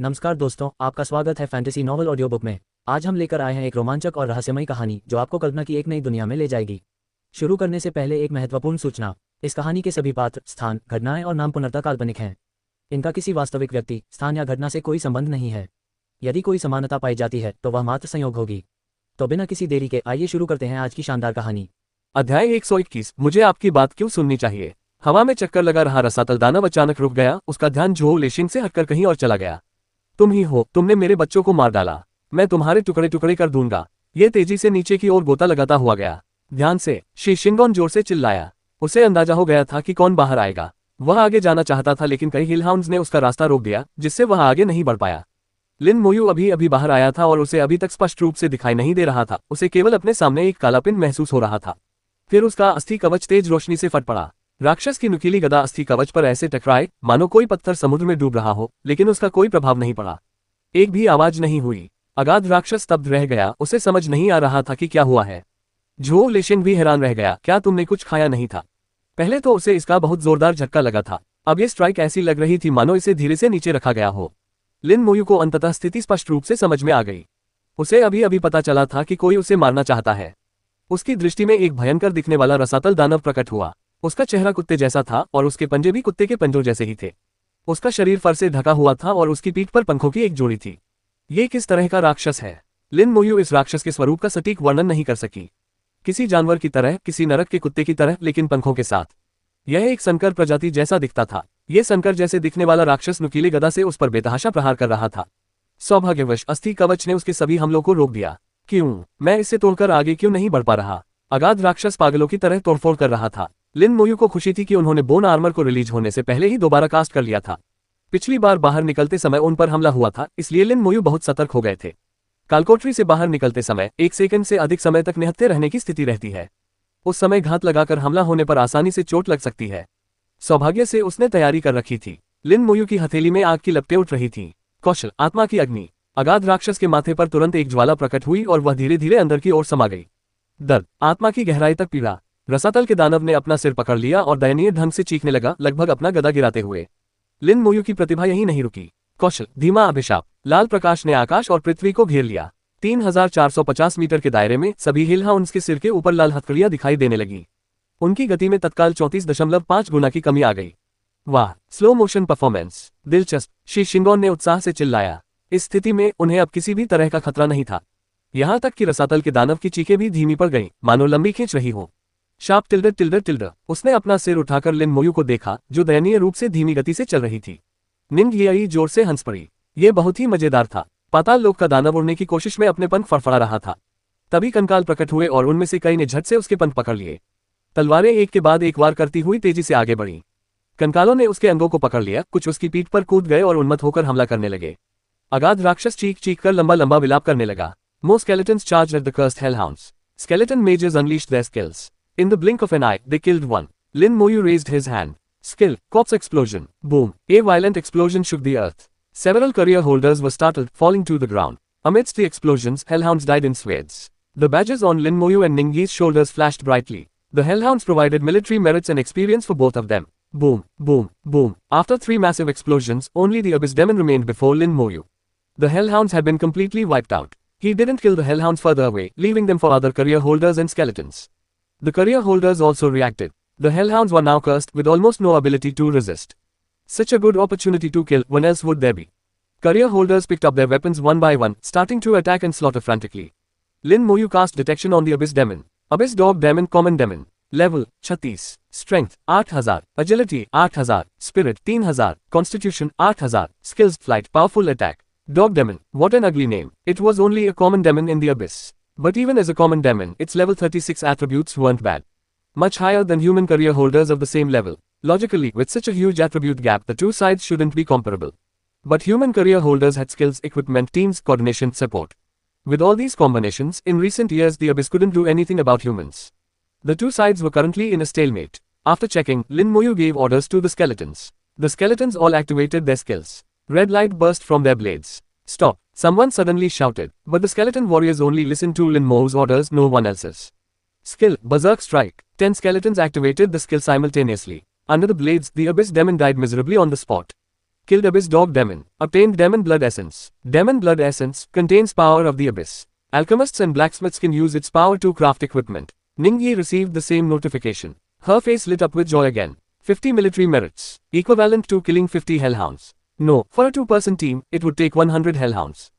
नमस्कार दोस्तों, आपका स्वागत है फैंटेसी नॉवल ऑडियो बुक में। आज हम लेकर आए हैं एक रोमांचक और रहस्यमयी कहानी जो आपको कल्पना की एक नई दुनिया में ले जाएगी। शुरू करने से पहले एक महत्वपूर्ण सूचना। इस कहानी के सभी पात्र, स्थान, घटनाएं और नाम पूर्णतः काल्पनिक हैं। इनका किसी वास्तविक व्यक्ति, स्थान या घटना से कोई संबंध नहीं है। यदि कोई समानता पाई जाती है तो वह मात्र संयोग होगी। तो बिना किसी देरी के आइए शुरू करते हैं आज की शानदार कहानी। अध्याय 121। मुझे आपकी बात क्यों सुननी चाहिए। हवा में चक्कर लगा रहा रसातल दानव अचानक रुक गया। उसका ध्यान झो लेशिंग से हटकर कहीं और चला गया। तुम ही हो, तुमने मेरे बच्चों को मार डाला। मैं तुम्हारे टुकड़े टुकड़े कर दूंगा। ये तेजी से नीचे की ओर गोता लगाता हुआ गया। ध्यान से, शी शिंगोन जोर से चिल्लाया। उसे अंदाजा हो गया था कि कौन बाहर आएगा। वह आगे जाना चाहता था लेकिन कई हिलहाउंड्स ने उसका रास्ता रोक दिया, जिससे वह आगे नहीं बढ़ पाया। लिन मोयू अभी अभी बाहर आया था और उसे अभी तक स्पष्ट रूप से दिखाई नहीं दे रहा था। उसे केवल अपने सामने एक काला पिन महसूस हो रहा था। फिर उसका अस्थि कवच तेज रोशनी से फट पड़ा। राक्षस की नुकीली गदा अस्थि कवच पर ऐसे टकराए मानो कोई पत्थर समुद्र में डूब रहा हो, लेकिन उसका कोई प्रभाव नहीं पड़ा। एक भी आवाज नहीं हुई। अगाध राक्षस स्तब्ध रह गया। उसे समझ नहीं आ रहा था कि क्या हुआ है। झो लेशिंग भी हैरान रह गया। क्या तुमने कुछ खाया नहीं था? पहले तो उसे इसका बहुत जोरदार झटका लगा था। अब ये स्ट्राइक ऐसी लग रही थी मानो इसे धीरे से नीचे रखा गया हो। लिन मोयू को अंततः स्थिति स्पष्ट रूप से समझ में आ गई। उसे अभी अभी पता चला था कि कोई उसे मारना चाहता है। उसकी दृष्टि में एक भयंकर दिखने वाला रसातल दानव प्रकट हुआ। उसका चेहरा कुत्ते जैसा था और उसके पंजे भी कुत्ते के पंजों जैसे ही थे। उसका शरीर फर से ढका हुआ था और उसकी पीठ पर पंखों की एक जोड़ी थी। ये किस तरह का राक्षस है? लिन मोयू इस राक्षस के स्वरूप का सटीक वर्णन नहीं कर सकी। किसी जानवर की तरह, किसी नरक के कुत्ते की तरह, लेकिन पंखों के साथ। यह एक संकर प्रजाति जैसा दिखता था। ये संकर जैसे दिखने वाला राक्षस नुकीले गदा से उस पर बेतहाशा प्रहार कर रहा था। सौभाग्यवश अस्थि कवच ने उसके सभी हमलों को रोक दिया। क्यों? मैं इसे तोड़कर आगे क्यों नहीं बढ़ पा रहा? अगाध राक्षस पागलों की तरह तोड़फोड़ कर रहा था। लिन मोयू को खुशी थी कि उन्होंने बोन आर्मर को रिलीज होने से पहले ही दोबारा कास्ट कर लिया था। पिछली बार बाहर निकलते समय उन पर हमला हुआ था, इसलिए लिन मोयू बहुत सतर्क हो गए थे। कालकोठरी से बाहर निकलते समय 1 सेकंड से अधिक समय तक निहत्थे रहने की स्थिति रहती है। उस समय घात लगाकर हमला होने पर आसानी से चोट लग सकती है। सौभाग्य से उसने तैयारी कर रखी थी। लिन मोयू की हथेली में आग की लपटें उठ रही थीं। कौशल, आत्मा की अग्नि। अगाध राक्षस के माथे पर तुरंत एक ज्वाला प्रकट हुई और वह धीरे धीरे अंदर की ओर समा गई। दर्द, आत्मा की गहराई तक पीड़ा। रसातल के दानव ने अपना सिर पकड़ लिया और दयनीय ढंग से चीखने लगा, लगभग अपना गदा गिराते हुए। लिन मोयू की प्रतिभा यहीं नहीं रुकी। कौशल, धीमा अभिशाप। लाल प्रकाश ने आकाश और पृथ्वी को घेर लिया। 3450 मीटर के दायरे में सभी हिलहाउंड्स के सिर के ऊपर लाल हथकड़ियां दिखाई देने लगी। उनकी गति में तत्काल 34.5 गुना की कमी आ गई। वाह, स्लो मोशन परफॉर्मेंस, दिलचस्प, शी शिंगोन ने उत्साह से चिल्लाया। इस स्थिति में उन्हें अब किसी भी तरह का खतरा नहीं था। यहां तक कि रसातल के दानव की चीखें भी धीमी पड़ गईं, मानो लंबी खींच रही हो। शार्प टिल्डर टिल्डर टिल्डर। उसने अपना सिर उठाकर लिन मोयू को देखा, जो दयनीय रूप से धीमी गति से चल रही थी। निंग लियाई जोर से हंस पड़ी। ये बहुत ही मजेदार था। पाताल लोक का दानव उड़ने की कोशिश में अपने पंख फड़फड़ा रहा था। तभी कंकाल प्रकट हुए और उनमें से कई ने झट से उसके पंख पकड़ लिए। तलवारें एक के बाद एक वार करती हुई तेजी से आगे बढ़ी। कंकालों ने उसके अंगों को पकड़ लिया, कुछ उसकी पीठ पर कूद गए और उन्मत्त होकर हमला करने लगे। अगाध राक्षस चीख चीख कर लंबा लंबा विलाप करने लगा। More skeletons charged at the cursed hellhounds. Skeleton mages unleashed their skills. In the blink of an eye, they killed one. Lin Moyu raised his hand. Skill, corpse explosion. Boom. A violent explosion shook the earth. Several career holders were startled, falling to the ground. Amidst the explosions, hellhounds died in swathes. The badges on Lin Moyu and Ningyi's shoulders flashed brightly. The hellhounds provided military merits and experience for both of them. Boom, boom, boom. After 3 massive explosions, only the Abyss Demon remained before Lin Moyu. The hellhounds had been completely wiped out. He didn't kill the hellhounds further away, leaving them for other career holders and skeletons. The career holders also reacted. The hellhounds were now cursed, with almost no ability to resist. Such a good opportunity to kill, when else would there be? Career holders picked up their weapons one by one, starting to attack and slaughter frantically. Lin Moyu cast detection on the Abyss Demon. Abyss Dog Demon, Common Demon. Level, 36. Strength, 8000. Agility, 8000. Spirit, 3000. Constitution, 8000. Skills, Flight, Powerful Attack. Dog Demon, what an ugly name. It was only a common demon in the abyss. But even as a common demon, its level 36 attributes weren't bad. Much higher than human career holders of the same level. Logically, with such a huge attribute gap, the two sides shouldn't be comparable. But human career holders had skills, equipment, teams, coordination, support. With all these combinations, in recent years the abyss couldn't do anything about humans. The two sides were currently in a stalemate. After checking, Lin Moyu gave orders to the skeletons. The skeletons all activated their skills. Red light burst from their blades. Stop! Someone suddenly shouted, but the skeleton warriors only listened to Lin Moyu's orders, no one else's. Skill, Berserk Strike. 10 skeletons activated the skill simultaneously. Under the blades, the Abyss Demon died miserably on the spot. Killed Abyss Dog Demon. Obtained Demon Blood Essence. Demon Blood Essence contains power of the Abyss. Alchemists and blacksmiths can use its power to craft equipment. Ningyi received the same notification. Her face lit up with joy again. 50 military merits. Equivalent to killing 50 hellhounds. No, for a two-person team, it would take 100 hellhounds.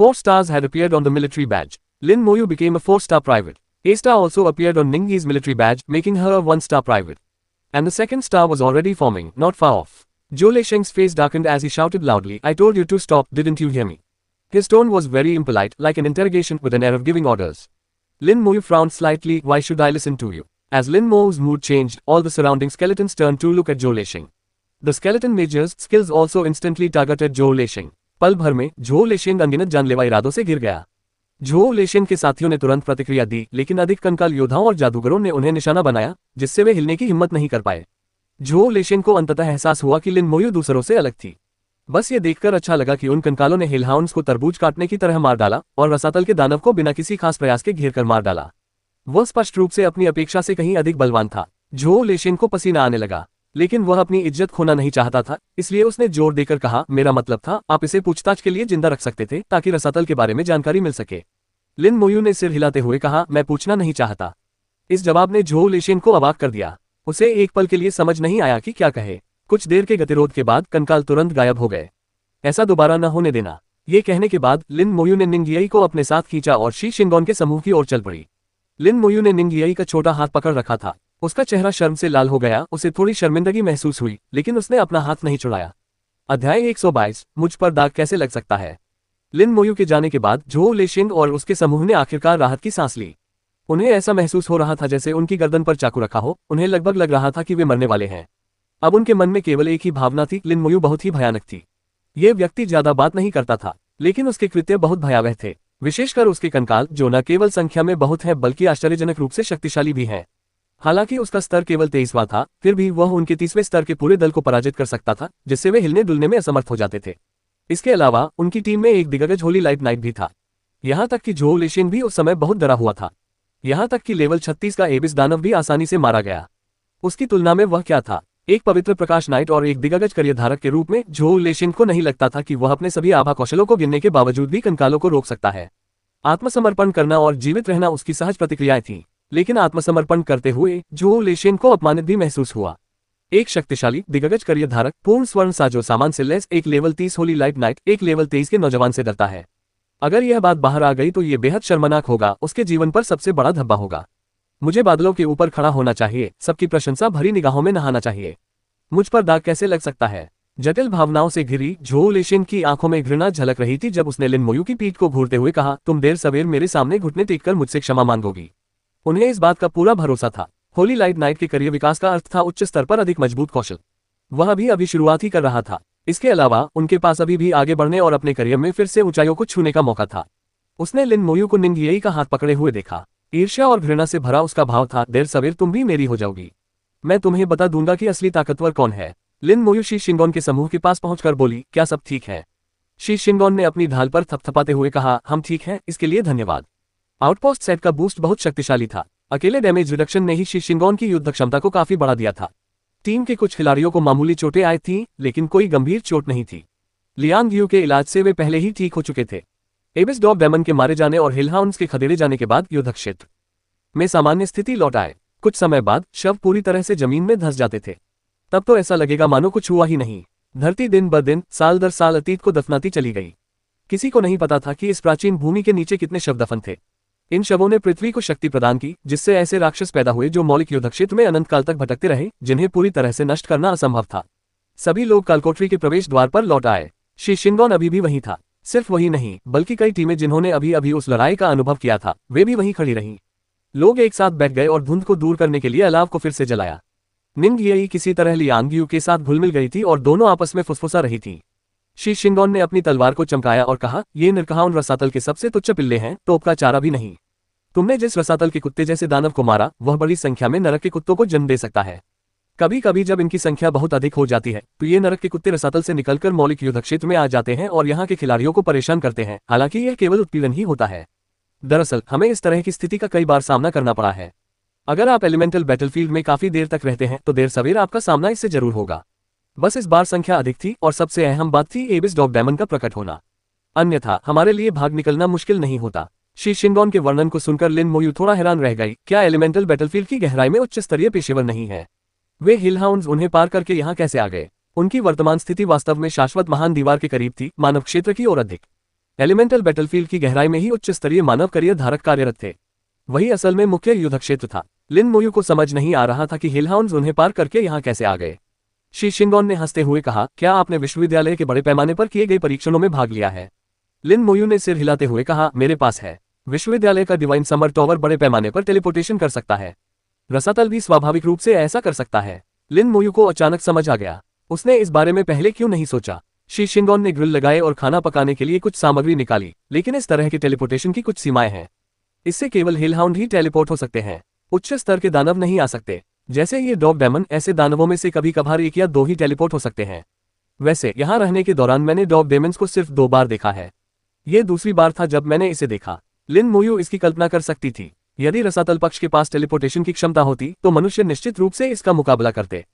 4 stars had appeared on the military badge. Lin Moyu became a 4-star private. A star also appeared on Ningyi's military badge, making her a 1-star private. And the second star was already forming, not far off. Zhou Leisheng's face darkened as he shouted loudly, "I told you to stop, didn't you hear me?" His tone was very impolite, like an interrogation with an air of giving orders. Lin Moyu frowned slightly. "Why should I listen to you?" As Lin Moyu's mood changed, all the surrounding skeletons turned to look at Zhou Leisheng. The skeleton major's skills also instantly targeted Zhou Leisheng. पल भर में झो लेशेंग अनगिनत जानलेवा इरादों से गिर गया। झो लेशेंग के साथियों ने तुरंत प्रतिक्रिया दी, लेकिन अधिक कंकाल योद्धाओं और जादूगरों ने उन्हें निशाना बनाया, जिससे वे हिलने की हिम्मत नहीं कर पाए। झो लेशेंग को अंततः एहसास हुआ कि लिन मोयू दूसरों से अलग थी। बस ये देखकर अच्छा लगा कि उन कंकालों ने हिलहाउंड्स को तरबूज काटने की तरह मार डाला और रसातल के दानव को बिना किसी खास प्रयास के घेर कर मार डाला। वह स्पष्ट रूप से अपनी अपेक्षा से कहीं अधिक बलवान था। झो लेशेंग को पसीना आने लगा, लेकिन वह अपनी इज्जत खोना नहीं चाहता था, इसलिए उसने जोर देकर कहा, "मेरा मतलब था, आप इसे पूछताछ के लिए जिंदा रख सकते थे ताकि रसातल के बारे में जानकारी मिल सके।" लिन मोयू ने सिर हिलाते हुए कहा, "मैं पूछना नहीं चाहता।" इस जवाब ने झो लेशेंग को अवाक कर दिया। उसे एक पल के लिए समझ नहीं आया कि क्या कहे। कुछ देर के गतिरोध के बाद कंकाल तुरंत गायब हो गए। ऐसा दोबारा न होने देना। ये कहने के बाद लिन मोयू ने निंगियाई को अपने साथ खींचा और शी शिंगोन के समूह की ओर चल पड़ी। लिन मोयू ने निंगियाई का छोटा हाथ पकड़ रखा था। उसका चेहरा शर्म से लाल हो गया। उसे थोड़ी शर्मिंदगी महसूस हुई, लेकिन उसने अपना हाथ नहीं छुड़ाया। अध्याय 122, मुझ पर दाग कैसे लग सकता है। लिन मोयू के जाने के बाद झो लेशेंग और उसके समूह ने आखिरकार राहत की सांस ली। उन्हें ऐसा महसूस हो रहा था जैसे उनकी गर्दन पर चाकू रखा हो। उन्हें लगभग लग रहा था कि वे मरने वाले हैं। अब उनके मन में केवल एक ही भावना थी, लिन मोयू बहुत ही भयानक थी। ये व्यक्ति ज्यादा बात नहीं करता था, लेकिन उसके कृत्य बहुत भयावह थे, विशेषकर उसके कंकाल, जो न केवल संख्या में बहुत हैं बल्कि आश्चर्यजनक रूप से शक्तिशाली भी हैं। हालांकि उसका स्तर केवल 23वां था, फिर भी वह उनके 30वें स्तर के पूरे दल को पराजित कर सकता था, जिससे वे हिलने डुलने में असमर्थ हो जाते थे। इसके अलावा उनकी टीम में एक दिग्गज होली लाइट नाइट भी था। यहाँ तक कि झो लेशेंग भी उस समय बहुत डरा हुआ था। यहाँ तक कि लेवल 36 का एबिस दानव भी आसानी से मारा गया। उसकी तुलना में वह क्या था, एक पवित्र प्रकाश नाइट और एक दिग्गज करियरधारक के रूप में झो लेशेंग को नहीं लगता था कि वह अपने सभी आभा कौशलों को गिनने के बावजूद भी कंकालों को रोक सकता है। आत्मसमर्पण करना और जीवित रहना उसकी सहज प्रतिक्रियाएं थीं, लेकिन आत्मसमर्पण करते हुए झो लेशेंग को अपमानित भी महसूस हुआ। एक शक्तिशाली दिग्गज करियरधारक पूर्ण स्वर्ण साजो सामान से लैस एक लेवल 30 होली लाइट नाइट एक लेवल 23 के नौजवान से डरता है। अगर यह बात बाहर आ गई तो यह बेहद शर्मनाक होगा, उसके जीवन पर सबसे बड़ा धब्बा होगा। मुझे बादलों के ऊपर खड़ा होना चाहिए, सबकी प्रशंसा भरी निगाहों में नहाना चाहिए। मुझ पर दाग कैसे लग सकता है। जटिल भावनाओं से घिरी झो लेशेंग की आंखों में घृणा झलक रही थी जब उसने लिन मोयू की पीठ को घूरते हुए कहा, "तुम देर सवेर मेरे सामने घुटने टेककर मुझसे क्षमा मांगोगी।" उन्हें इस बात का पूरा भरोसा था। होली लाइट नाइट के करियर विकास का अर्थ था उच्च स्तर पर अधिक मजबूत कौशल। वह अभी शुरुआत ही कर रहा था। इसके अलावा उनके पास अभी भी आगे बढ़ने और अपने करियर में फिर से ऊंचाइयों को छूने का मौका था। उसने लिन मोयू को निंगियाई का हाथ पकड़े हुए देखा। ईर्ष्या और घृणा से भरा उसका भाव था, "देर सवेर तुम भी मेरी हो जाओगी। मैं तुम्हें बता दूंगा कि असली ताकतवर कौन है।" लिन मोयू शी शिंगोन के समूह के पास पहुंचकर बोली, "क्या सब ठीक है?" शी शिंगोन ने अपनी ढाल पर थपथपाते हुए कहा, "हम ठीक हैं, इसके लिए धन्यवाद।" आउटपोस्ट सेट का बूस्ट बहुत शक्तिशाली था। अकेले डैमेज रिडक्शन ने ही शी शिंगोन की युद्ध क्षमता को काफी बढ़ा दिया था। टीम के कुछ खिलाड़ियों को मामूली चोटें आई थीं, लेकिन कोई गंभीर चोट नहीं थी। लियांग यू के इलाज से वे पहले ही ठीक हो चुके थे। एबिस डॉग डेमन के मारे जाने और हिलहाउंड्स के खदेड़े जाने के बाद युद्ध क्षेत्र में सामान्य स्थिति लौट आए। कुछ समय बाद शव पूरी तरह से जमीन में धंस जाते थे। तब तो ऐसा लगेगा मानो कुछ हुआ ही नहीं। धरती दिन ब दिन, साल दर साल अतीत को दफनाती चली गई। किसी को नहीं पता था कि इस प्राचीन भूमि के नीचे कितने शव दफन थे। इन शवों ने पृथ्वी को शक्ति प्रदान की, जिससे ऐसे राक्षस पैदा हुए जो मौलिक युद्ध क्षेत्र में अनंत काल तक भटकते रहे, जिन्हें पूरी तरह से नष्ट करना असंभव था। सभी लोग कालकोठरी के प्रवेश द्वार पर लौट आए। शी शिंगोन अभी भी वहीं था। सिर्फ वही नहीं, बल्कि कई टीमें जिन्होंने अभी अभी उस लड़ाई का अनुभव किया था, वे भी वहीं खड़ी रहीं। लोग एक साथ बैठ गए और धुंध को दूर करने के लिए अलाव को फिर से जलाया। निंगियाई किसी तरह लियांग यू के साथ घुल मिल गई थी और दोनों आपस में फुसफुसा रही थी। शी शिंगोन ने अपनी तलवार को चमकाया और कहा, "ये निरकहाउन रसातल के सबसे तुच्छ पिल्ले हैं, तोप का चारा भी नहीं। तुमने जिस रसातल के कुत्ते जैसे दानव को मारा, वह बड़ी संख्या में नरक के कुत्तों को जन्म दे सकता है। कभी कभी जब इनकी संख्या बहुत अधिक हो जाती है तो ये नरक के कुत्ते रसातल से निकलकर मौलिक युद्ध क्षेत्र में आ जाते हैं और यहाँ के खिलाड़ियों को परेशान करते हैं। हालांकि यह केवल उत्पीड़न ही होता है। दरअसल हमें इस तरह की स्थिति का कई बार सामना करना पड़ा है। अगर आप एलिमेंटल बैटलफील्ड में काफी देर तक रहते हैं तो देर सवेर आपका सामना इससे जरूर होगा। बस इस बार संख्या अधिक थी और सबसे अहम बात थी एबिस डॉग डेमन का प्रकट होना। अन्यथा हमारे लिए भाग निकलना मुश्किल नहीं होता। शी शिंगोन के वर्णन को सुनकर लिन मोयू थोड़ा हैरान रह गई। क्या एलिमेंटल बैटलफील्ड की गहराई में उच्च स्तरीय पेशेवर नहीं है? वे हिलहाउंड्स उन्हें पार करके यहाँ कैसे आ गए? उनकी वर्तमान स्थिति वास्तव में शाश्वत महान दीवार के करीब थी, मानव क्षेत्र की ओर अधिक। एलिमेंटल बैटलफील्ड की गहराई में ही उच्च स्तरीय मानव करियर धारक कार्यरत थे। वही असल में मुख्य युद्ध क्षेत्र था। लिन मोयू को समझ नहीं आ रहा था कि हिलहाउंड्स उन्हें पार करके यहाँ कैसे आ गए। शी शिंगोन ने हंसते हुए कहा, क्या आपने विश्वविद्यालय के बड़े पैमाने पर किए गए परीक्षणों में भाग लिया है? लिन मोयू ने सिर हिलाते हुए कहा, मेरे पास है। विश्वविद्यालय का डिवाइन समर टॉवर बड़े पैमाने पर टेलीपोर्टेशन कर सकता है। रसातल भी स्वाभाविक रूप से ऐसा कर सकता है। लिन मोयू को अचानक समझ आ गया। उसने इस बारे में पहले क्यों नहीं सोचा? शी शिंगोन ने ग्रिल लगाए और खाना पकाने के लिए कुछ सामग्री निकाली, लेकिन इस तरह के टेलीपोर्टेशन की कुछ सीमाएं हैं। इससे केवल हिलहाउंड ही टेलीपोर्ट हो सकते हैं। उच्च स्तर के दानव नहीं आ सकते। जैसे ये डॉग डेमन, ऐसे दानवों में से कभी कभार एक या दो ही टेलीपोर्ट हो सकते हैं। वैसे यहाँ रहने के दौरान मैंने डॉग डेमन्स को सिर्फ 2 बार देखा है। ये दूसरी बार था जब मैंने इसे देखा। लिन मोयू इसकी कल्पना कर सकती थी। यदि रसातल पक्ष के पास टेलीपोर्टेशन की क्षमता होती तो मनुष्य निश्चित रूप से इसका मुकाबला करते।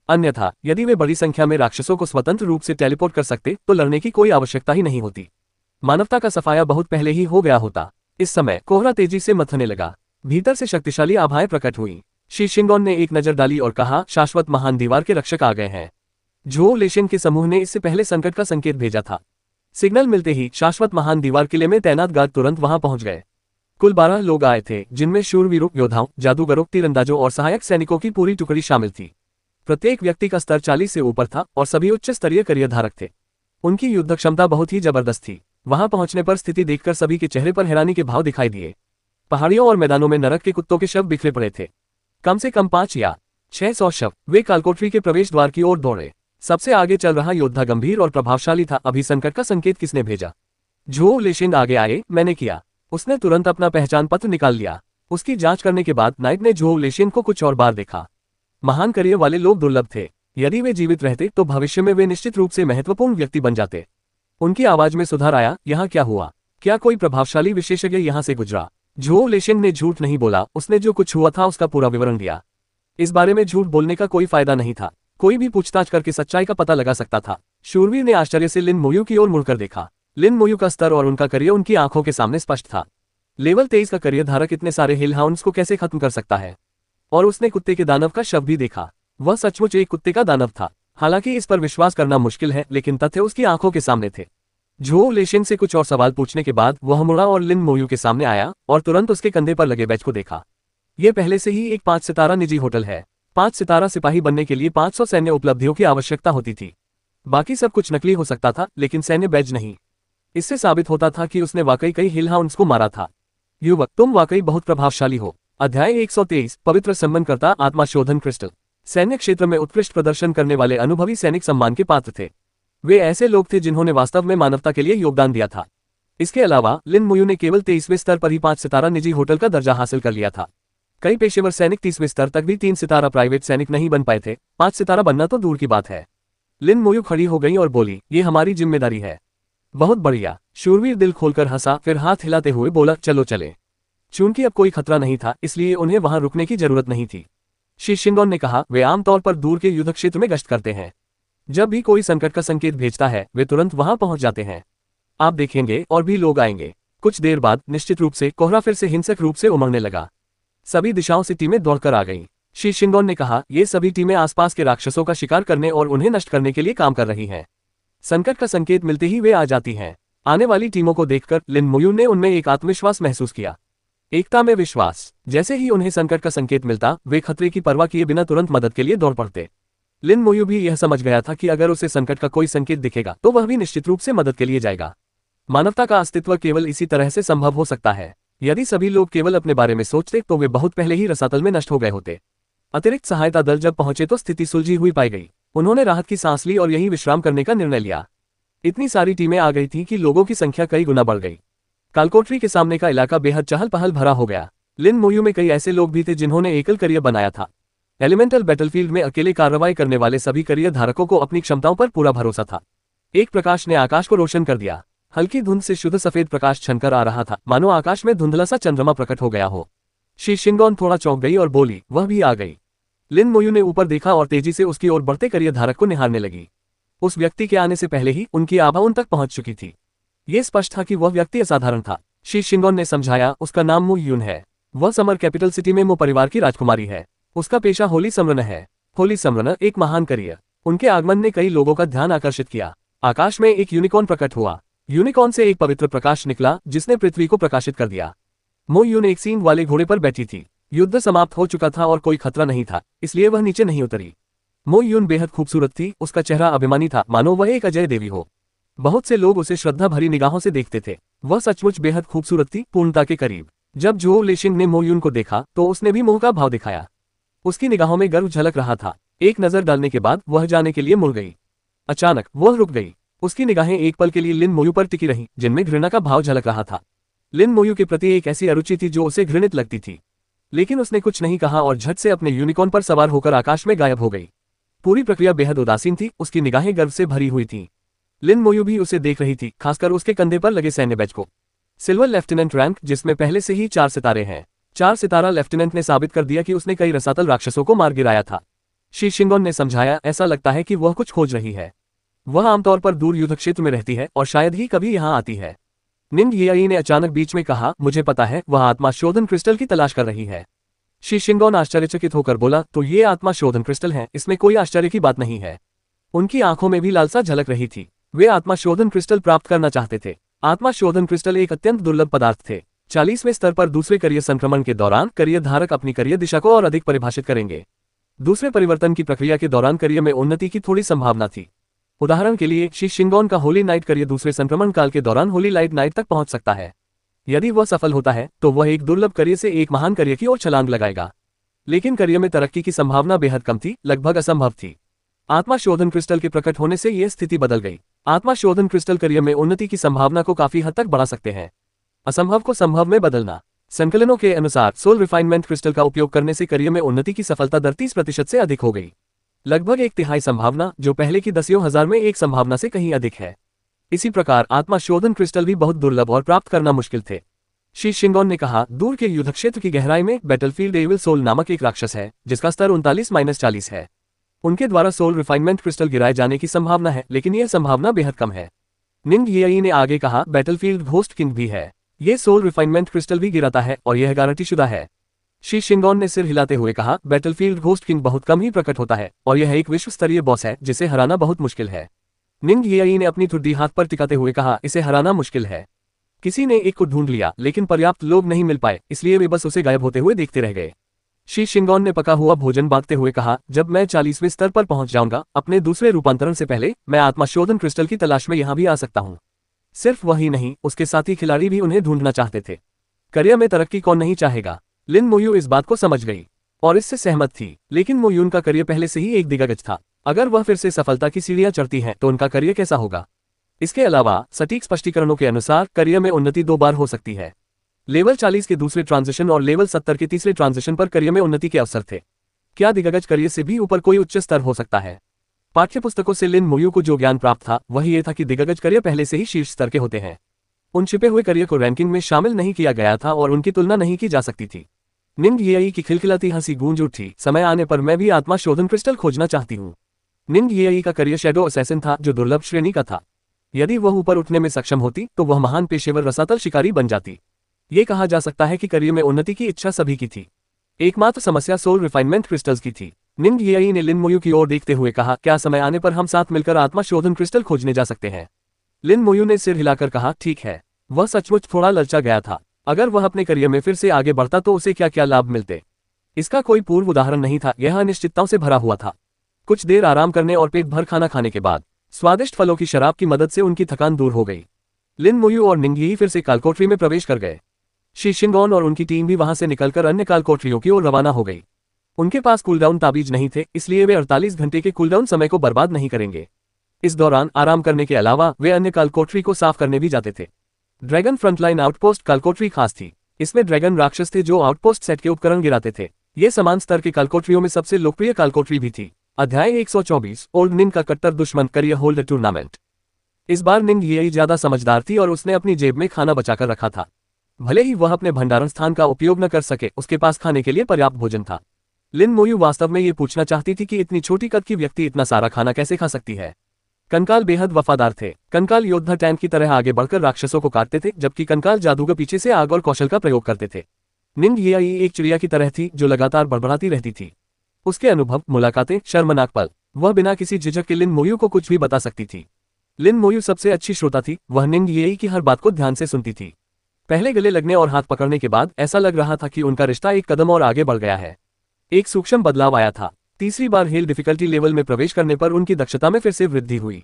अन्यथा यदि वे बड़ी संख्या में राक्षसों को स्वतंत्र रूप से टेलीपोर्ट कर सकते तो लड़ने की कोई आवश्यकता ही नहीं होती। मानवता का सफाया बहुत पहले ही हो गया होता। इस समय कोहरा तेजी से मथने लगा। भीतर से शक्तिशाली आभाएं प्रकट हुई। शी शिंगोन ने एक नजर डाली और कहा, शाश्वत महान दीवार के रक्षक आ गए हैं। झोउ लेशिन के समूह ने इससे पहले संकट का संकेत भेजा था। सिग्नल मिलते ही शाश्वत महान दीवार किले में तैनात गार्ड तुरंत वहां पहुंच गए। कुल 12 लोग आए थे, जिनमें शूरवीरों, योद्धाओं, जादूगरों, तीरंदाजों और सहायक सैनिकों की पूरी टुकड़ी शामिल थी। प्रत्येक व्यक्ति का स्तर 40 से ऊपर था और सभी उच्च स्तरीय करियर धारक थे। उनकी युद्ध क्षमता बहुत ही जबरदस्त थी। वहां पहुंचने पर स्थिति देखकर सभी के चेहरे पर हैरानी के भाव दिखाई दिए। पहाड़ियों और मैदानों में नरक के कुत्तों के शव बिखरे पड़े थे। कम से कम 5 या 600 शव। वे कालकोठरी के प्रवेश द्वार की ओर दौड़े। सबसे आगे चल रहा योद्धा गंभीर और प्रभावशाली था। अभी संकट का संकेत किसने भेजा? झोउ लेशिन आगे आए। मैंने किया। उसने तुरंत अपना पहचान पत्र निकाल लिया। उसकी जांच करने के बाद नाइट ने झोउ लेशिन को कुछ और बार देखा। महान करियर वाले लोग दुर्लभ थे। यदि वे जीवित रहते तो भविष्य में वे निश्चित रूप से महत्वपूर्ण व्यक्ति बन जाते। उनकी आवाज में सुधार आया। यहाँ क्या हुआ? क्या कोई प्रभावशाली विशेषज्ञ यहाँ से गुजरा? झोउ लेशिन ने झूठ नहीं बोला। उसने जो कुछ हुआ था उसका पूरा विवरण दिया। इस बारे में झूठ बोलने का कोई फायदा नहीं था। कोई भी पूछताछ करके सच्चाई का पता लगा सकता था। शूरवीर ने आश्चर्य से लिन मोयू की ओर मुड़कर देखा। लिन मोयू का स्तर और उनका करियर उनकी आंखों के सामने स्पष्ट था। लेवल 23 का करियर धारक इतने सारे हिलहाउंड्स को कैसे खत्म कर सकता है? और उसने कुत्ते के दानव का शव भी देखा। वह सचमुच एक कुत्ते का दानव था। हालांकि इस पर विश्वास करना मुश्किल है, लेकिन तथ्य उसकी आंखों के सामने थे। झोउ लेशिन से कुछ और सवाल पूछने के बाद वह मुड़ा और लिन मोयू के सामने आया और तुरंत उसके कंधे पर लगे बैज को देखा। यह पहले से ही एक 5 सितारा निजी होटल है। 5 सितारा सिपाही बनने के लिए 500 सैन्य उपलब्धियों की आवश्यकता होती थी। बाकी सब कुछ नकली हो सकता था, लेकिन सैन्य बैज नहीं। इससे साबित होता था कि उसने वाकई कई हिलहाउंड्स को मारा था। युवक, तुम वाकई बहुत प्रभावशाली हो। अध्याय 123, पवित्र सम्मानकर्ता आत्मा शोधन क्रिस्टल। सैन्य क्षेत्र में उत्कृष्ट प्रदर्शन करने वाले अनुभवी सैनिक सम्मान के पात्र थे। वे ऐसे लोग थे जिन्होंने वास्तव में मानवता के लिए योगदान दिया था। इसके अलावा लिन मोयू ने केवल 23वें स्तर पर ही 5 सितारा निजी होटल का दर्जा हासिल कर लिया था। कई पेशेवर सैनिक 30वें स्तर तक भी 3 सितारा प्राइवेट सैनिक नहीं बन पाए थे। 5 सितारा बनना तो दूर की बात है। लिन मोयू खड़ी हो गई और बोली, ये हमारी जिम्मेदारी है। बहुत बढ़िया। शूरवीर दिल खोलकर हंसा, फिर हाथ हिलाते हुए बोला, चलो चले। चूंकि अब कोई खतरा नहीं था, इसलिए उन्हें वहां रुकने की जरूरत नहीं थी। शी शिंगोन ने कहा, वे आमतौर पर दूर के युद्ध क्षेत्र में गश्त करते हैं। जब भी कोई संकट का संकेत भेजता है, वे तुरंत वहां पहुंच जाते हैं। आप देखेंगे और भी लोग आएंगे। कुछ देर बाद निश्चित रूप से कोहरा फिर से हिंसक रूप से उमड़ने लगा। सभी दिशाओं से टीमें दौड़कर आ गईं। शी शिंगोन ने कहा, ये सभी टीमें आसपास के राक्षसों का शिकार करने और उन्हें नष्ट करने के लिए काम कर रही हैं। संकट का संकेत मिलते ही वे आ जाती हैं। आने वाली टीमों को देखकर लिन मोयू ने उनमें एक आत्मविश्वास महसूस किया। एकता में विश्वास। जैसे ही उन्हें संकट का संकेत मिलता, वे खतरे की परवाह किए बिना तुरंत मदद के लिए दौड़ पड़ते। लिन मोयू भी यह समझ गया था कि अगर उसे संकट का कोई संकेत दिखेगा तो वह भी निश्चित रूप से मदद के लिए जाएगा। मानवता का अस्तित्व केवल इसी तरह से संभव हो सकता है। यदि सभी लोग केवल अपने बारे में सोचते तो वे बहुत पहले ही रसातल में नष्ट हो गए होते। अतिरिक्त सहायता दल जब पहुंचे तो स्थिति सुलझी हुई पाई गई। उन्होंने राहत की सांस ली और यहीं विश्राम करने का निर्णय लिया। इतनी सारी टीमें आ गई थीं कि लोगों की संख्या कई गुना बढ़ गई। कालकोठरी के सामने का इलाका बेहद चहल पहल भरा हो गया। लिन मोयू में कई ऐसे लोग भी थे जिन्होंने एकल करियर बनाया था। एलिमेंटल बैटलफील्ड में अकेले कार्रवाई करने वाले सभी करियर धारकों को अपनी क्षमताओं पर पूरा भरोसा था। एक प्रकाश ने आकाश को रोशन कर दिया। हल्की धुंध से शुद्ध सफेद प्रकाश छनकर आ रहा था, मानो आकाश में धुंधला सा चंद्रमा प्रकट हो गया हो। शी शिंगोन थोड़ा चौंक गई और बोली, वह भी आ गई। लिन मोयू ने ऊपर देखा और तेजी से उसकी ओर बढ़ते करियर धारक को निहारने लगी। उस व्यक्ति के आने से पहले ही उनकी आभा उन तक पहुंच चुकी थी। ये स्पष्ट था कि वह व्यक्ति असाधारण था। शी शिंगोन ने समझाया, उसका नाम मु यून है। वह समर कैपिटल सिटी में मो परिवार की राजकुमारी है। उसका पेशा होली समरन है। होली समरन एक महान करियर। उनके आगमन ने कई लोगों का ध्यान आकर्षित किया। आकाश में एक यूनिकॉर्न प्रकट हुआ। यूनिकॉर्न से एक पवित्र प्रकाश निकला जिसने पृथ्वी को प्रकाशित कर दिया। मो यून एक सींग वाले घोड़े पर बैठी थी। युद्ध समाप्त हो चुका था और कोई खतरा नहीं था, इसलिए वह नीचे नहीं उतरी। मो यून बेहद खूबसूरत थी। उसका चेहरा अभिमानी था, मानो वह एक अजय देवी हो। बहुत से लोग उसे श्रद्धा भरी निगाहों से देखते थे। वह सचमुच बेहद खूबसूरत थी, पूर्णता के करीब। जब झो लेशिंग ने मो यून को देखा तो उसने भी मोह का भाव दिखाया। उसकी निगाहों में गर्व झलक रहा था। एक नजर डालने के बाद वह जाने के लिए मुड़ गई। अचानक वह रुक गई। उसकी निगाहें एक पल के लिए लिन मोयू पर टिकी रहीं, जिनमें घृणा का भाव झलक रहा था। लिन मोयू के प्रति एक ऐसी अरुचि थी जो उसे घृणित लगती थी, लेकिन उसने कुछ नहीं कहा और झट से अपने यूनिकॉर्न पर सवार होकर आकाश में गायब हो गई। पूरी प्रक्रिया बेहद उदासीन थी। उसकी निगाहें गर्व से भरी हुई थीं। लिन मोयू भी उसे देख रही थी, खासकर उसके कंधे पर लगे सैन्य बैज को। सिल्वर लेफ्टिनेंट रैंक, जिसमें पहले से ही 4 सितारे हैं। 4 सितारा लेफ्टिनेंट ने साबित कर दिया कि उसने कई रसातल राक्षसों को मार गिराया था। शी शिंगोन ने समझाया, ऐसा लगता है कि वह कुछ खोज रही है। वह आमतौर पर दूर युद्ध क्षेत्र में रहती है और शायद ही कभी यहाँ आती है। निंग येई ने अचानक बीच में कहा, मुझे पता है, वह आत्मा शोधन क्रिस्टल की तलाश कर रही है। शी शिंगोन आश्चर्यचकित होकर बोला, तो ये आत्मा शोधन क्रिस्टल है, इसमें कोई आश्चर्य की बात नहीं है। उनकी आंखों में भी लालसा झलक रही थी। वे आत्मा शोधन क्रिस्टल प्राप्त करना चाहते थे। आत्मा शोधन क्रिस्टल एक अत्यंत दुर्लभ पदार्थ थे। 40वें स्तर पर दूसरे करियर संक्रमण के दौरान करियर धारक अपनी करियर दिशा को और अधिक परिभाषित करेंगे। दूसरे परिवर्तन की प्रक्रिया के दौरान करियर में उन्नति की थोड़ी संभावना थी। उदाहरण के लिए, शी शिंगोन का होली नाइट करियर दूसरे संक्रमण काल के दौरान होली लाइट नाइट तक पहुंच सकता है। यदि वह सफल होता है तो वह एक दुर्लभ करियर से एक महान करियर की ओर छलांग लगाएगा। लेकिन करियर में तरक्की की संभावना बेहद कम थी, लगभग असंभव थी। आत्मा शोधन क्रिस्टल के प्रकट होने से यह स्थिति बदल गई। आत्मा शोधन क्रिस्टल करियर में उन्नति की संभावना को काफी हद तक बढ़ा सकते हैं। असंभव को संभव में बदलना। संकलनों के अनुसार सोल रिफाइनमेंट क्रिस्टल का उपयोग करने से करियर में उन्नति की सफलता दर 30% से अधिक हो गई। लगभग 1/3 संभावना, जो पहले की 10,000 में एक संभावना से कहीं अधिक है। इसी प्रकार आत्मा शोधन क्रिस्टल भी बहुत दुर्लभ और प्राप्त करना मुश्किल थे। शी शिंगोन ने कहा, दूर के युद्ध क्षेत्र की गहराई में बैटलफील्ड एविल सोल नामक एक राक्षस है, जिसका स्तर 39-40 है। उनके द्वारा सोल रिफाइनमेंट क्रिस्टल गिराए जाने की संभावना है, लेकिन यह संभावना बेहद कम है। निंग येई ने आगे कहा, बैटलफील्ड घोस्ट किंग भी है। यह सोल रिफाइनमेंट क्रिस्टल भी गिराता है और यह गारंटीशुदा है। शी शिंगोन ने सिर हिलाते हुए कहा, बैटलफील्ड घोस्ट किंग बहुत कम ही प्रकट होता है और यह एक विश्व स्तरीय बॉस है जिसे हराना बहुत मुश्किल है। निंग येई ने अपनी ठुड्डी हाथ पर टिकाते हुए कहा, इसे हराना मुश्किल है। किसी ने एक को ढूंढ लिया, लेकिन पर्याप्त लोग नहीं मिल पाए, इसलिए वे बस उसे गायब होते हुए देखते रह गए। शी शिंगोन ने पका हुआ भोजन बांटते हुए कहा, जब मैं 40वें स्तर पर पहुंच जाऊंगा, अपने दूसरे रूपांतरण से पहले, मैं आत्मा शोधन क्रिस्टल की तलाश में यहां भी आ सकता हूं। सिर्फ वही नहीं, उसके साथी खिलाड़ी भी उन्हें ढूंढना चाहते थे। करियर में तरक्की कौन नहीं चाहेगा। लिन मोयू इस बात को समझ गई और इससे सहमत थी, लेकिन मोयून का करियर पहले से ही एक दिग्गज था। अगर वह फिर से सफलता की सीढ़ियां चढ़ती हैं तो उनका करियर कैसा होगा। इसके अलावा सटीक स्पष्टीकरणों के अनुसार करियर में उन्नति 2 बार हो सकती है। लेवल 40 के दूसरे ट्रांजिशन और लेवल 70 के तीसरे ट्रांजिशन पर करियर में उन्नति के अवसर थे। क्या दिग्गज करियर से भी ऊपर कोई उच्च स्तर हो सकता है। पाठ्यपुस्तकों से लिन मोयू को जो ज्ञान प्राप्त था वह ये था कि दिग्गज करियर पहले से ही शीर्ष स्तर के होते हैं। उन छिपे हुए करियर को रैंकिंग में शामिल नहीं किया गया था और उनकी तुलना नहीं की जा सकती थी। निंग येई की खिलखिलाती हंसी गूंज उठी, समय आने पर मैं भी आत्मा शोधन क्रिस्टल खोजना चाहती हूँ। निंग येई का करियर शैडो असैसिन था, जो दुर्लभ श्रेणी का था। यदि वह ऊपर उठने में सक्षम होती तो वह महान पेशेवर रसातल शिकारी बन जाती। ये कहा जा सकता है कि करियर में उन्नति की इच्छा सभी की थी। एकमात्र समस्या सोल रिफाइनमेंट क्रिस्टल्स की थी। निंग येई ने लिन मोयू की ओर देखते हुए कहा, क्या समय आने पर हम साथ मिलकर आत्मा शोधन क्रिस्टल खोजने जा सकते हैं। लिन मोयू ने सिर हिलाकर कहा, ठीक है। वह सचमुच थोड़ा ललचा गया था। अगर वह अपने करियर में फिर से आगे बढ़ता तो उसे क्या क्या लाभ मिलते। इसका कोई पूर्व उदाहरण नहीं था, यह अनिश्चितताओं से भरा हुआ था। कुछ देर आराम करने और पेट भर खाना खाने के बाद स्वादिष्ट फलों की शराब की मदद से उनकी थकान दूर हो गई। लिन मोयू और निंग येई फिर से कालकोठरी में प्रवेश कर गए। शी शिंगोन और उनकी टीम भी वहां से निकलकर अन्य कालकोठरियों की ओर रवाना हो गई। उनके पास कूलडाउन ताबीज नहीं थे, इसलिए वे 48 घंटे के कूलडाउन समय को बर्बाद नहीं करेंगे। इस दौरान आराम करने के अलावा वे अन्य कालकोठरी को साफ करने भी जाते थे। ड्रैगन फ्रंटलाइन आउटपोस्ट कालकोठरी खास थी। इसमें ड्रैगन राक्षस थे जो आउटपोस्ट सेट के उपकरण गिराते थे। ये समान स्तर के कालकोठरियों में सबसे लोकप्रिय कालकोठरी भी थी। अध्याय 124, ओल्ड निंग का कट्टर दुश्मन करियर होल्डर टूर्नामेंट। इस बार निंग येई ज्यादा समझदार थी और उसने अपनी जेब में खाना बचाकर रखा था। भले ही वह अपने भंडारण स्थान का उपयोग न कर सके, उसके पास खाने के लिए पर्याप्त भोजन था। लिन मोयू वास्तव में ये पूछना चाहती थी कि इतनी छोटी कद की व्यक्ति इतना सारा खाना कैसे खा सकती है। कंकाल बेहद वफादार थे। कंकाल योद्धा टैंक की तरह आगे बढ़कर राक्षसों को काटते थे, जबकि कंकाल जादूगर पीछे से आग और कौशल का प्रयोग करते थे। निंग येई एक चिड़िया की तरह थी जो लगातार बड़बड़ाती रहती थी। उसके अनुभव, मुलाकातें, शर्मनाक पल, वह बिना किसी झिझक के लिन मोयू को कुछ भी बता सकती थी। लिन मोयू सबसे अच्छी श्रोता थी, वह निंग येई की हर बात को ध्यान से सुनती थी। पहले गले लगने और हाथ पकड़ने के बाद ऐसा लग रहा था कि उनका रिश्ता एक कदम और आगे बढ़ गया है। एक सूक्ष्म बदलाव आया था। तीसरी बार हेल डिफिकल्टी लेवल में प्रवेश करने पर उनकी दक्षता में फिर से वृद्धि हुई।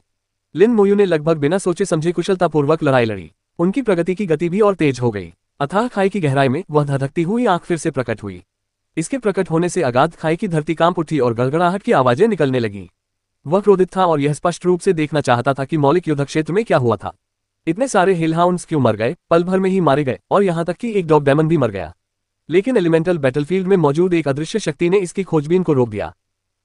लिन मोयू ने लगभग बिना सोचे समझे कुशलतापूर्वक लड़ाई लड़ी। उनकी प्रगति की गति भी और तेज हो गई। अथाह खाई की गहराई में वह धधकती हुई आंख फिर से प्रकट हुई। इसके प्रकट होने से अगाध खाई की धरती कांप उठी और गड़गड़ाहट की आवाजें निकलने लगीं। वह क्रोधित था और यह स्पष्ट रूप से देखना चाहता था कि मौलिक युद्ध क्षेत्र में क्या हुआ था। इतने सारे हिलहाउंड्स क्यों मर गए, पल भर में ही मारे गए, और यहां तक कि एक डॉग डेमन भी मर गया। लेकिन एलिमेंटल बैटलफील्ड में मौजूद एक अदृश्य शक्ति ने इसकी खोजबीन को रोक दिया।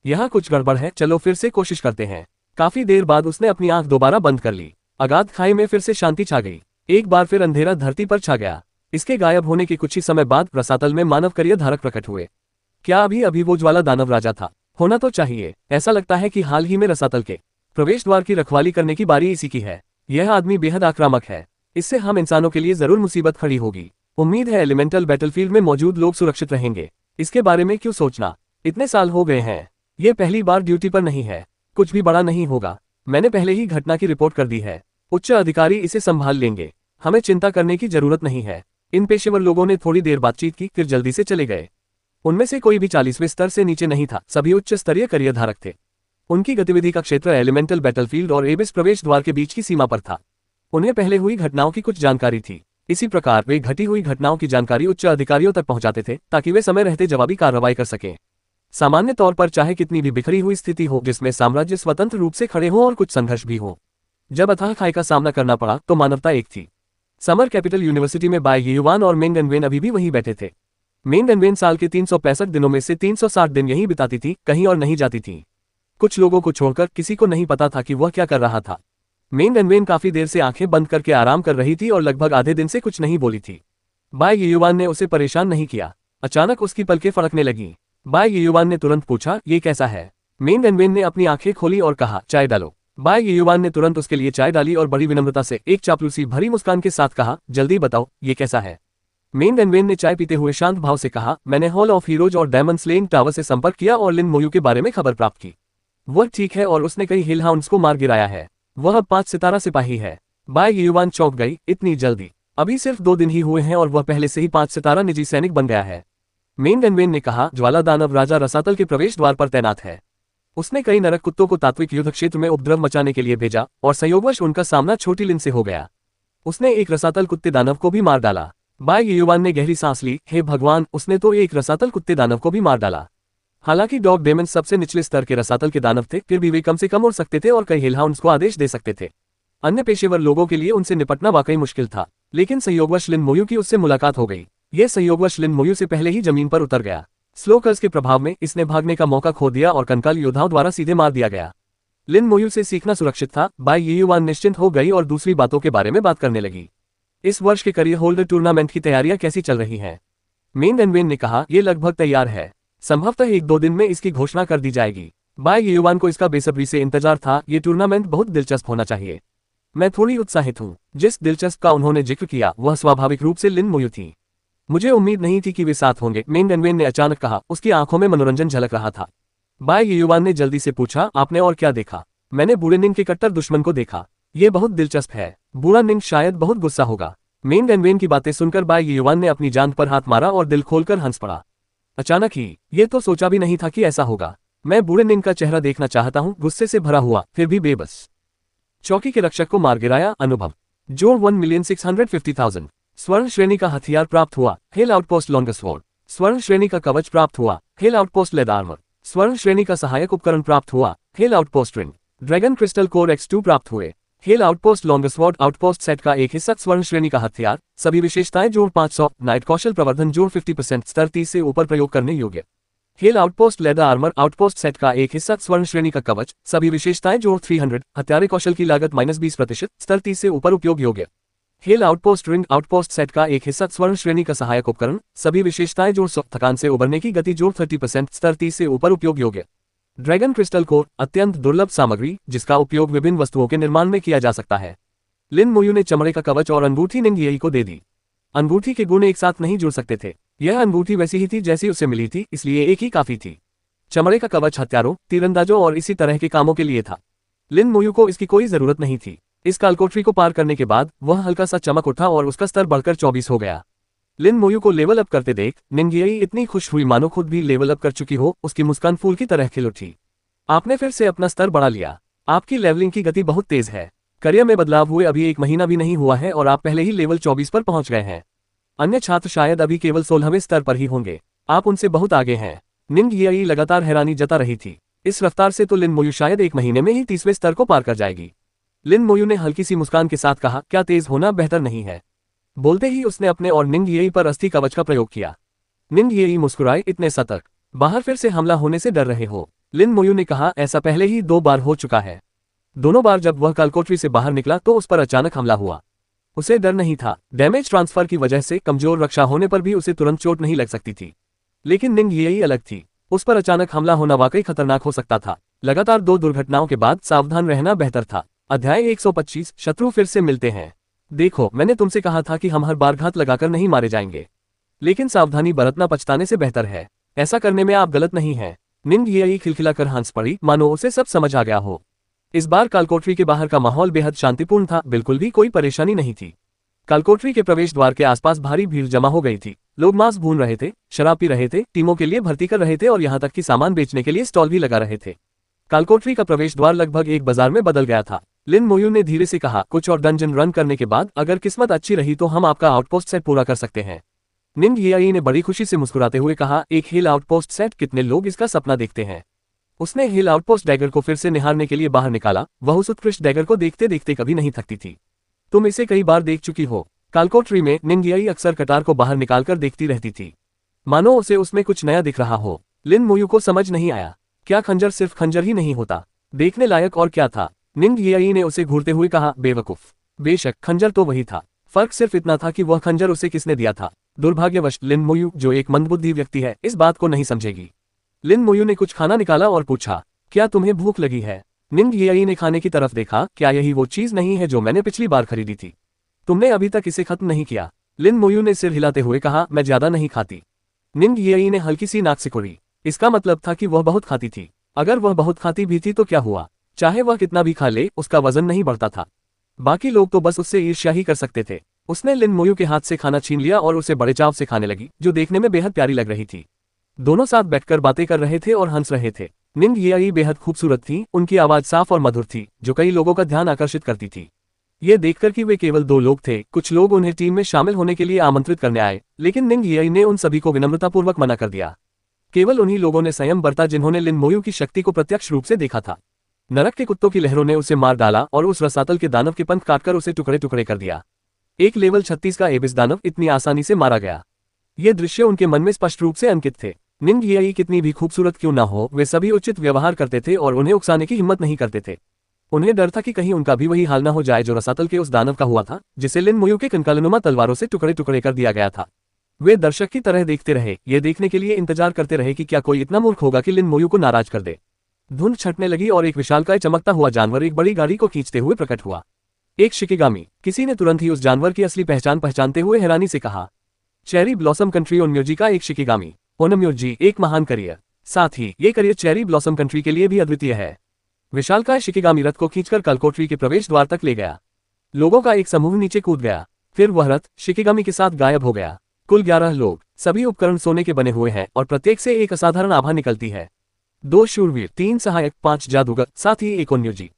यहाँ कुछ गड़बड़ है, चलो फिर से कोशिश करते हैं। काफी देर बाद उसने अपनी आंख दोबारा बंद कर ली। अगाध खाई में फिर से शांति छा गई। एक बार फिर अंधेरा धरती पर छा गया। इसके गायब होने के कुछ ही समय बाद रसातल में मानव करियर धारक प्रकट हुए। क्या अभी वो ज्वाला दानव राजा था? होना तो चाहिए। ऐसा लगता है कि हाल ही में रसातल के प्रवेश द्वार की रखवाली करने की बारी इसी की है। यह आदमी बेहद आक्रामक है। इससे हम इंसानों के लिए जरूर मुसीबत खड़ी होगी। उम्मीद है एलिमेंटल बैटलफील्ड में मौजूद लोग सुरक्षित रहेंगे। इसके बारे में क्यों सोचना, इतने साल हो गए हैं। यह पहली बार ड्यूटी पर नहीं है। कुछ भी बड़ा नहीं होगा। मैंने पहले ही घटना की रिपोर्ट कर दी है। उच्च अधिकारी इसे संभाल लेंगे। हमें चिंता करने की जरूरत नहीं है। इन पेशेवर लोगों ने थोड़ी देर बातचीत की, फिर जल्दी से चले गए। उनमें से कोई भी 40वें स्तर से नीचे नहीं था। सभी उच्च स्तरीय करियर धारक थे। उनकी गतिविधि का क्षेत्र एलिमेंटल बैटलफील्ड और एबिस प्रवेश द्वार के बीच की सीमा पर था। उन्हें पहले हुई घटनाओं की कुछ जानकारी थी। इसी प्रकार वे घटी हुई घटनाओं की जानकारी उच्च अधिकारियों तक पहुंचाते थे, ताकि वे समय रहते जवाबी कार्रवाई कर सकें। सामान्य तौर पर चाहे कितनी भी बिखरी हुई स्थिति हो जिसमें साम्राज्य स्वतंत्र रूप से खड़े हों और कुछ संघर्ष भी हो, जब अथाह खाई का सामना करना पड़ा तो मानवता एक थी। समर कैपिटल यूनिवर्सिटी में बाय युवान और मेंग एनवेन अभी भी वहीं बैठे थे। मेंग एनवेन साल के 365 दिनों में से 360 दिन यहीं बिताती थी, कहीं और नहीं जाती थी। कुछ लोगों को छोड़कर किसी को नहीं पता था कि वह क्या कर रहा था। मेंग एनवेन काफी देर से आंखें बंद करके आराम कर रही थी और लगभग आधे दिन से कुछ नहीं बोली थी। बाय युवान ने उसे परेशान नहीं किया। अचानक उसकी पलकें फड़कने लगीं। बाय युवान ने तुरंत पूछा, ये कैसा है? मेंग एनवेन ने अपनी आंखें खोली और कहा, चाय डालो। बाय युवान ने तुरंत उसके लिए चाय डाली और बड़ी विनम्रता से एक चापलूसी भरी मुस्कान के साथ कहा, जल्दी बताओ ये कैसा है? मेंग एनवेन ने चाय पीते हुए शांत भाव से कहा, मैंने हॉल ऑफ हीरोज और डायमंड स्लेइंग टावर से संपर्क किया और लिन मोयू के बारे में खबर प्राप्त की। वह ठीक है और उसने कई हिलहाउंड्स को मार गिराया है। वह अब 5 सितारा सिपाही है। बाय युवान चौंक गई, इतनी जल्दी? अभी सिर्फ 2 दिन ही हुए हैं और वह पहले से ही 5 सितारा निजी सैनिक बन गया है। मेंग एनवेन ने कहा, ज्वाला दानव राजा रसातल के प्रवेश द्वार पर तैनात है। उसने कई नरक कुत्तों को तात्विक युद्ध क्षेत्र में उपद्रव मचाने के लिए भेजा और संयोगवश उनका सामना छोटी लिन से हो गया। उसने एक रसातल कुत्ते दानव को भी मार डाला। बाय युवान ने गहरी सांस ली, हे भगवान, उसने तो एक रसातल कुत्ते दानव को भी मार डाला। हालांकि डॉग डेमन सबसे निचले स्तर के रसातल के दानव थे, फिर भी वे कम से कम उड़ सकते थे और कई हिलहाउंड्स को आदेश दे सकते थे। अन्य पेशेवर लोगों के लिए उनसे निपटना वाकई मुश्किल था, लेकिन संयोगवश लिन मोयू की उससे मुलाकात हो गई। यह संयोगवश लिन मोयू से पहले ही जमीन पर उतर गया। स्लो कर्स के प्रभाव में इसने भागने का मौका खो दिया और कंकाल योद्धाओं द्वारा सीधे मार दिया गया। लिन मोयू से सीखना सुरक्षित था। बाय युवान निश्चिंत हो गई और दूसरी बातों के बारे में बात करने लगी। इस वर्ष के करियर होल्डर टूर्नामेंट की तैयारियां कैसी चल रही हैं? मेंग एनवेन ने कहा, यह लगभग तैयार है। संभवतः 1-2 दिन में इसकी घोषणा कर दी जाएगी। बाय युवान को इसका बेसब्री से इंतजार था। ये टूर्नामेंट बहुत दिलचस्प होना चाहिए। मैं थोड़ी उत्साहित हूँ। जिस दिलचस्प का उन्होंने जिक्र किया वह स्वाभाविक रूप से लिन मोयू थी। मुझे उम्मीद नहीं थी कि वे साथ होंगे, मेंग एनवेन ने अचानक कहा। उसकी आंखों में मनोरंजन झलक रहा था। बाय युवान ने जल्दी से पूछा, आपने और क्या देखा? मैंने बूढ़े निंग के कट्टर दुश्मन को देखा। ये बहुत दिलचस्प है। बूढ़ा निंग शायद बहुत गुस्सा होगा। मेंग एनवेन की बातें सुनकर बाय युवान ने अपनी जांघ पर हाथ मारा और दिल खोलकर हंस पड़ा। अचानक ही, ये तो सोचा भी नहीं था कि ऐसा होगा। मैं बूढ़े निंग का चेहरा देखना चाहता हूँ। गुस्से से भरा हुआ, फिर भी बेबस। चौकी के रक्षक को मार गिराया। अनुभव जोड़ 1,650,000। स्वर्ण श्रेणी का हथियार प्राप्त हुआ। Hello outpost longest sword. स्वर्ण श्रेणी का कवच प्राप्त हुआ। Hello outpost leather armour. स्वर्ण श्रेणी का सहायक उपकरण प्राप्त हुआ। Hello outpost ring. Dragon crystal core X2 प्राप्त हुए। Hello outpost longest sword outpost set का एक हिस्सा स्वर्ण श्रेणी का हथियार। सभी विशेषताएं जोड़ 500। नाइट कौशल प्रवर्धन जोड़ 50%। स्तर 30 से ऊपर प्रयोग करने योग्य। Hello outpost leather armour outpost set का एक हिस्सा स्वर्ण श्रेणी का कवच। सभी विशेषताएं जोड़ 300। हत्यारे कौशल की लागत -20%। स्तर 30 से ऊपर उपयोग योग्य। Hello outpost ring outpost set का एक हिस्सा स्वर्ण श्रेणी का सहायक उपकरण, सभी विशेषताएं जोड़ थकान से उबरने की गति जोड़ 30%, स्तर 30 से ऊपर उपयोग योग्य। ड्रैगन क्रिस्टल कोर अत्यंत दुर्लभ सामग्री जिसका उपयोग विभिन्न वस्तुओं के निर्माण में किया जा सकता है। लिन मोयू ने चमड़े का कवच और अंगूठी निंग येई को दे दी। अंगूठी के गुण एक साथ नहीं जुड़ सकते थे। यह अंगूठी वैसी ही थी जैसी उसे मिली थी, इसलिए एक ही काफी थी। चमड़े का कवच हथियारों, तीरंदाजों और इसी तरह के कामों के लिए था। लिन मोयू को इसकी कोई जरूरत नहीं थी। इस कालकोठरी को पार करने के बाद वह हल्का सा चमक उठा और उसका स्तर बढ़कर 24 हो गया। लिन मोयू को लेवल अप करते देख निंग येई इतनी खुश हुई मानो खुद भी लेवल अप कर चुकी हो। उसकी मुस्कान फूल की तरह खिल उठी। आपने फिर से अपना स्तर बढ़ा लिया। आपकी लेवलिंग की गति बहुत तेज है। करियर में बदलाव हुए अभी 1 महीना भी नहीं हुआ है और आप पहले ही लेवल 24 पर पहुंच गए हैं। अन्य छात्र शायद अभी केवल 16वें स्तर पर ही होंगे। आप उनसे बहुत आगे हैं। निंग येई लगातार हैरानी जता रही थी। इस रफ्तार से तो लिन मोयू शायद 1 महीने में ही 30वें स्तर को पार कर जाएगी। लिन मोयू ने हल्की सी मुस्कान के साथ कहा, क्या तेज होना बेहतर नहीं है? बोलते ही उसने अपने और निंग येई पर अस्थि कवच का प्रयोग किया। निंग येई मुस्कुराए, इतने सतर्क? बाहर फिर से हमला होने से डर रहे हो? लिन मोयू ने कहा, ऐसा पहले ही 2 बार हो चुका है। दोनों बार जब वह कालकोठरी से बाहर निकला तो उस पर अचानक हमला हुआ। उसे डर नहीं था। डैमेज ट्रांसफर की वजह से कमजोर रक्षा होने पर भी उसे तुरंत चोट नहीं लग सकती थी। लेकिन निंग येई अलग थी। उस पर अचानक हमला होना वाकई खतरनाक हो सकता था। लगातार 2 दुर्घटनाओं के बाद सावधान रहना बेहतर था। अध्याय 125 शत्रु फिर से मिलते हैं। देखो, मैंने तुमसे कहा था कि हम हर बार घात लगाकर नहीं मारे जाएंगे, लेकिन सावधानी बरतना पछताने से बेहतर है। ऐसा करने में आप गलत नहीं हैं। निंग येई खिलखिलाकर हंस पड़ी, मानो उसे सब समझ आ गया हो। इस बार कालकोठरी के बाहर का माहौल बेहद शांतिपूर्ण था। बिल्कुल भी कोई परेशानी नहीं थी। कालकोठरी के प्रवेश द्वार के आसपास भारी भीड़ जमा हो गई थी। लोग मांस भून रहे थे, शराब पी रहे थे, टीमों के लिए भर्ती कर रहे थे और यहाँ तक कि सामान बेचने के लिए स्टॉल भी लगा रहे थे। कालकोठरी का प्रवेश द्वार लगभग एक बाजार में बदल गया था। लिन मोयू ने धीरे से कहा, कुछ और डंजन रन करने के बाद अगर किस्मत अच्छी रही तो हम आपका आउटपोस्ट सेट पूरा कर सकते हैं। निंग येई ने बड़ी खुशी से मुस्कुराते हुए कहा, एक हिल आउटपोस्ट सेट? कितने लोग इसका सपना देखते हैं? उसने हिल आउटपोस्ट डैगर को फिर से निहारने के लिए बाहर निकाला। वह उस उत्कृष्ट डैगर को देखते देखते कभी नहीं थकती थी। तुम इसे कई बार देख चुकी हो। कालकोठरी में निंग येई अक्सर कटार को बाहर निकालकर देखती रहती थी, मानो उसे उसमें कुछ नया दिख रहा हो। लिन मोयू को समझ नहीं आया, क्या खंजर सिर्फ खंजर ही नहीं होता, देखने लायक और क्या था? निंग येई ने उसे घूरते हुए कहा, बेवकूफ। बेशक खंजर तो वही था, फर्क सिर्फ इतना था कि वह खंजर उसे किसने दिया था। दुर्भाग्यवश लिन मोयू, जो एक मंदबुद्धि व्यक्ति है, इस बात को नहीं समझेगी। लिन मोयू ने कुछ खाना निकाला और पूछा, क्या तुम्हें भूख लगी है? निंग येई ने खाने की तरफ देखा, क्या यही वो चीज नहीं है जो मैंने पिछली बार खरीदी थी? तुमने अभी तक इसे खत्म नहीं किया। लिन मोयू ने सिर हिलाते हुए कहा, मैं ज्यादा नहीं खाती। निंग येई ने हल्की सी नाक सिकोड़ी। इसका मतलब था कि वह बहुत खाती थी। अगर वह बहुत खाती भी थी तो क्या हुआ, चाहे वह कितना भी खा ले, उसका वजन नहीं बढ़ता था। बाकी लोग तो बस उससे ईर्ष्या ही कर सकते थे। उसने लिन मोयू के हाथ से खाना छीन लिया और उसे बड़े चाव से खाने लगी, जो देखने में बेहद प्यारी लग रही थी। दोनों साथ बैठकर बातें कर रहे थे और हंस रहे थे। निंग येई बेहद खूबसूरत थी। उनकी आवाज साफ और मधुर थी, जो कई लोगों का ध्यान आकर्षित करती थी। ये देखकर कि वे केवल 2 लोग थे, कुछ लोग उन्हें टीम में शामिल होने के लिए आमंत्रित करने आए, लेकिन निंग येई ने उन सभी को विनम्रतापूर्वक मना कर दिया। केवल उन्हीं लोगों ने संयम बरता जिन्होंने लिन मोयू की शक्ति को प्रत्यक्ष रूप से देखा था। नरक के कुत्तों की लहरों ने उसे मार डाला और उस रसातल के दानव के पंख काटकर उसे टुकड़े टुकड़े कर दिया। एक लेवल 36 का एबिस दानव इतनी आसानी से मारा गया। ये दृश्य उनके मन में स्पष्ट रूप से अंकित थे। निंग येई कितनी भी खूबसूरत क्यों ना हो, वे सभी उचित व्यवहार करते थे और उन्हें उकसाने की हिम्मत नहीं करते थे। उन्हें डर था कि कहीं उनका भी वही हाल न हो जाए जो रसातल के उस दानव का हुआ था, जिसे लिन मोयू के कंकालनुमा तलवारों से टुकड़े टुकड़े कर दिया गया था। वे दर्शक की तरह देखते रहे, ये देखने के लिए इंतजार करते रहे कि क्या कोई इतना मूर्ख होगा कि लिन मोयू को नाराज कर दे। धुंध छटने लगी और एक विशालकाय चमकता हुआ जानवर एक बड़ी गाड़ी को खींचते हुए प्रकट हुआ। एक शिकिगामी। किसी ने तुरंत ही उस जानवर की असली पहचान पहचानते हुए हैरानी से कहा, चेरी ब्लॉसम कंट्री ओनम्योजी का एक शिकिगामी। ओनम्योजी एक महान करियर, साथ ही ये करियर चेरी ब्लॉसम कंट्री के लिए भी अद्वितीय है। विशालकाय शिकिगामी रथ को खींचकर कालकोठरी के प्रवेश द्वार तक ले गया। लोगों का एक समूह नीचे कूद गया, फिर वह रथ शिकिगामी के साथ गायब हो गया। कुल 11 लोग, सभी उपकरण सोने के बने हुए हैं और प्रत्येक से एक असाधारण आभा निकलती है। 2 शूरवीर, 3 सहायक, 5 जादूगर, साथ ही एक ओन्योजी।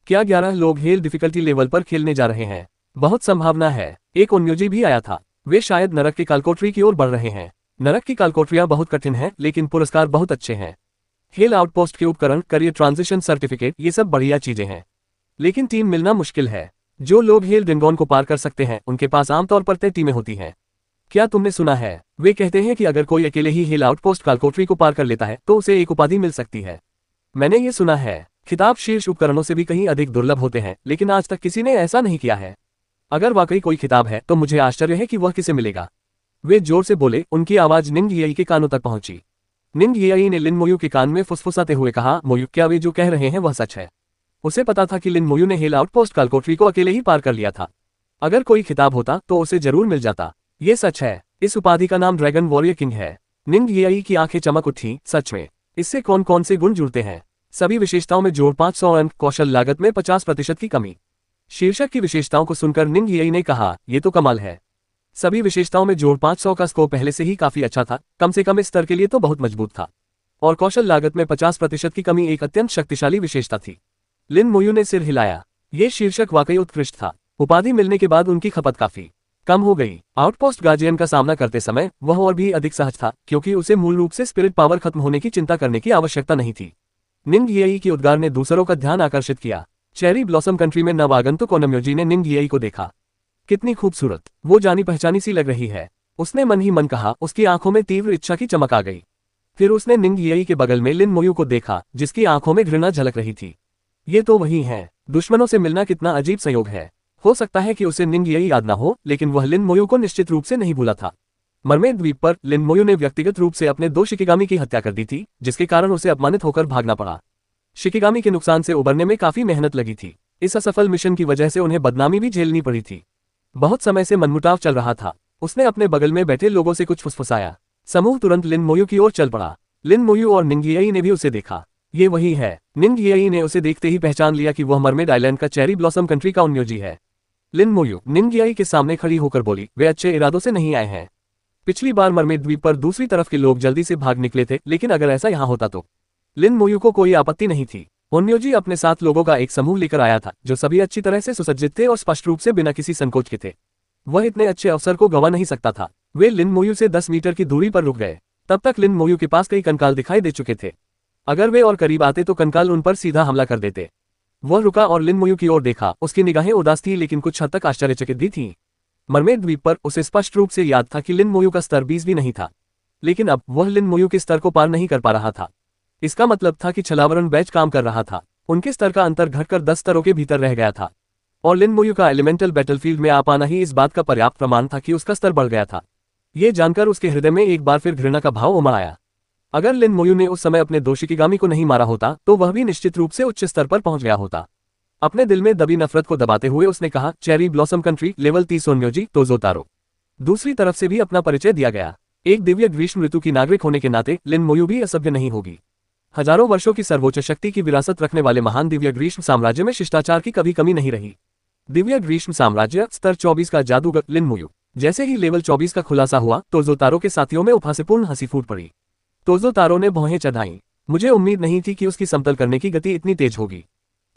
क्या 11 लोग हेल डिफिकल्टी लेवल पर खेलने जा रहे हैं? बहुत संभावना है। एक ओन्योजी भी आया था। वे शायद नरक की कालकोठरी की ओर बढ़ रहे हैं। नरक की कालकोठरियां बहुत कठिन हैं, लेकिन पुरस्कार बहुत अच्छे हैं। हेल आउटपोस्ट के उपकरण, करियर ट्रांजिशन सर्टिफिकेट, ये सब बढ़िया चीजें हैं, लेकिन टीम मिलना मुश्किल है। जो लोग हेल ड्रैगन को पार कर सकते हैं, उनके पास आमतौर पर तय टीमें होती हैं। क्या तुमने सुना है, वे कहते हैं कि अगर कोई अकेले ही हेल आउटपोस्ट कालकोठरी को पार कर लेता है तो उसे एक उपाधि मिल सकती है। मैंने ये सुना है। खिताब शीर्ष उपकरणों से भी कहीं अधिक दुर्लभ होते हैं, लेकिन आज तक किसी ने ऐसा नहीं किया है। अगर वाकई कोई खिताब है तो मुझे आश्चर्य है कि वह किसे मिलेगा। वे जोर से बोले, उनकी आवाज निंग यी के कानों तक पहुंची। निंग यी ने लिन मोयू के कान में फुसफुसाते हुए कहा, मोयू, क्या वे जो कह रहे हैं वह सच है? उसे पता था कि लिन मोयू ने हिल आउटपोस्ट कालकोटरी को अकेले ही पार कर लिया था। अगर कोई खिताब होता तो उसे जरूर मिल जाता। ये सच है। इस उपाधि का नाम ड्रैगन वॉरियर किंग है। निंग यी की आंखें चमक उठी। सच में? इससे कौन कौन से गुण जुड़ते हैं? सभी विशेषताओं में जोड़ 500 अंक, कौशल लागत में 50% की कमी। शीर्षक की विशेषताओं को सुनकर निंग यी ने कहा, यह तो कमाल है। सभी विशेषताओं में जोड़ 500 का स्कोर पहले से ही काफी अच्छा था, कम से कम इस स्तर के लिए तो बहुत मजबूत था। और कौशल लागत में 50% की कमी एक अत्यंत शक्तिशाली विशेषता थी। लिन मोयू ने सिर हिलाया। ये शीर्षक वाकई उत्कृष्ट था। उपाधि मिलने के बाद उनकी खपत काफी कम हो गई। आउटपोस्ट गार्जियन का सामना करते समय वह और भी अधिक सहज था, क्योंकि उसे मूल रूप से स्पिरिट पावर खत्म होने की चिंता करने की आवश्यकता नहीं थी। निंग यी की उद्गार ने दूसरों का ध्यान आकर्षित किया। चेरी ब्लॉसम कंट्री में नव आगंतुक ओनम्योजी ने निंग यी को देखा। कितनी खूबसूरत, वो जानी पहचानी सी लग रही है, उसने मन ही मन कहा। उसकी आंखों में तीव्र इच्छा की चमक आ गई। फिर उसने निंग यी के बगल में लिन मोयू को देखा, जिसकी आंखों में घृणा झलक रही थी। ये तो वही है। दुश्मनों से मिलना कितना अजीब संयोग है। हो सकता है कि उसे निंग यी याद ना हो, लेकिन वह लिन मोयू को निश्चित रूप से नहीं भूला था। मरमेड द्वीप पर लिन मोयू ने व्यक्तिगत रूप से अपने 2 शिकिगामी की हत्या कर दी थी, जिसके कारण उसे अपमानित होकर भागना पड़ा। शिकिगामी के नुकसान से उबरने में काफी मेहनत लगी थी। इस असफल मिशन की वजह से उन्हें बदनामी भी झेलनी पड़ी थी। बहुत समय से मनमुटाव चल रहा था। उसने अपने बगल में बैठे लोगों से कुछ फुसफुसाया। समूह तुरंत लिन मोयू की ओर चल पड़ा। लिन मोयू और निंग यी ने भी उसे देखा। ये वही है। निंग यी ने उसे देखते ही पहचान लिया कि वह मरमेड आइलैंड का चेरी ब्लॉसम कंट्री का ओनम्योजी है। लिन मोयू निंग यी के सामने खड़ी होकर बोली, वे अच्छे इरादों से नहीं आए हैं। पिछली बार मरमेड द्वीप पर दूसरी तरफ के लोग जल्दी से भाग निकले थे, लेकिन अगर ऐसा यहाँ होता तो? लिन मोयू को कोई आपत्ति नहीं थी। ओनम्योजी अपने साथ लोगों का एक समूह लेकर आया था, जो सभी अच्छी तरह से सुसज्जित थे और स्पष्ट रूप से बिना किसी संकोच के थे। वह इतने अच्छे अवसर को गंवा नहीं सकता था। वे लिन मोयू से 10 मीटर की दूरी पर रुक गए। तब तक लिन मोयू के पास कई कंकाल दिखाई दे चुके थे। अगर वे और करीब आते तो कंकाल उन पर सीधा हमला कर देते। वह रुका और लिन मोयू की ओर देखा। उसकी निगाहें उदास थी, लेकिन कुछ हद तक आश्चर्यचकित भी थीं। मरमेड द्वीप पर उसे स्पष्ट रूप से याद था कि लिन मोयू का स्तर 20 भी नहीं था, लेकिन अब वह लिन मोयू के स्तर को पार नहीं कर पा रहा था। इसका मतलब था कि छलावरण बैच काम कर रहा था। उनके स्तर का अंतर घटकर 10 स्तरों के भीतर रह गया था। और लिन मोयू का एलिमेंटल बैटलफील्ड में आ पाना ही इस बात का पर्याप्त प्रमाण था कि उसका स्तर बढ़ गया था। ये जानकर उसके हृदय में एक बार फिर घृणा का भाव उमड़ आया। अगर लिन मोयू ने उस समय अपने 2 शिकिगामी को नहीं मारा होता तो वह भी निश्चित रूप से उच्च स्तर पर पहुंच गया होता। अपने दिल में दबी नफरत को दबाते हुए उसने कहा, चेरी ब्लॉसम कंट्री लेवल 30 ओनम्योजी तोजो तारो। दूसरी तरफ से भी अपना परिचय दिया गया। एक दिव्य ग्रीष्म ऋतु की नागरिक होने के नाते लिन मोयू भी असभ्य नहीं होगी। हजारों वर्षों की सर्वोच्च शक्ति की विरासत रखने वाले महान दिव्य ग्रीष्म साम्राज्य में शिष्टाचार की कभी कमी नहीं रही। दिव्य ग्रीष्म साम्राज्य स्तर 24 का जादूगर लिन मोयू। जैसे ही लेवल 24 का खुलासा हुआ, तोजो तारो के साथियों में उपहासपूर्ण हंसी फूट पड़ी। तोजो तारो ने भौहें चढ़ाईं। मुझे उम्मीद नहीं थी कि उसकी समतल करने की गति इतनी तेज होगी।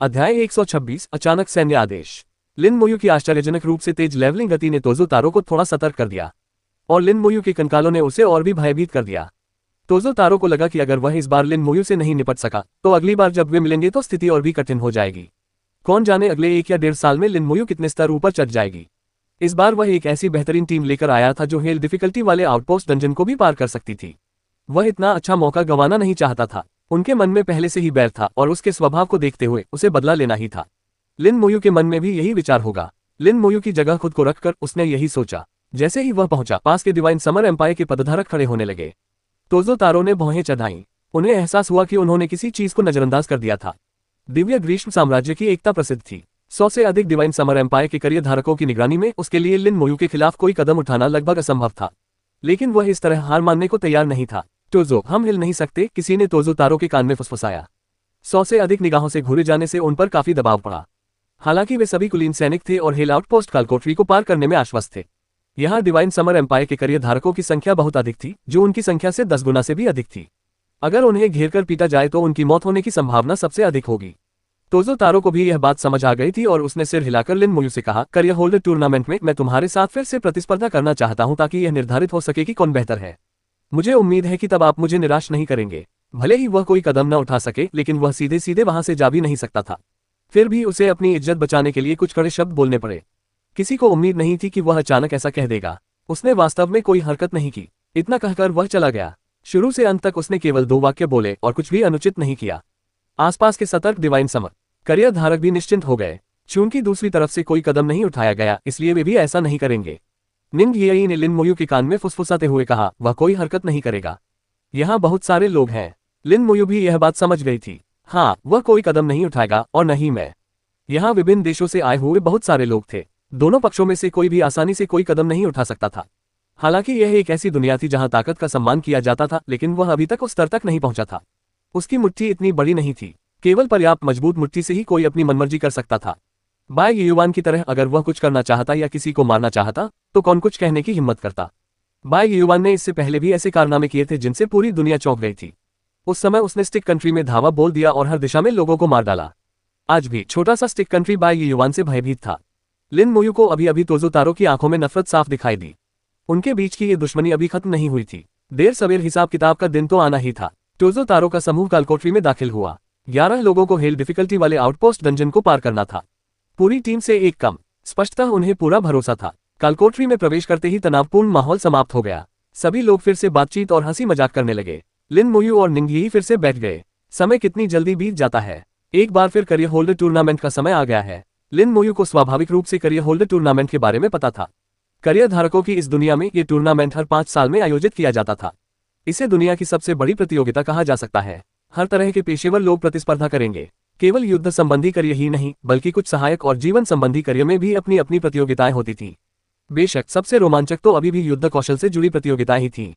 अध्याय 126 अचानक सैन्य आदेश। लिन मोयू की आश्चर्यजनक रूप से तेज लेवलिंग गति ने तोजो तारो को थोड़ा सतर्क कर दिया, और लिन मोयू के कंकालों ने उसे और भी भयभीत कर दिया। तोजो तारो को लगा कि अगर वह इस बार लिन मोयू से नहीं निपट सका तो अगली बार जब वे मिलेंगे तो स्थिति और भी कठिन हो जाएगी। कौन जाने अगले 1 या 1.5 साल में लिन मोयू कितने स्तर ऊपर चढ़ जाएगी। इस बार वह एक ऐसी बेहतरीन टीम लेकर आया था जो हेल डिफिकल्टी वाले आउटपोस्ट डंजन को भी पार कर सकती थी। वह इतना अच्छा मौका गंवाना नहीं चाहता था। उनके मन में पहले से ही बैर था और उसके स्वभाव को देखते हुए उसे बदला लेना ही था। लिन मोयू के मन में भी यही विचार होगा। लिन मोयू की जगह खुद को रखकर उसने यही सोचा। जैसे ही वह पहुंचा, पास के डिवाइन समर एम्पायर के पदधारक खड़े होने लगे। तोजो तारो ने भौहें चढ़ाईं। उन्हें एहसास हुआ कि उन्होंने किसी चीज को नजरअंदाज कर दिया था। दिव्य ग्रीष्म साम्राज्य की एकता प्रसिद्ध थी। 100 से अधिक डिवाइन समर एम्पायर के करियर धारकों की निगरानी में उसके लिए लिन मोयू के खिलाफ कोई कदम उठाना लगभग असंभव था। लेकिन वह इस तरह हार मानने को तैयार नहीं था। तोजो, हम हिल नहीं सकते, किसी ने तोजो तारो के कान में फुसफुसाया। 100 से अधिक निगाहों से घूरे जाने से उन पर काफी दबाव पड़ा। हालांकि वे सभी कुलीन सैनिक थे और हेल आउटपोस्ट कालकोटरी को पार करने में आश्वस्त थे। यहाँ डिवाइन समर एम्पायर के करियर धारकों की संख्या बहुत अधिक थी, जो उनकी संख्या से 10 गुना से भी अधिक थी। अगर उन्हें घेरकर पीटा जाए तो उनकी मौत होने की संभावना सबसे अधिक होगी। तोजो तारो को भी यह बात समझ आ गई थी और उसने सिर हिलाकर लिन मोयू से कहा, करियर होल्डर टूर्नामेंट में मैं तुम्हारे साथ फिर से प्रतिस्पर्धा करना चाहता हूं ताकि यह निर्धारित हो सके कि कौन बेहतर है। मुझे उम्मीद है कि तब आप मुझे निराश नहीं करेंगे। भले ही वह कोई कदम न उठा सके, लेकिन वह सीधे सीधे वहां से जा भी नहीं सकता था। फिर भी उसे अपनी इज्जत बचाने के लिए कुछ कड़े शब्द बोलने पड़े। किसी को उम्मीद नहीं थी कि वह अचानक ऐसा कह देगा। उसने वास्तव में कोई हरकत नहीं की। इतना कहकर वह चला गया। शुरू से अंत तक उसने केवल 2 वाक्य बोले और कुछ भी अनुचित नहीं किया। आसपास के सतर्क डिवाइन समर करियर धारक भी निश्चिंत हो गए। चूंकि दूसरी तरफ से कोई कदम नहीं उठाया गया, इसलिए वे भी ऐसा नहीं करेंगे। निंग येई ने लिन मोयू के कान में फुसफुसाते हुए कहा, वह कोई हरकत नहीं करेगा। यहाँ बहुत सारे लोग हैं। लिन मोयू भी यह बात समझ गई थी। हाँ, वह कोई कदम नहीं उठाएगा और न ही मैं। यहाँ विभिन्न देशों से आए हुए बहुत सारे लोग थे। दोनों पक्षों में से कोई भी आसानी से कोई कदम नहीं उठा सकता था। हालांकि यह एक ऐसी दुनिया थी जहां ताकत का सम्मान किया जाता था, लेकिन वह अभी तक उस स्तर तक नहीं पहुंचा था। उसकी मुट्ठी इतनी बड़ी नहीं थी। केवल पर्याप्त मजबूत मुट्ठी से ही कोई अपनी मनमर्जी कर सकता था। बाय युवान की तरह अगर वह कुछ करना चाहता या किसी को मारना चाहता तो कौन कुछ कहने की हिम्मत करता। बाय युवान ने इससे पहले भी ऐसे कारनामे किए थे जिनसे पूरी दुनिया चौंक गई थी। उस समय उसने स्टिक कंट्री में धावा बोल दिया और हर दिशा में लोगों को मार डाला। आज भी छोटा सा स्टिक कंट्री बाय युवान से भयभीत था। लिन मोयू को अभी अभी तोजो तारो की आंखों में नफरत साफ दिखाई दी। उनके बीच की ये दुश्मनी अभी खत्म नहीं हुई थी। देर सवेर हिसाब किताब का दिन तो आना ही था। तोजो तारो का समूह कालकोटरी में दाखिल हुआ। 11 लोगों को हेल डिफिकल्टी वाले आउटपोस्ट डंजन को पार करना था। पूरी टीम से एक कम। स्पष्टतः उन्हें पूरा भरोसा था। कालकोटरी में प्रवेश करते ही तनावपूर्ण माहौल समाप्त हो गया। सभी लोग फिर से बातचीत और हंसी मजाक करने लगे। लिन मोयू और निंग येई फिर से बैठ गए। समय कितनी जल्दी बीत जाता है। एक बार फिर करियर होल्डर टूर्नामेंट का समय आ गया है। लिन मोयू को स्वाभाविक रूप से करियर होल्डर टूर्नामेंट के बारे में पता था। करियर धारकों की इस दुनिया में ये टूर्नामेंट हर 5 साल में आयोजित किया जाता था। इसे दुनिया की सबसे बड़ी प्रतियोगिता कहा जा सकता है। हर तरह के पेशेवर लोग प्रतिस्पर्धा करेंगे। केवल युद्ध संबंधी करियर ही नहीं, बल्कि कुछ सहायक और जीवन संबंधी करियर में भी अपनी अपनी प्रतियोगिताएं होती थी। बेशक सबसे रोमांचक तो अभी भी युद्ध कौशल से जुड़ी प्रतियोगिताएं ही थीं।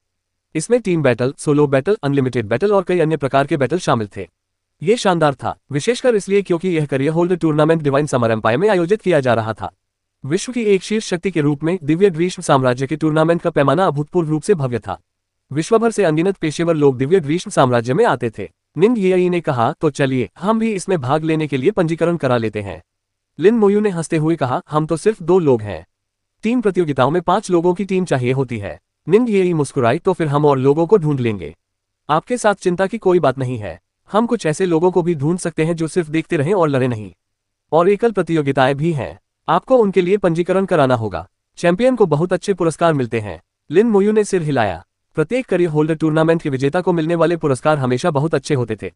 इसमें team battle, solo battle, unlimited battle और कई अन्य प्रकार के बैटल शामिल थे। ये शानदार था, विशेषकर इसलिए क्योंकि यह career holder tournament divine summer empire में आयोजित किया जा रहा था। विश्व की एक शीर्ष शक्ति के रूप में दिव्य ग्रीष्म साम्राज्य के टूर्नामेंट का पैमाना अभूतपूर्व रूप से भव्य था। विश्वभर से अनगिनत पेशेवर लोग दिव्य ग्रीष्म साम्राज्य में आते थे। निंग येई ने कहा, तो चलिए हम भी इसमें भाग लेने के लिए पंजीकरण करा लेते हैं। लिन मोयू ने हंसते हुए कहा, हम तो सिर्फ 2 लोग हैं। टीम प्रतियोगिताओं में 5 लोगों की टीम चाहिए होती है। निंग येई मुस्कुराई, तो फिर हम और लोगों को ढूंढ लेंगे। आपके साथ चिंता की कोई बात नहीं है। हम कुछ ऐसे लोगों को भी ढूंढ सकते हैं जो सिर्फ देखते रहें और लड़े नहीं। और एकल प्रतियोगिताएं भी हैं। आपको उनके लिए पंजीकरण कराना होगा। चैंपियन को बहुत अच्छे पुरस्कार मिलते हैं। लिन मोयू ने सिर हिलाया। प्रत्येक करियर होल्डर टूर्नामेंट के विजेता को मिलने वाले पुरस्कार हमेशा बहुत अच्छे होते थे।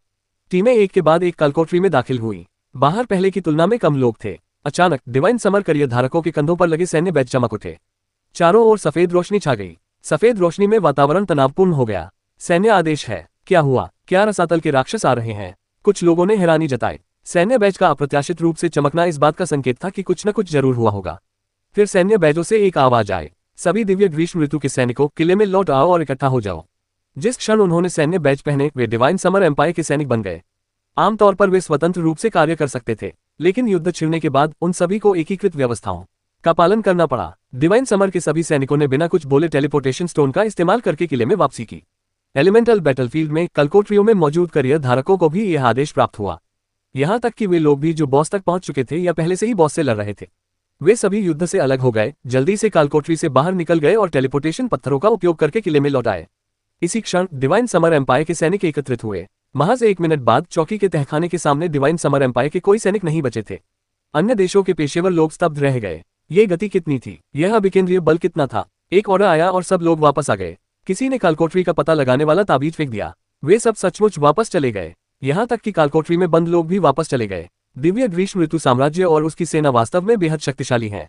टीमें एक के बाद एक कालकोटरी में दाखिल हुई। बाहर पहले की तुलना में कम लोग थे। अचानक डिवाइन समर करियर धारकों के कंधों पर लगे सैन्य बैज चमक उठे। चारों ओर सफेद रोशनी छा गई। सफेद रोशनी में वातावरण तनावपूर्ण हो गया। सैन्य आदेश है। क्या हुआ? क्या रसातल के राक्षस आ रहे हैं? कुछ लोगों ने हैरानी जताई। सैन्य बैज का अप्रत्याशित रूप से चमकना इस बात का संकेत था कि कुछ न कुछ जरूर हुआ होगा। फिर सैन्य बैजों से एक आवाज आए, सभी दिव्य ग्रीष्म ऋतु के सैनिकों, किले में लौट आओ और इकट्ठा हो जाओ। जिस क्षण उन्होंने सैन्य बैज पहने, वे डिवाइन समर एम्पायर के सैनिक बन गए। आमतौर पर वे स्वतंत्र रूप से कार्य कर सकते थे, लेकिन युद्ध छिड़ने के बाद उन सभी को एकीकृत व्यवस्थाओं का पालन करना पड़ा। डिवाइन समर के सभी सैनिकों ने बिना कुछ बोले टेलीपोर्टेशन स्टोन का इस्तेमाल करके किले में वापसी की। एलिमेंटल बैटलफील्ड में कलकोटरियों में मौजूद करियर धारकों को भी यह आदेश प्राप्त हुआ। यहां तक कि वे लोग भी जो बॉस तक पहुंच चुके थे या पहले से ही बॉस से लड़ रहे थे, वे सभी युद्ध से अलग हो गए, जल्दी से कालकोटरी से बाहर निकल गए और टेलीपोर्टेशन पत्थरों का उपयोग करके किले में लौट आए। इसी क्षण डिवाइन समर एम्पायर के सैनिक एकत्रित हुए। महज 1 मिनट बाद चौकी के तहखाने के सामने डिवाइन समर एम्पायर के कोई सैनिक नहीं बचे थे। अन्य देशों के पेशेवर लोग स्तब्ध रह गए। ये गति कितनी थी? यह अभिकेंद्रीय बल कितना था? एक ऑर्डर आया और सब लोग वापस आ गए। किसी ने कालकोटरी का पता लगाने वाला ताबीज फेंक दिया। वे सब सचमुच वापस चले गए। यहां तक कि कालकोटरी में बंद लोग भी वापस चले गए। दिव्य ग्रीष्म ऋतु साम्राज्य और उसकी सेना वास्तव में बेहद शक्तिशाली है।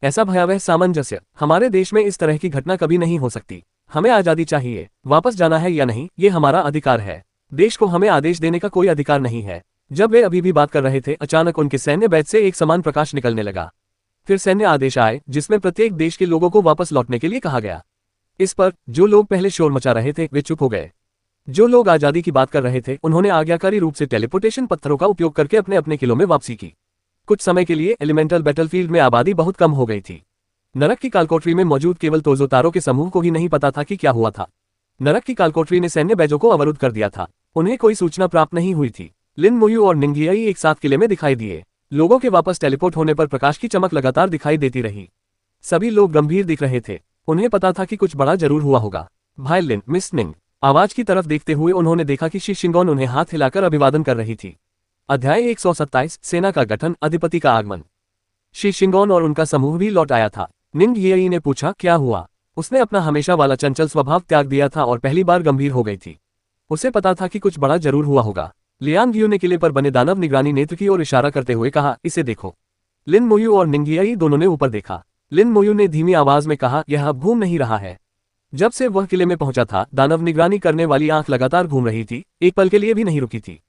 ऐसा भयावह सामंजस्य हमारे देश में इस तरह की घटना कभी नहीं हो सकती। हमें आजादी चाहिए। वापस जाना है या नहीं, ये हमारा अधिकार है। देश को हमें आदेश देने का कोई अधिकार नहीं है। जब वे अभी भी बात कर रहे थे, अचानक उनके सैन्य बैच से एक समान प्रकाश निकलने लगा। फिर सैन्य आदेश आए जिसमें प्रत्येक देश के लोगों को वापस लौटने के लिए कहा गया। इस पर जो लोग पहले शोर मचा रहे थे वे चुप हो गए। जो लोग आजादी की बात कर रहे थे उन्होंने आज्ञाकारी रूप से टेलीपोर्टेशन पत्थरों का उपयोग करके अपने अपने किलों में वापसी की। कुछ समय के लिए एलिमेंटल बैटलफील्ड में आबादी बहुत कम हो गई थी। नरक की कालकोटरी में मौजूद केवल तोजो तारो के समूह को ही नहीं पता था कि क्या हुआ था। नरक की कालकोटरी ने सैन्य बैजों को अवरुद्ध कर दिया था। उन्हें कोई सूचना प्राप्त नहीं हुई थी। लिन मोयू और निंग येई एक साथ किले में दिखाई दिए। लोगों के वापस टेलीपोर्ट होने पर प्रकाश की चमक लगातार दिखाई देती रही। सभी लोग गंभीर दिख रहे थे। उन्हें पता था कि कुछ बड़ा जरूर हुआ होगा। भाई लिन, मिस निंग। आवाज की तरफ देखते हुए उन्होंने देखा कि शी शिंगोन उन्हें हाथ हिलाकर अभिवादन कर रही थी। अध्याय 127, सेना का गठन, अधिपति का आगमन। शी शिंगोन और उनका समूह भी लौट आया था। निंग येई ने पूछा, क्या हुआ? उसने अपना हमेशा वाला चंचल स्वभाव त्याग दिया था और पहली बार गंभीर हो गई थी। उसे पता था कि कुछ बड़ा जरूर हुआ होगा। लियांग यू ने किले पर बने दानव निगरानी नेत्र की ओर इशारा करते हुए कहा, इसे देखो। लिन मोयू और निंगियाई दोनों ने ऊपर देखा। लिन मोयू ने धीमी आवाज में कहा, यह अब घूम नहीं रहा है। जब से वह किले में पहुंचा था, दानव निगरानी करने वाली आंख लगातार घूम रही थी, एक पल के लिए भी नहीं रुकी थी।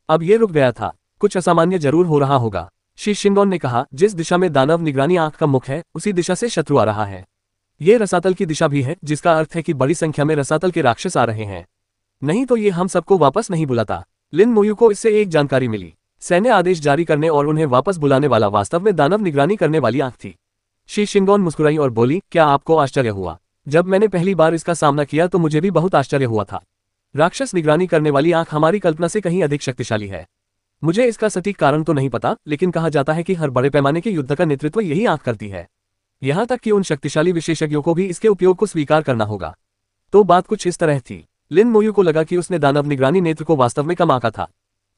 अब ये रुक गया था। कुछ असामान्य जरूर हो रहा होगा, शी शिंगोन ने कहा। जिस दिशा में दानव निगरानी आंख का मुख है, उसी दिशा से शत्रु आ रहा है। ये रसातल की दिशा भी है, जिसका अर्थ है कि बड़ी संख्या में रसातल के राक्षस आ रहे हैं। नहीं तो ये हम सबको वापस नहीं बुलाता। लिन मोयू को इससे एक जानकारी मिली। सैन्य आदेश जारी करने और उन्हें वापस बुलाने वाला वास्तव में दानव निगरानी करने वाली आंख थी। शी शिंगोन मुस्कुराई और बोली, क्या आपको आश्चर्य हुआ? जब मैंने पहली बार इसका सामना किया तो मुझे भी बहुत आश्चर्य हुआ था। राक्षस निगरानी करने वाली आंख हमारी कल्पना से कहीं अधिक शक्तिशाली है। मुझे इसका सटीक कारण तो नहीं पता, लेकिन कहा जाता है कि हर बड़े पैमाने के युद्ध का नेतृत्व यही आंख करती है। यहाँ तक कि उन शक्तिशाली विशेषज्ञों को भी इसके उपयोग को स्वीकार करना होगा। तो बात कुछ इस तरह थी। लिन मोयू को लगा कि उसने दानव निगरानी नेत्र को वास्तव में कम आंका था।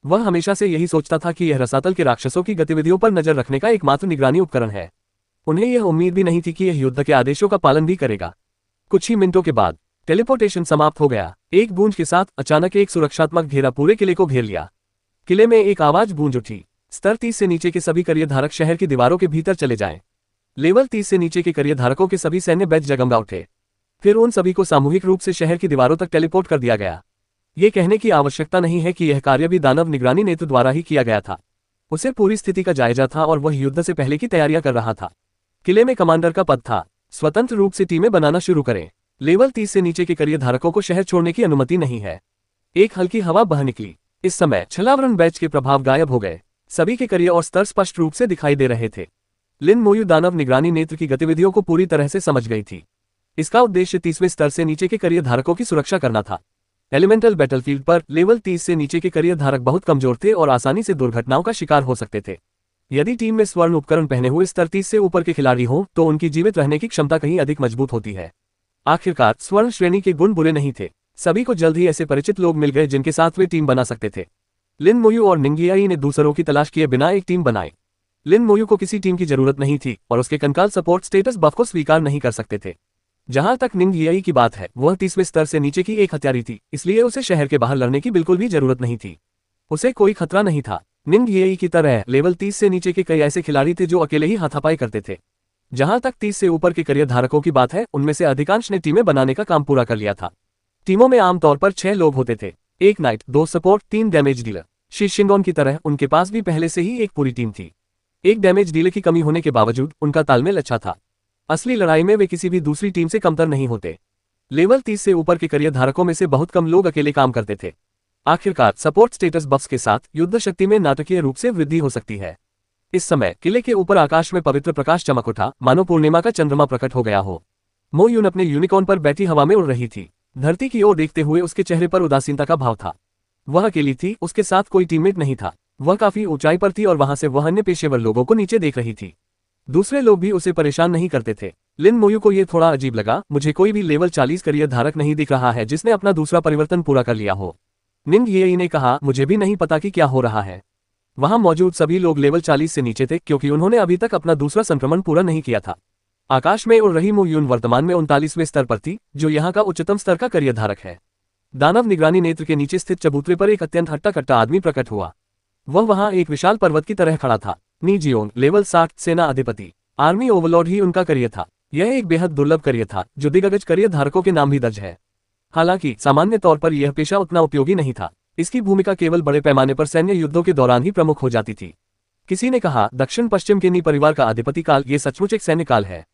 वह हमेशा से यही सोचता था कि यह रसातल के राक्षसों की गतिविधियों पर नजर रखने का एकमात्र निगरानी उपकरण है। उन्हें यह उम्मीद भी नहीं थी कि यह युद्ध के आदेशों का पालन भी करेगा। कुछ ही मिनटों के बाद टेलीपोर्टेशन समाप्त हो गया। एक गूंज के साथ अचानक एक सुरक्षात्मक घेरा पूरे किले को घेर लिया। किले में एक आवाज गूंज उठी, स्तर 30 से नीचे के सभी करियर धारक शहर की दीवारों के भीतर चले जाएं। लेवल 30 से नीचे के करियर धारकों के सभी सैन्य बैच जगमगा उठे। फिर उन सभी को सामूहिक रूप से शहर की दीवारों तक टेलीपोर्ट कर दिया गया। ये कहने की आवश्यकता नहीं है कि यह कार्य भी दानव निगरानी नेतृत्व द्वारा ही किया गया था। उसे पूरी स्थिति का जायजा था और वह युद्ध से पहले की तैयारियां कर रहा था। किले में कमांडर का पद था। स्वतंत्र रूप से टीमें बनाना शुरू करें। लेवल 30 से नीचे के करियर धारकों को शहर छोड़ने की अनुमति नहीं है। एक हल्की हवा बह निकली। इस समय छलावरण बैच के प्रभाव गायब हो गए। सभी के करियर और स्तर स्पष्ट रूप से दिखाई दे रहे थे। लिन मोयू दानव निगरानी नेत्र की गतिविधियों को पूरी तरह से समझ गई थी। इसका उद्देश्य 30वें स्तर से नीचे के करियर धारकों की सुरक्षा करना था। एलिमेंटल बैटलफील्ड पर लेवल 30 से नीचे के करियर धारक बहुत कमजोर थे और आसानी से दुर्घटनाओं का शिकार हो सकते थे। यदि टीम में स्वर्ण उपकरण पहने हुए स्तर 30 से ऊपर के खिलाड़ी हों तो उनकी जीवित रहने की क्षमता कहीं अधिक मजबूत होती है। आखिरकार स्वर्ण श्रेणी के गुण बुरे नहीं थे। सभी को जल्द ही ऐसे परिचित लोग मिल गए जिनके साथ वे टीम बना सकते थे। लिन मोयू और निंगियाई ने दूसरों की तलाश किए बिना एक टीम बनाई। लिन मोयू को किसी टीम की जरूरत नहीं थी और उसके कंकाल सपोर्ट स्टेटस बफ को स्वीकार नहीं कर सकते थे। जहां तक निंगियाई की बात है, वह 30वें स्तर से नीचे की एक हत्यारी थी, इसलिए उसे शहर के बाहर लड़ने की बिल्कुल भी जरूरत नहीं थी। उसे कोई खतरा नहीं था। निंगियाई की तरह लेवल 30 से नीचे के कई ऐसे खिलाड़ी थे जो अकेले ही हाथापाई करते थे। जहां तक 30 से ऊपर के करियर धारकों की बात है, उनमें से अधिकांश ने टीमें बनाने का काम पूरा कर लिया था। टीमों में आमतौर पर 6 लोग होते थे, 1 night, 2 support, 3 damage dealer. She Shingon की तरह उनके पास भी पहले से ही एक पूरी टीम थी। एक डैमेज डीलर की कमी होने के बावजूद उनका तालमेल अच्छा था। असली लड़ाई में वे किसी भी दूसरी टीम से कमतर नहीं होते। लेवल 30 से ऊपर के करियर धारकों में से बहुत कम लोग अकेले काम करते थे। आखिरकार सपोर्ट स्टेटस बफ्स के साथ युद्ध शक्ति में नाटकीय रूप से वृद्धि हो सकती है। इस समय किले के ऊपर आकाश में पवित्र प्रकाश चमक उठा, मानो पूर्णिमा का चंद्रमा प्रकट हो गया हो। मो यून अपने यूनिकॉर्न पर बैठी हवा में उड़ रही थी। धरती की ओर देखते हुए उसके चेहरे पर उदासीनता का भाव था। वह अकेली थी, उसके साथ कोई टीममेट नहीं था। वह काफी ऊंचाई पर थी और वहां से वह अन्य पेशेवर लोगों को नीचे देख रही थी। दूसरे लोग भी उसे परेशान नहीं करते थे। लिन मोयू को यह थोड़ा अजीब लगा। मुझे कोई भी लेवल 40 करियर धारक नहीं दिख रहा है जिसने अपना दूसरा परिवर्तन पूरा कर लिया हो। निंग येई ने कहा, मुझे भी नहीं पता कि क्या हो रहा है। वहां मौजूद सभी लोग लेवल 40 से नीचे थे क्योंकि उन्होंने अभी तक अपना दूसरा संक्रमण पूरा नहीं किया था। आकाश में उड़ रही मो यून वर्तमान में 39वें स्तर पर थी, जो यहाँ का उच्चतम स्तर का करियर धारक है। दानव निगरानी नेत्र के नीचे स्थित चबूतरे पर एक अत्यंत हट्टा कट्टा आदमी प्रकट हुआ। वह वहां एक विशाल पर्वत की तरह खड़ा था। नी जियोंग, लेवल 60, सेना अधिपति, आर्मी ओवरलॉर्ड ही उनका करियर था। यह एक बेहद दुर्लभ करियर था जो दिग्गज करियर धारकों के नाम भी दर्ज है। हालांकि सामान्य तौर पर यह पेशा उतना उपयोगी नहीं था। इसकी भूमिका केवल बड़े पैमाने पर सैन्य युद्धों के दौरान ही प्रमुख हो जाती थी। किसी ने कहा, दक्षिण पश्चिम के नी परिवार का अधिपति काल ये सचमुच एक सैन्य काल है।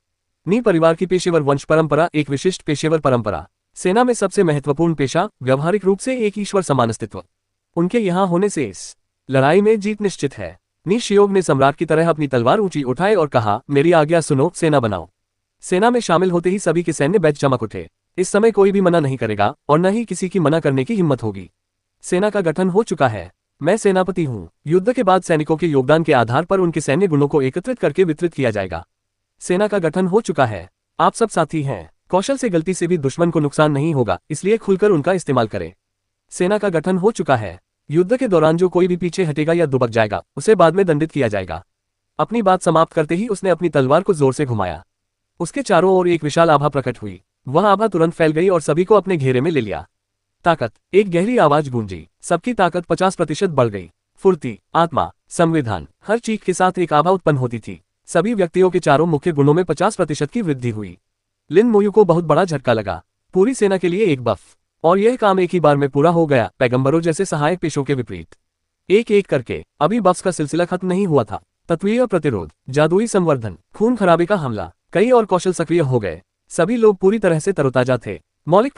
नी परिवार की पेशेवर वंश परंपरा एक विशिष्ट पेशेवर परंपरा। सेना में सबसे महत्वपूर्ण पेशा, व्यावहारिक रूप से एक ईश्वर समान अस्तित्व। उनके यहाँ होने से इस लड़ाई में जीत निश्चित है। नी शियोग ने सम्राट की तरह अपनी तलवार ऊंची उठाई और कहा, मेरी आज्ञा सुनो, सेना बनाओ। सेना में शामिल होते ही सभी के सैन्य बैच चमक उठे। इस समय कोई भी मना नहीं करेगा और न ही किसी की मना करने की हिम्मत होगी। सेना का गठन हो चुका है। मैं सेनापति हूँ। युद्ध के बाद सैनिकों के योगदान के आधार पर उनके सैन्य गुणों को एकत्रित करके वितरित किया जाएगा। सेना का गठन हो चुका है। आप सब साथी हैं। कौशल से गलती से भी दुश्मन को नुकसान नहीं होगा, इसलिए खुलकर उनका इस्तेमाल करें। सेना का गठन हो चुका है। युद्ध के दौरान जो कोई भी पीछे हटेगा या दुबक जाएगा, उसे बाद में दंडित किया जाएगा। अपनी बात समाप्त करते ही उसने अपनी तलवार को जोर से घुमाया। उसके चारों ओर एक विशाल आभा प्रकट हुई। वह आभा तुरंत फैल गई और सभी को अपने घेरे में ले लिया। ताकत, एक गहरी आवाज गूंजी। सबकी ताकत 50% बढ़ गई। फुर्ती, आत्मा, संविधान, हर चीख के साथ एक आभा उत्पन्न होती थी। सभी व्यक्तियों के चारों मुख्य गुणों में 50% की वृद्धि हुई। लिन मोयू को बहुत बड़ा झटका लगा। पूरी सेना के लिए एक बफ, और यह काम एक ही बार में पूरा हो गया, पैगंबरों जैसे सहायक पेशों के विपरीत। एक एक करके अभी बफ्स का सिलसिला खत्म नहीं हुआ था। तत्वीय प्रतिरोध, जादुई संवर्धन, खून खराबे का हमला, कई और कौशल सक्रिय हो गए। सभी लोग पूरी तरह से तरोताजा थे। मौलिक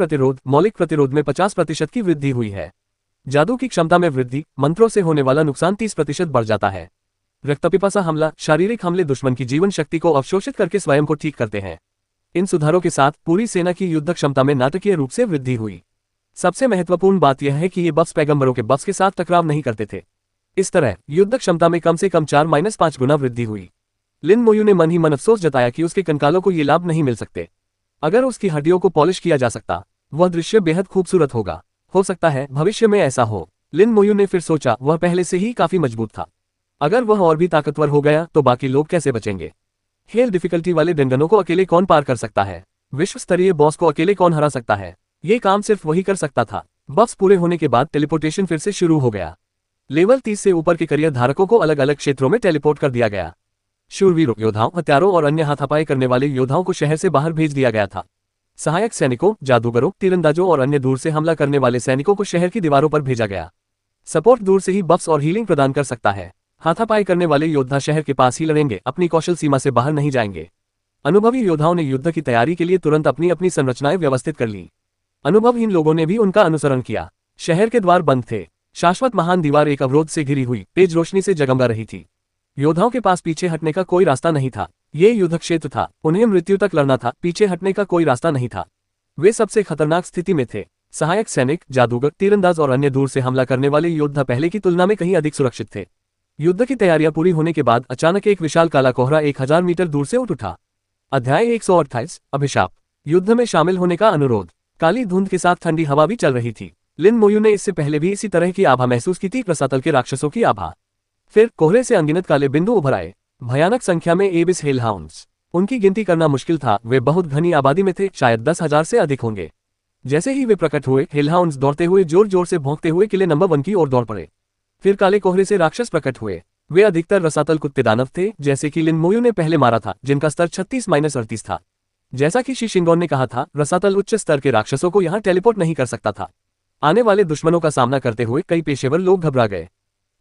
प्रतिरोध में 50% की वृद्धि हुई है। जादू की क्षमता में वृद्धि, मंत्रों से होने वाला नुकसान 30% बढ़ जाता है। रक्तपिपासा हमला, शारीरिक हमले दुश्मन की जीवन शक्ति को अवशोषित करके स्वयं को ठीक करते हैं। इन सुधारों के साथ पूरी सेना की युद्ध क्षमता में नाटकीय रूप से वृद्धि हुई। सबसे महत्वपूर्ण बात यह है कि ये बफ्स पैगंबरों के बफ्स के साथ टकराव नहीं करते थे। इस तरह युद्ध क्षमता में कम से कम 4-5 गुना वृद्धि हुई। लिन मोयू ने मन ही मन अफसोस जताया कि उसके कंकालों को ये लाभ नहीं मिल सकते। अगर उसकी हड्डियों को पॉलिश किया जा सकता, वह दृश्य बेहद खूबसूरत होगा। हो सकता है भविष्य में ऐसा हो। लिन मोयू ने फिर सोचा, वह पहले से ही काफी मजबूत था। अगर वह और भी ताकतवर हो गया तो बाकी लोग कैसे बचेंगे? हेल डिफिकल्टी वाले डेंडनों को अकेले कौन पार कर सकता है? विश्व स्तरीय बॉस को अकेले कौन हरा सकता है? ये काम सिर्फ वही कर सकता था। बफ्स पूरे होने के बाद टेलीपोर्टेशन फिर से शुरू हो गया। लेवल 30 से ऊपर के करियर धारकों को अलग अलग क्षेत्रों में टेलीपोर्ट कर दिया गया। शूरवीरों, योद्धाओं, हत्यारों और अन्य हाथापाई करने वाले योद्धाओं को शहर से बाहर भेज दिया गया था। सहायक सैनिकों, जादूगरों, तीरंदाजों और अन्य दूर से हमला करने वाले सैनिकों को शहर की दीवारों पर भेजा गया। सपोर्ट दूर से ही बफ्स और हीलिंग प्रदान कर सकता है। हाथापाई करने वाले योद्धा शहर के पास ही लड़ेंगे, अपनी कौशल सीमा से बाहर नहीं जाएंगे। अनुभवी योद्धाओं ने युद्ध की तैयारी के लिए तुरंत अपनी अपनी संरचनाएं व्यवस्थित कर ली। अनुभवहीन लोगों ने भी उनका अनुसरण किया। शहर के द्वार बंद थे। शाश्वत महान दीवार एक अवरोध से घिरी हुई तेज रोशनी से जगमगा रही थी। योद्धाओं के पास पीछे हटने का कोई रास्ता नहीं था। ये युद्ध क्षेत्र था, उन्हें मृत्यु तक लड़ना था, पीछे हटने का कोई रास्ता नहीं था। वे सबसे खतरनाक स्थिति में थे। सहायक सैनिक, जादूगर, तीरंदाज और अन्य दूर से हमला करने वाले योद्धा पहले की तुलना में कहीं अधिक सुरक्षित थे। युद्ध की तैयारियां पूरी होने के बाद अचानक एक विशाल काला कोहरा 1000 मीटर दूर से उठ उठा। अध्याय 128, अभिशाप। युद्ध में शामिल होने का अनुरोध। काली धुंध के साथ ठंडी हवा भी चल रही थी। लिन मोयू ने इससे पहले भी इसी तरह की आभा महसूस की थी, रसातल के राक्षसों की आभा। फिर कोहरे से अनगिनत काले बिंदु उभर आए, भयानक संख्या में एबिस हेलहाउंड्स। उनकी गिनती करना मुश्किल था, वे बहुत घनी आबादी में थे, शायद 10,000 से अधिक होंगे। जैसे ही वे प्रकट हुए, हेलहाउंड्स दौड़ते हुए जोर जोर से भौंकते हुए किले नंबर 1 की ओर दौड़ पड़े। फिर काले कोहरे से राक्षस प्रकट हुए। वे अधिकतर रसातल कुत्ते दानव थे, जैसे कि लिन मोयू ने पहले मारा था, जिनका स्तर 36-38 था। जैसा कि शी शिंगोन ने कहा था, रसातल उच्च स्तर के राक्षसों को यहां टेलीपोर्ट नहीं कर सकता था। आने वाले दुश्मनों का सामना करते हुए कई पेशेवर लोग घबरा गए।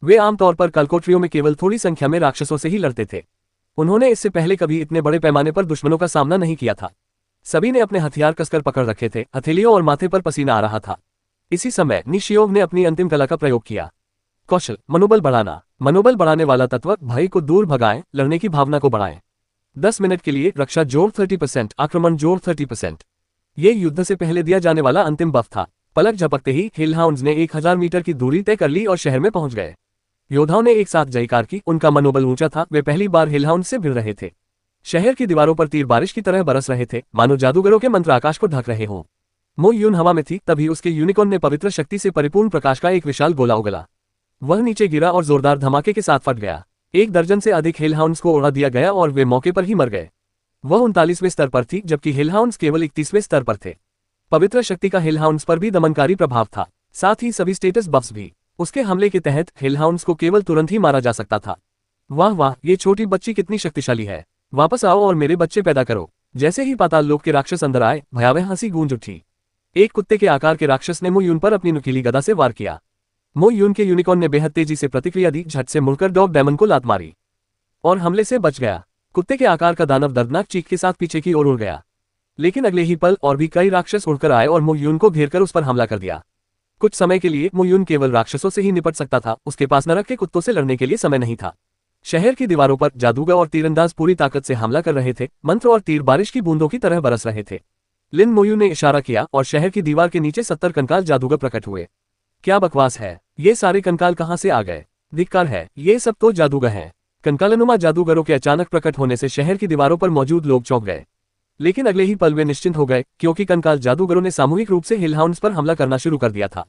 वे आमतौर पर कलकोटरियों में केवल थोड़ी संख्या में राक्षसों से ही लड़ते थे। उन्होंने इससे पहले कभी इतने बड़े पैमाने पर दुश्मनों का सामना नहीं किया था। सभी ने अपने हथियार कसकर पकड़ रखे थे, हथेलियों और माथे पर पसीना आ रहा था। इसी समय निशियोग ने अपनी अंतिम कला का प्रयोग किया। कौशल, मनोबल बढ़ाना। मनोबल बढ़ाने वाला तत्व भय को दूर भगाएं, लड़ने की भावना को बढ़ाएं। 10 मिनट के लिए रक्षा जोर 30%, आक्रमण जोर 30%। ये युद्ध से पहले दिया जाने वाला अंतिम बफ था। पलक झपकते ही हेलहाउंड्स ने 1000 मीटर की दूरी तय कर ली और शहर में पहुंच गए। योद्धाओं ने एक साथ जयकार की, उनका मनोबल ऊंचा था, वे पहली बार हेलहाउंड से भिड़ रहे थे। शहर की दीवारों पर तीर बारिश की तरह बरस रहे थे, मानो जादूगरों के मंत्र आकाश को ढक रहे हों। मो यून हवा में थी, तभी उसके यूनिकॉर्न ने पवित्र शक्ति से परिपूर्ण प्रकाश का एक विशाल गोला उगला। वह नीचे गिरा और जोरदार धमाके के साथ फट गया। 1 दर्जन से अधिक हेलहाउंड्स को उड़ा दिया गया और वे मौके पर ही मर गए। वह 39वें स्तर पर थी, जबकि हेलहाउंड्स केवल 31वें स्तर पर थे। पवित्र शक्ति का हेलहाउंड्स पर भी दमनकारी प्रभाव था, साथ ही सभी स्टेटस बफ्स भी। उसके हमले के तहत हेलहाउंड्स को केवल तुरंत ही मारा जा सकता था। वाह वाह, ये छोटी बच्ची कितनी शक्तिशाली है। वापस आओ और मेरे बच्चे पैदा करो। जैसे ही पाताल लोक के राक्षस अंदर आए, भयावह हंसी गूंज उठी। एक कुत्ते के आकार के राक्षस ने मो यून पर अपनी नुकीली गदा से वार किया। मो यून के यूनिकॉर्न ने बेहद तेजी से प्रतिक्रिया दी, झट से मुड़कर डॉग डेमन को लात मारी और हमले से बच गया। कुत्ते के आकार का दानव दर्दनाक चीख के साथ पीछे की ओर उड़ गया, लेकिन अगले ही पल और भी कई राक्षस उड़कर आए और मो यून को घेरकर उस पर हमला कर दिया। कुछ समय के लिए मो यून केवल राक्षसों से ही निपट सकता था, उसके पास नरक के कुत्तों से लड़ने के लिए समय नहीं था। शहर की दीवारों पर जादूगर और तीरंदाज पूरी ताकत से हमला कर रहे थे, मंत्र और तीर बारिश की बूंदों की तरह बरस रहे थे। लिन मोयू ने इशारा किया और शहर की दीवार के नीचे 70 कंकाल जादूगर प्रकट हुए। क्या बकवास है, ये सारे कंकाल कहां से आ गए? धिक्कार है, ये सब तो जादूगर हैं। कंकालनुमा जादूगरों के अचानक प्रकट होने से शहर की दीवारों पर मौजूद लोग चौंक गए, लेकिन अगले ही पल वे निश्चिंत हो गए, क्योंकि कंकाल जादूगरों ने सामूहिक रूप से हेलहाउंड्स पर हमला करना शुरू कर दिया था।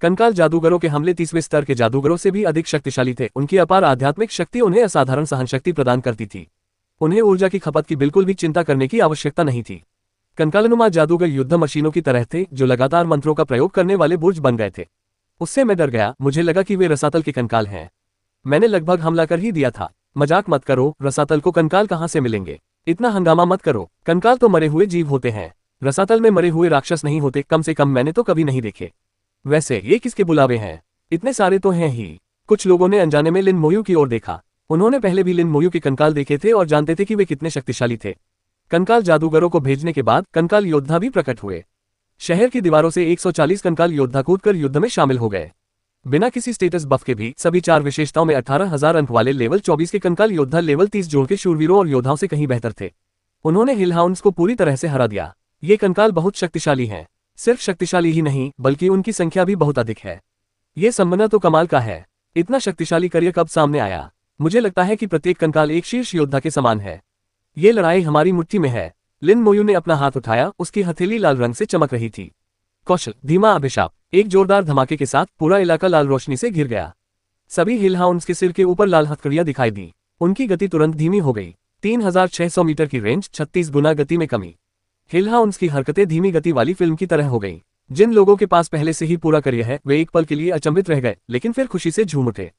कंकाल जादूगरों के हमले 30वें स्तर के जादूगरों से भी अधिक शक्तिशाली थे। उनकी अपार आध्यात्मिक शक्ति उन्हें असाधारण सहनशक्ति प्रदान करती थी। उन्हें ऊर्जा की खपत की बिल्कुल भी चिंता करने की आवश्यकता नहीं थी। कंकालनुमा जादूगर युद्ध मशीनों की तरह थे, जो लगातार मंत्रों का प्रयोग करने वाले बुर्ज बन गए थे। उससे मैं डर गया, मुझे लगा कि वे रसातल के कंकाल हैं। मैंने लगभग हमला कर ही दिया था। मजाक मत करो, रसातल को कंकाल कहाँ से मिलेंगे? इतना हंगामा मत करो, कंकाल तो मरे हुए जीव होते हैं, रसातल में मरे हुए राक्षस नहीं होते, कम से कम मैंने तो कभी नहीं देखे। वैसे ये किसके बुलावे हैं? इतने सारे तो हैं ही। कुछ लोगों ने अनजाने में लिन मोयू की ओर देखा। उन्होंने पहले भी लिन मोयू के कंकाल देखे थे और जानते थे कि वे कितने शक्तिशाली थे। कंकाल जादूगरों को भेजने के बाद कंकाल योद्धा भी प्रकट हुए। शहर की दीवारों से 140 कंकाल योद्धा कूदकर युद्ध में शामिल हो गए। बिना किसी स्टेटस बफ के भी सभी 4 विशेषताओं में 18,000 अंक वाले लेवल 24 के कंकाल योद्धा लेवल 30 जोड़ के शूरवीरों और योद्धाओं से कहीं बेहतर थे। उन्होंने हिलहाउंड्स को पूरी तरह से हरा दिया। ये कंकाल बहुत शक्तिशाली हैं। सिर्फ शक्तिशाली ही नहीं, बल्कि उनकी संख्या भी बहुत अधिक है। ये संबंध तो कमाल का है। इतना शक्तिशाली करियर कब सामने आया? मुझे लगता है कि प्रत्येक कंकाल एक शीर्ष योद्धा के समान है। ये लड़ाई हमारी मुट्ठी में है। लिन मोयू ने अपना हाथ उठाया, उसकी हथेली लाल रंग से चमक रही थी। कौशल, धीमा अभिशाप। एक जोरदार धमाके के साथ पूरा इलाका लाल रोशनी से घिर गया। सभी हिलहाउंड्स के सिर के ऊपर लाल हथकड़ियां दिखाई दी। उनकी गति तुरंत धीमी हो गई। 3600 मीटर की रेंज, 36 गुना गति में कमी। हिलहाउंड्स की हरकतें धीमी गति वाली फिल्म की तरह हो गई। जिन लोगों के पास पहले से ही पूरा करियर है, वे एक पल के लिए अचंभित रह गए, लेकिन फिर खुशी से झूम उठे।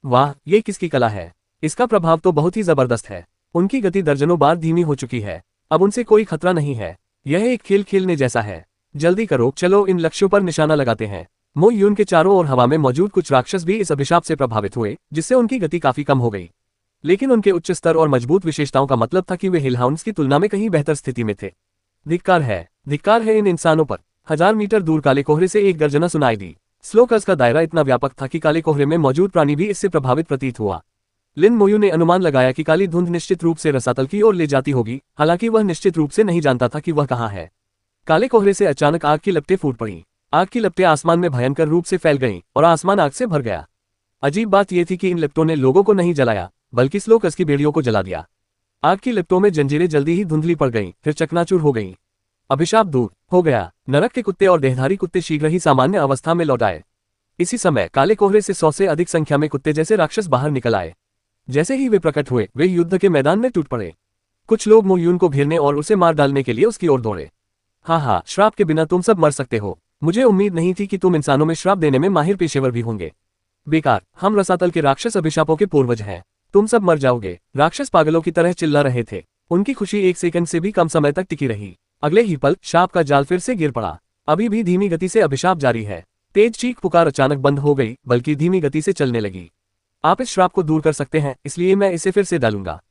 वाह, ये किसकी कला है? इसका प्रभाव तो बहुत ही जबरदस्त है। उनकी गति दर्जनों बार धीमी हो चुकी है। अब उनसे कोई खतरा नहीं है। यह एक खेल खेलने जैसा है। जल्दी करो, चलो इन लक्ष्यों पर निशाना लगाते हैं। मो यून के चारों ओर हवा में मौजूद कुछ राक्षस भी इस अभिशाप से प्रभावित हुए, जिससे उनकी गति काफी कम हो गई। लेकिन उनके उच्च स्तर और मजबूत विशेषताओं का मतलब था कि वे हिलहाउंड्स की तुलना में कहीं बेहतर स्थिति में थे। धिक्कार है इन इंसानों पर। 1000 मीटर दूर काले कोहरे से एक गर्जना सुनाई दी। स्लोकर्स का दायरा इतना व्यापक था कि काले कोहरे में मौजूद प्राणी भी इससे प्रभावित प्रतीत हुआ। लिन मोयू ने अनुमान लगाया कि काली धुंध निश्चित रूप से रसातल की ओर ले जाती होगी, हालांकि वह निश्चित रूप से नहीं जानता था कि वह कहाँ है। काले कोहरे से अचानक आग की लपटें फूट पड़ी। आग की लपटें आसमान में भयंकर रूप से फैल गईं और आसमान आग से भर गया। अजीब बात यह थी कि इन लपटों ने लोगों को नहीं जलाया, बल्कि स्लोकर्स की बेड़ियों को जला दिया। आग की लपटों में जंजीरें जल्दी ही धुंधली पड़ गईं, फिर चकनाचूर हो गईं। अभिशाप दूर हो गया। नरक के कुत्ते और देहधारी कुत्ते शीघ्र ही सामान्य अवस्था में लौट आए। इसी समय काले कोहरे से 100 से अधिक संख्या में कुत्ते जैसे राक्षस बाहर निकल आए। जैसे ही वे प्रकट हुए, वे युद्ध के मैदान में टूट पड़े। कुछ लोग मो यून को घेरने और उसे मार डालने के लिए उसकी ओर दौड़े। हाँ, श्राप के बिना तुम सब मर सकते हो। मुझे उम्मीद नहीं थी कि तुम इंसानों में श्राप देने में माहिर पेशेवर भी होंगे। बेकार, हम रसातल के राक्षस अभिशापों के पूर्वज हैं। तुम सब मर जाओगे। राक्षस पागलों की तरह चिल्ला रहे थे। उनकी खुशी 1 सेकंड से भी कम समय तक टिकी रही। अगले ही पल शाप का जाल फिर से गिर पड़ा। अभी भी धीमी गति से अभिशाप जारी है। तेज चीख पुकार अचानक बंद हो गई, बल्कि धीमी गति से चलने लगी। आप इस श्राप को दूर कर सकते हैं, इसलिए मैं इसे फिर से डालूंगा।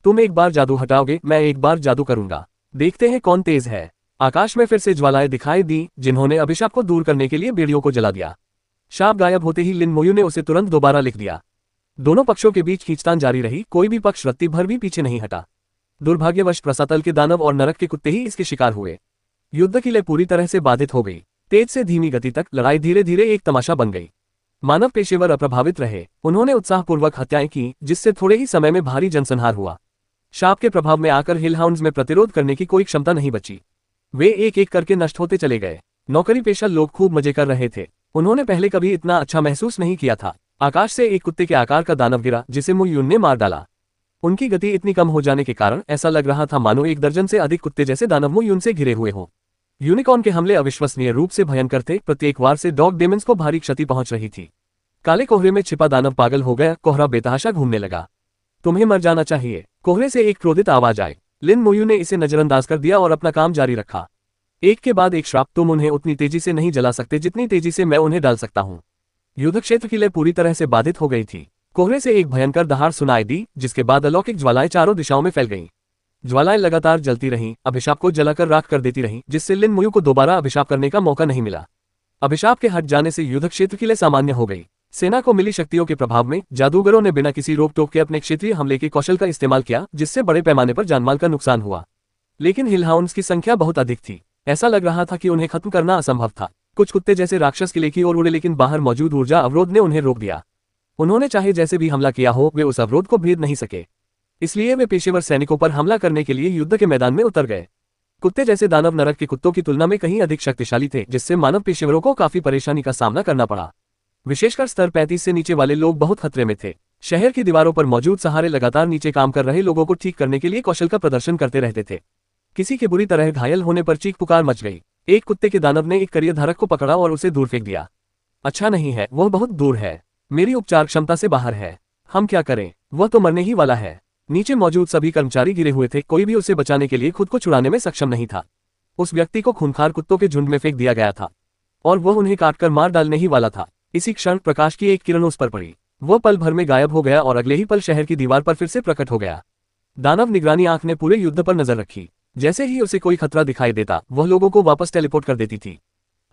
तुम एक बार जादू हटाओगे, मैं एक बार जादू करूंगा। देखते हैं कौन तेज है। आकाश में फिर से ज्वालाएं दिखाई दी, जिन्होंने अभिशाप को दूर करने के लिए बेड़ियों को जला दिया। शाप गायब होते ही लिन मोयू ने उसे तुरंत दोबारा लिख दिया। दोनों पक्षों के बीच खींचतान जारी रही, कोई भी पक्ष रत्ती भर भी पीछे नहीं हटा। दुर्भाग्यवश रसातल के दानव और नरक के कुत्ते ही इसके शिकार हुए। युद्ध की लय पूरी तरह से बाधित हो गई। तेज से धीमी गति तक लड़ाई धीरे धीरे एक तमाशा बन गई। मानव पेशेवर अप्रभावित रहे। उन्होंने उत्साहपूर्वक हत्याएं की, जिससे थोड़े ही समय में भारी जनसंहार हुआ। शाप के प्रभाव में आकर हिलहाउंड्स में प्रतिरोध करने की कोई क्षमता नहीं बची। वे एक एक करके नष्ट होते चले गए। नौकरी पेशा लोग खूब मजे कर रहे थे। उन्होंने पहले कभी इतना अच्छा महसूस नहीं किया था। आकाश से एक कुत्ते के आकार का दानव गिरा, जिसे मो यून ने मार डाला। उनकी गति इतनी कम हो जाने के कारण ऐसा लग रहा था मानो 1 दर्जन से अधिक कुत्ते जैसे दानव मो यून से घिरे हुए हों। यूनिकॉर्न के हमले अविश्वसनीय रूप से भयंकर थे। प्रत्येक वार से डॉग डेमन्स को भारी क्षति पहुंच रही थी। काले कोहरे में छिपा दानव पागल हो गया। कोहरा बेतहाशा घूमने लगा। तुम्हें मर जाना चाहिए। कोहरे से एक क्रोधित आवाज आई। लिन मोयू ने इसे नजरअंदाज कर दिया और अपना काम जारी रखा। एक के बाद एक श्राप। तुम उन्हें उतनी तेजी से नहीं जला सकते जितनी तेजी से मैं उन्हें डाल सकता हूँ। युद्ध क्षेत्र की लय पूरी तरह से बाधित हो गई थी। कोहरे से एक भयंकर दहाड़ सुनाई दी, जिसके बाद अलौकिक ज्वालाएं चारों दिशाओं में फैल गईं। ज्वालाएं लगातार जलती रहीं, अभिशाप को जलाकर राख कर देती रहीं, जिससे लिन मोयू को दोबारा अभिशाप करने का मौका नहीं मिला। अभिशाप के हट जाने से युद्ध क्षेत्र की लय सामान्य हो गई। सेना को मिली शक्तियों के प्रभाव में जादूगरों ने बिना किसी रोक टोक के अपने क्षेत्रीय हमले के कौशल का इस्तेमाल किया, जिससे बड़े पैमाने पर जानमाल का नुकसान हुआ। लेकिन हिलहाउंड्स की संख्या बहुत अधिक थी। ऐसा लग रहा था कि उन्हें खत्म करना असंभव था। कुछ कुत्ते जैसे राक्षस किले की ओर उड़े, लेकिन बाहर मौजूद ऊर्जा अवरोध ने उन्हें रोक दिया। उन्होंने चाहे जैसे भी हमला किया हो, वे उस अवरोध को भेद नहीं सके। इसलिए वे पेशेवर सैनिकों पर हमला करने के लिए युद्ध के मैदान में उतर गए। कुत्ते जैसे दानव नरक के कुत्तों की तुलना में कहीं अधिक शक्तिशाली थे, जिससे मानव पेशेवरों को काफी परेशानी का सामना करना पड़ा। विशेषकर स्तर 35 से नीचे वाले लोग बहुत खतरे में थे। शहर की दीवारों पर मौजूद सहारे लगातार नीचे काम कर रहे लोगों को ठीक करने के लिए कौशल का प्रदर्शन करते रहते थे। किसी के बुरी तरह घायल होने पर चीख पुकार मच गई। एक कुत्ते के दानव ने एक करियर धारक को पकड़ा और उसे दूर फेंक दिया। अच्छा नहीं है, वह बहुत दूर है। मेरी उपचार क्षमता से बाहर है। हम क्या करें, वह तो मरने ही वाला है। नीचे मौजूद सभी कर्मचारी गिरे हुए थे, कोई भी उसे बचाने के लिए खुद को छुड़ाने में सक्षम नहीं था। उस व्यक्ति को खूंखार कुत्तों के झुंड में फेंक दिया गया था और वह उन्हें काटकर मार डालने ही वाला था। इसी क्षण प्रकाश की एक किरण उस पर पड़ी। वह पल भर में गायब हो गया और अगले ही पल शहर की दीवार पर फिर से प्रकट हो गया। दानव निगरानी आंख ने पूरे युद्ध पर नजर रखी। जैसे ही उसे कोई खतरा दिखाई देता, वह लोगों को वापस टेलीपोर्ट कर देती थी।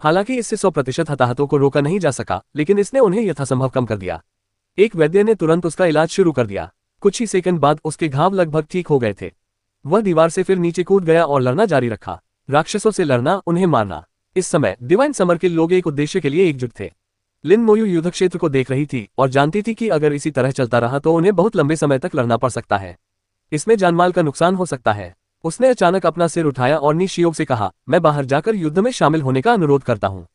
हालांकि इससे 100% हताहतों को रोका नहीं जा सका, लेकिन इसने उन्हें यथासंभव कम कर दिया। एक वैद्य ने तुरंत उसका इलाज शुरू कर दिया। कुछ ही सेकंड बाद उसके घाव लगभग ठीक हो गए थे। वह दीवार से फिर नीचे कूद गया और लड़ना जारी रखा। राक्षसों से लड़ना, उन्हें मारना। इस समय डिवाइन समर के लोग एक उद्देश्य के लिए एकजुट थे। लिन मोयू युद्ध क्षेत्र को देख रही थी और जानती थी कि अगर इसी तरह चलता रहा तो उन्हें बहुत लंबे समय तक लड़ना पड़ सकता है। इसमें जानमाल का नुकसान हो सकता है। उसने अचानक अपना सिर उठाया और नी शियोग से कहा, मैं बाहर जाकर युद्ध में शामिल होने का अनुरोध करता हूँ।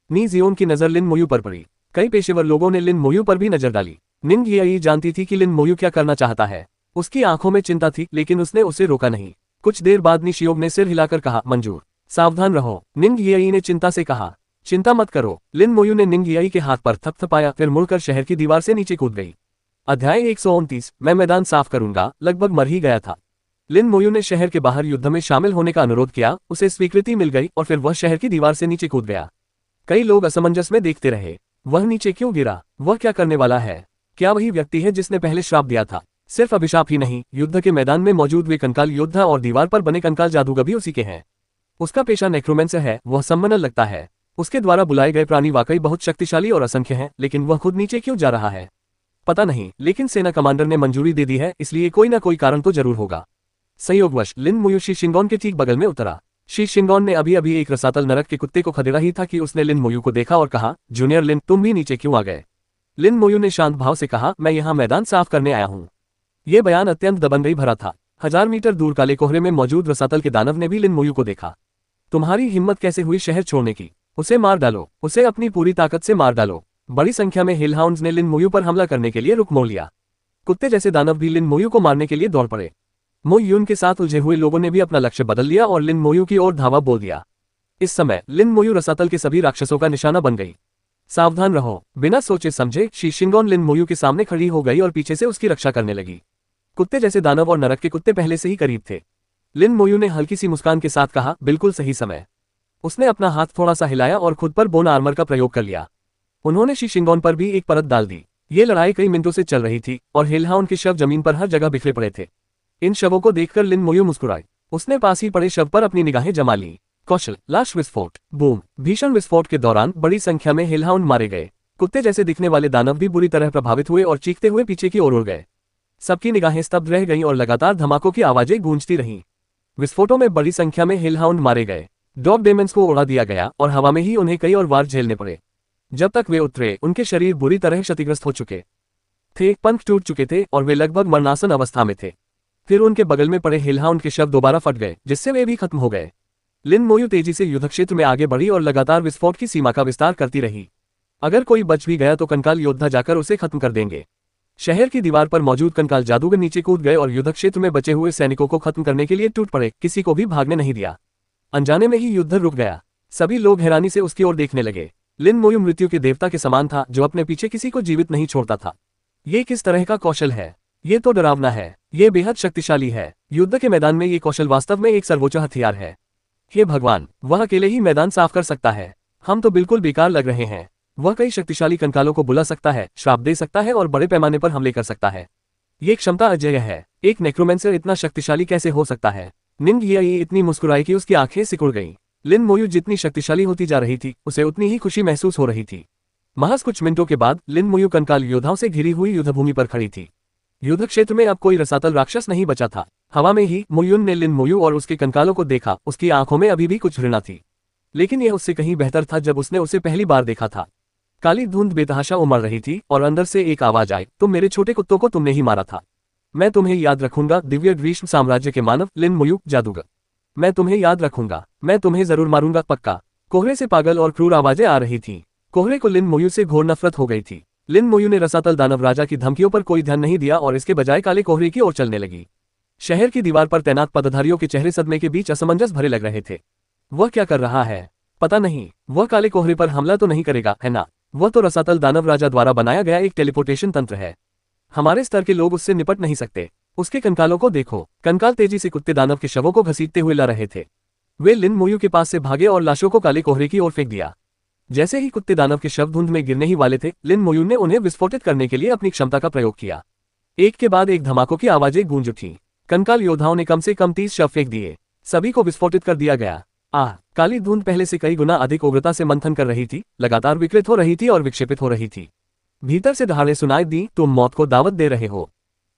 नी जियोन की नजर लिन मोयू पर पड़ी। कई पेशेवर लोगों ने लिन मोयू पर भी नजर डाली। निंग ये जानती थी कि लिन मोयू क्या करना चाहता है। उसकी आंखों में चिंता थी, लेकिन उसने उसे रोका नहीं। कुछ देर बाद नी शियोग ने सिर हिलाकर कहा, मंजूर। सावधान रहो, निंग ये ने चिंता से कहा। चिंता मत करो। लिन मोयू ने निंग ये के हाथ पर थपथपाया, फिर मुड़कर शहर की दीवार से नीचे कूद गई। अध्याय 129, मैं मैदान साफ करूंगा। लगभग मर ही गया था। लिन मोयू ने शहर के बाहर युद्ध में शामिल होने का अनुरोध किया। उसे स्वीकृति मिल गई और फिर वह शहर की दीवार से नीचे कूद गया। कई लोग असमंजस में देखते रहे। वह नीचे क्यों गिरा? वह क्या करने वाला है? क्या वही व्यक्ति है जिसने पहले श्राप दिया था? सिर्फ अभिशाप ही नहीं, युद्ध के मैदान में मौजूद वे कंकाल योद्धा और दीवार पर बने कंकाल जादूगर भी उसी के हैं। उसका पेशा नेक्रोमेंसर है। वह सम्मनल लगता है। उसके द्वारा बुलाए गए प्राणी वाकई बहुत शक्तिशाली और असंख्य हैं, लेकिन वह खुद नीचे क्यों जा रहा है? पता नहीं, लेकिन सेना कमांडर ने मंजूरी दे दी है, इसलिए कोई ना कोई कारण तो जरूर होगा। संयोगवश लिन मोयू शी शिंगोन के ठीक बगल में उतरा। शी शिंगोन ने अभी अभी एक रसातल नरक के कुत्ते को खदेड़ा ही था कि उसने लिन मोयू को देखा और कहा, जूनियर लिन, तुम भी नीचे क्यों आ गए? लिन मोयू ने शांत भाव से कहा, मैं यहाँ मैदान साफ करने आया हूँ। यह बयान अत्यंत दबंगई भरा था। 1000 मीटर दूर काले कोहरे में मौजूद रसातल के दानव ने भी लिन मोयू को देखा। तुम्हारी हिम्मत कैसे हुई शहर छोड़ने की? उसे मार डालो, उसे अपनी पूरी ताकत से मार डालो। बड़ी संख्या में हिलहाउंड्स ने लिन मोयू पर हमला करने के लिए रुख मोड़ लिया। कुत्ते जैसे दानव भी लिन मोयू को मारने के लिए दौड़ पड़े। मो यून के साथ उलझे हुए लोगों ने भी अपना लक्ष्य बदल लिया और लिन मोयू की ओर धावा बोल दिया। इस समय लिन मोयू रसातल के सभी राक्षसों का निशाना बन गई। सावधान रहो। बिना सोचे समझे शी शिंगोन लिन मोयू के सामने खड़ी हो गई और पीछे से उसकी रक्षा करने लगी। कुत्ते जैसे दानव और नरक के कुत्ते पहले से ही करीब थे। लिन मोयू ने हल्की सी मुस्कान के साथ कहा, बिल्कुल सही समय। उसने अपना हाथ थोड़ा सा हिलाया और खुद पर बोन आर्मर का प्रयोग कर लिया। उन्होंने शी शिंगोन पर भी एक परत डाल दी। ये लड़ाई कई मिनटों से चल रही थी और हिलहाउंड के शव जमीन पर हर जगह बिखरे पड़े थे। इन शवों को देखकर लिन मोयू मुस्कुराई। उसने पास ही पड़े शव पर अपनी निगाहें जमा ली। कौशल, लाश विस्फोट, बूम। भीषण विस्फोट के दौरान बड़ी संख्या में हिलहाउंड मारे गए। कुत्ते जैसे दिखने वाले दानव भी बुरी तरह प्रभावित हुए और चीखते हुए पीछे की ओर उड़ गए। सबकी निगाहें स्तब्ध रह गईं और लगातार धमाकों की आवाजें गूंजती रहीं। विस्फोटों में बड़ी संख्या में हिलहाउंड मारे गए। डॉग डेमन्स को उड़ा दिया गया और हवा में ही उन्हें कई और वार झेलने पड़े। जब तक वे उतरे, उनके शरीर बुरी तरह क्षतिग्रस्त हो चुके थे, पंख टूट चुके थे और वे लगभग मरणासन अवस्था में थे। फिर उनके बगल में पड़े हिलहाउंड के शव दोबारा फट गए, जिससे वे भी खत्म हो गए। लिन मोयू तेजी से युद्ध क्षेत्र में आगे बढ़ी और लगातार विस्फोट की सीमा का विस्तार करती रही। अगर कोई बच भी गया तो कंकाल योद्धा जाकर उसे खत्म कर देंगे। शहर की दीवार पर मौजूद कंकाल जादूगर नीचे कूद गए और युद्ध क्षेत्र में बचे हुए सैनिकों को खत्म करने के लिए टूट पड़े। किसी को भी भागने नहीं दिया। अनजाने में ही युद्ध रुक गया। सभी लोग हैरानी से उसकी ओर देखने लगे। लिन मोयू मृत्यु के देवता के समान था, जो अपने पीछे किसी को जीवित नहीं छोड़ता था। ये किस तरह का कौशल है? ये तो डरावना है। ये बेहद शक्तिशाली है। युद्ध के मैदान में ये कौशल वास्तव में एक सर्वोच्च हथियार है। हे भगवान, वह अकेले ही मैदान साफ कर सकता है। हम तो बिल्कुल बेकार लग रहे हैं। वह कई शक्तिशाली कंकालों को बुला सकता है, श्राप दे सकता है और बड़े पैमाने पर हमले कर सकता है। ये क्षमता अजेय है। एक नेक्रोमेंसर इतना शक्तिशाली कैसे हो सकता है? निंग ये इतनी मुस्कुराई कि उसकी आंखें सिकुड़ गईं। लिन मोयू जितनी शक्तिशाली होती जा रही थी, उसे उतनी ही खुशी महसूस हो रही थी। महज कुछ मिनटों के बाद लिन मोयू कंकाल योद्धाओं से घिरी हुई युद्धभूमि पर खड़ी थी। युद्ध क्षेत्र में अब कोई रसातल राक्षस नहीं बचा था। हवा में ही मोयून ने लिन मोयू और उसके कंकालों को देखा। उसकी आंखों में अभी भी कुछ घृणा थी, लेकिन यह उससे कहीं बेहतर था जब उसने उसे पहली बार देखा था। काली धुंध बेतहाशा उमड़ रही थी और अंदर से एक आवाज आई, तुम मेरे छोटे कुत्तों को तुमने ही मारा था। मैं तुम्हें याद रखूंगा, दिव्य ग्रीष्म साम्राज्य के मानव लिन मोयू जादूगर। मैं तुम्हें याद रखूंगा। मैं तुम्हें जरूर मारूंगा, पक्का। कोहरे से पागल और क्रूर आवाजें आ रही थीं। कोहरे को लिन मोयू से घोर नफरत हो गई थी। लिन मोयू ने रसातल दानव राजा की धमकियों पर कोई ध्यान नहीं दिया और इसके बजाय काले कोहरे की ओर चलने लगी। शहर की दीवार पर तैनात पदाधिकारियों के चेहरे सदमे के बीच असमंजस भरे लग रहे थे। वह क्या कर रहा है? पता नहीं। वह काले कोहरे पर हमला तो नहीं करेगा, है ना? वह तो रसातल दानव राजा द्वारा बनाया गया एक टेलीपोर्टेशन तंत्र है। हमारे स्तर के लोग उससे निपट नहीं सकते। उसके कंकालों को देखो। कंकाल तेजी से कुत्ते दानव के शवों को घसीटते हुए ला रहे थे। वे लिन मोयू के पास से भागे और लाशों को काले कोहरे की ओर फेंक दिया। जैसे ही कुत्ते दानव के शव धुंध में गिरने ही वाले थे, लिन मोयू ने उन्हें विस्फोटित करने के लिए अपनी क्षमता का प्रयोग किया। एक के बाद एक धमाकों की आवाजें गूंज उठी। कंकाल योद्धाओं ने कम से कम 30 शव फेंक दिए। सभी को विस्फोटित कर दिया गया। काली धुंध पहले से कई गुना अधिक उग्रता से मंथन कर रही थी, लगातार विकृत हो रही थी और विक्षेपित हो रही थी। भीतर से दहाड़ें सुनाई दी, तुम मौत को दावत दे रहे हो।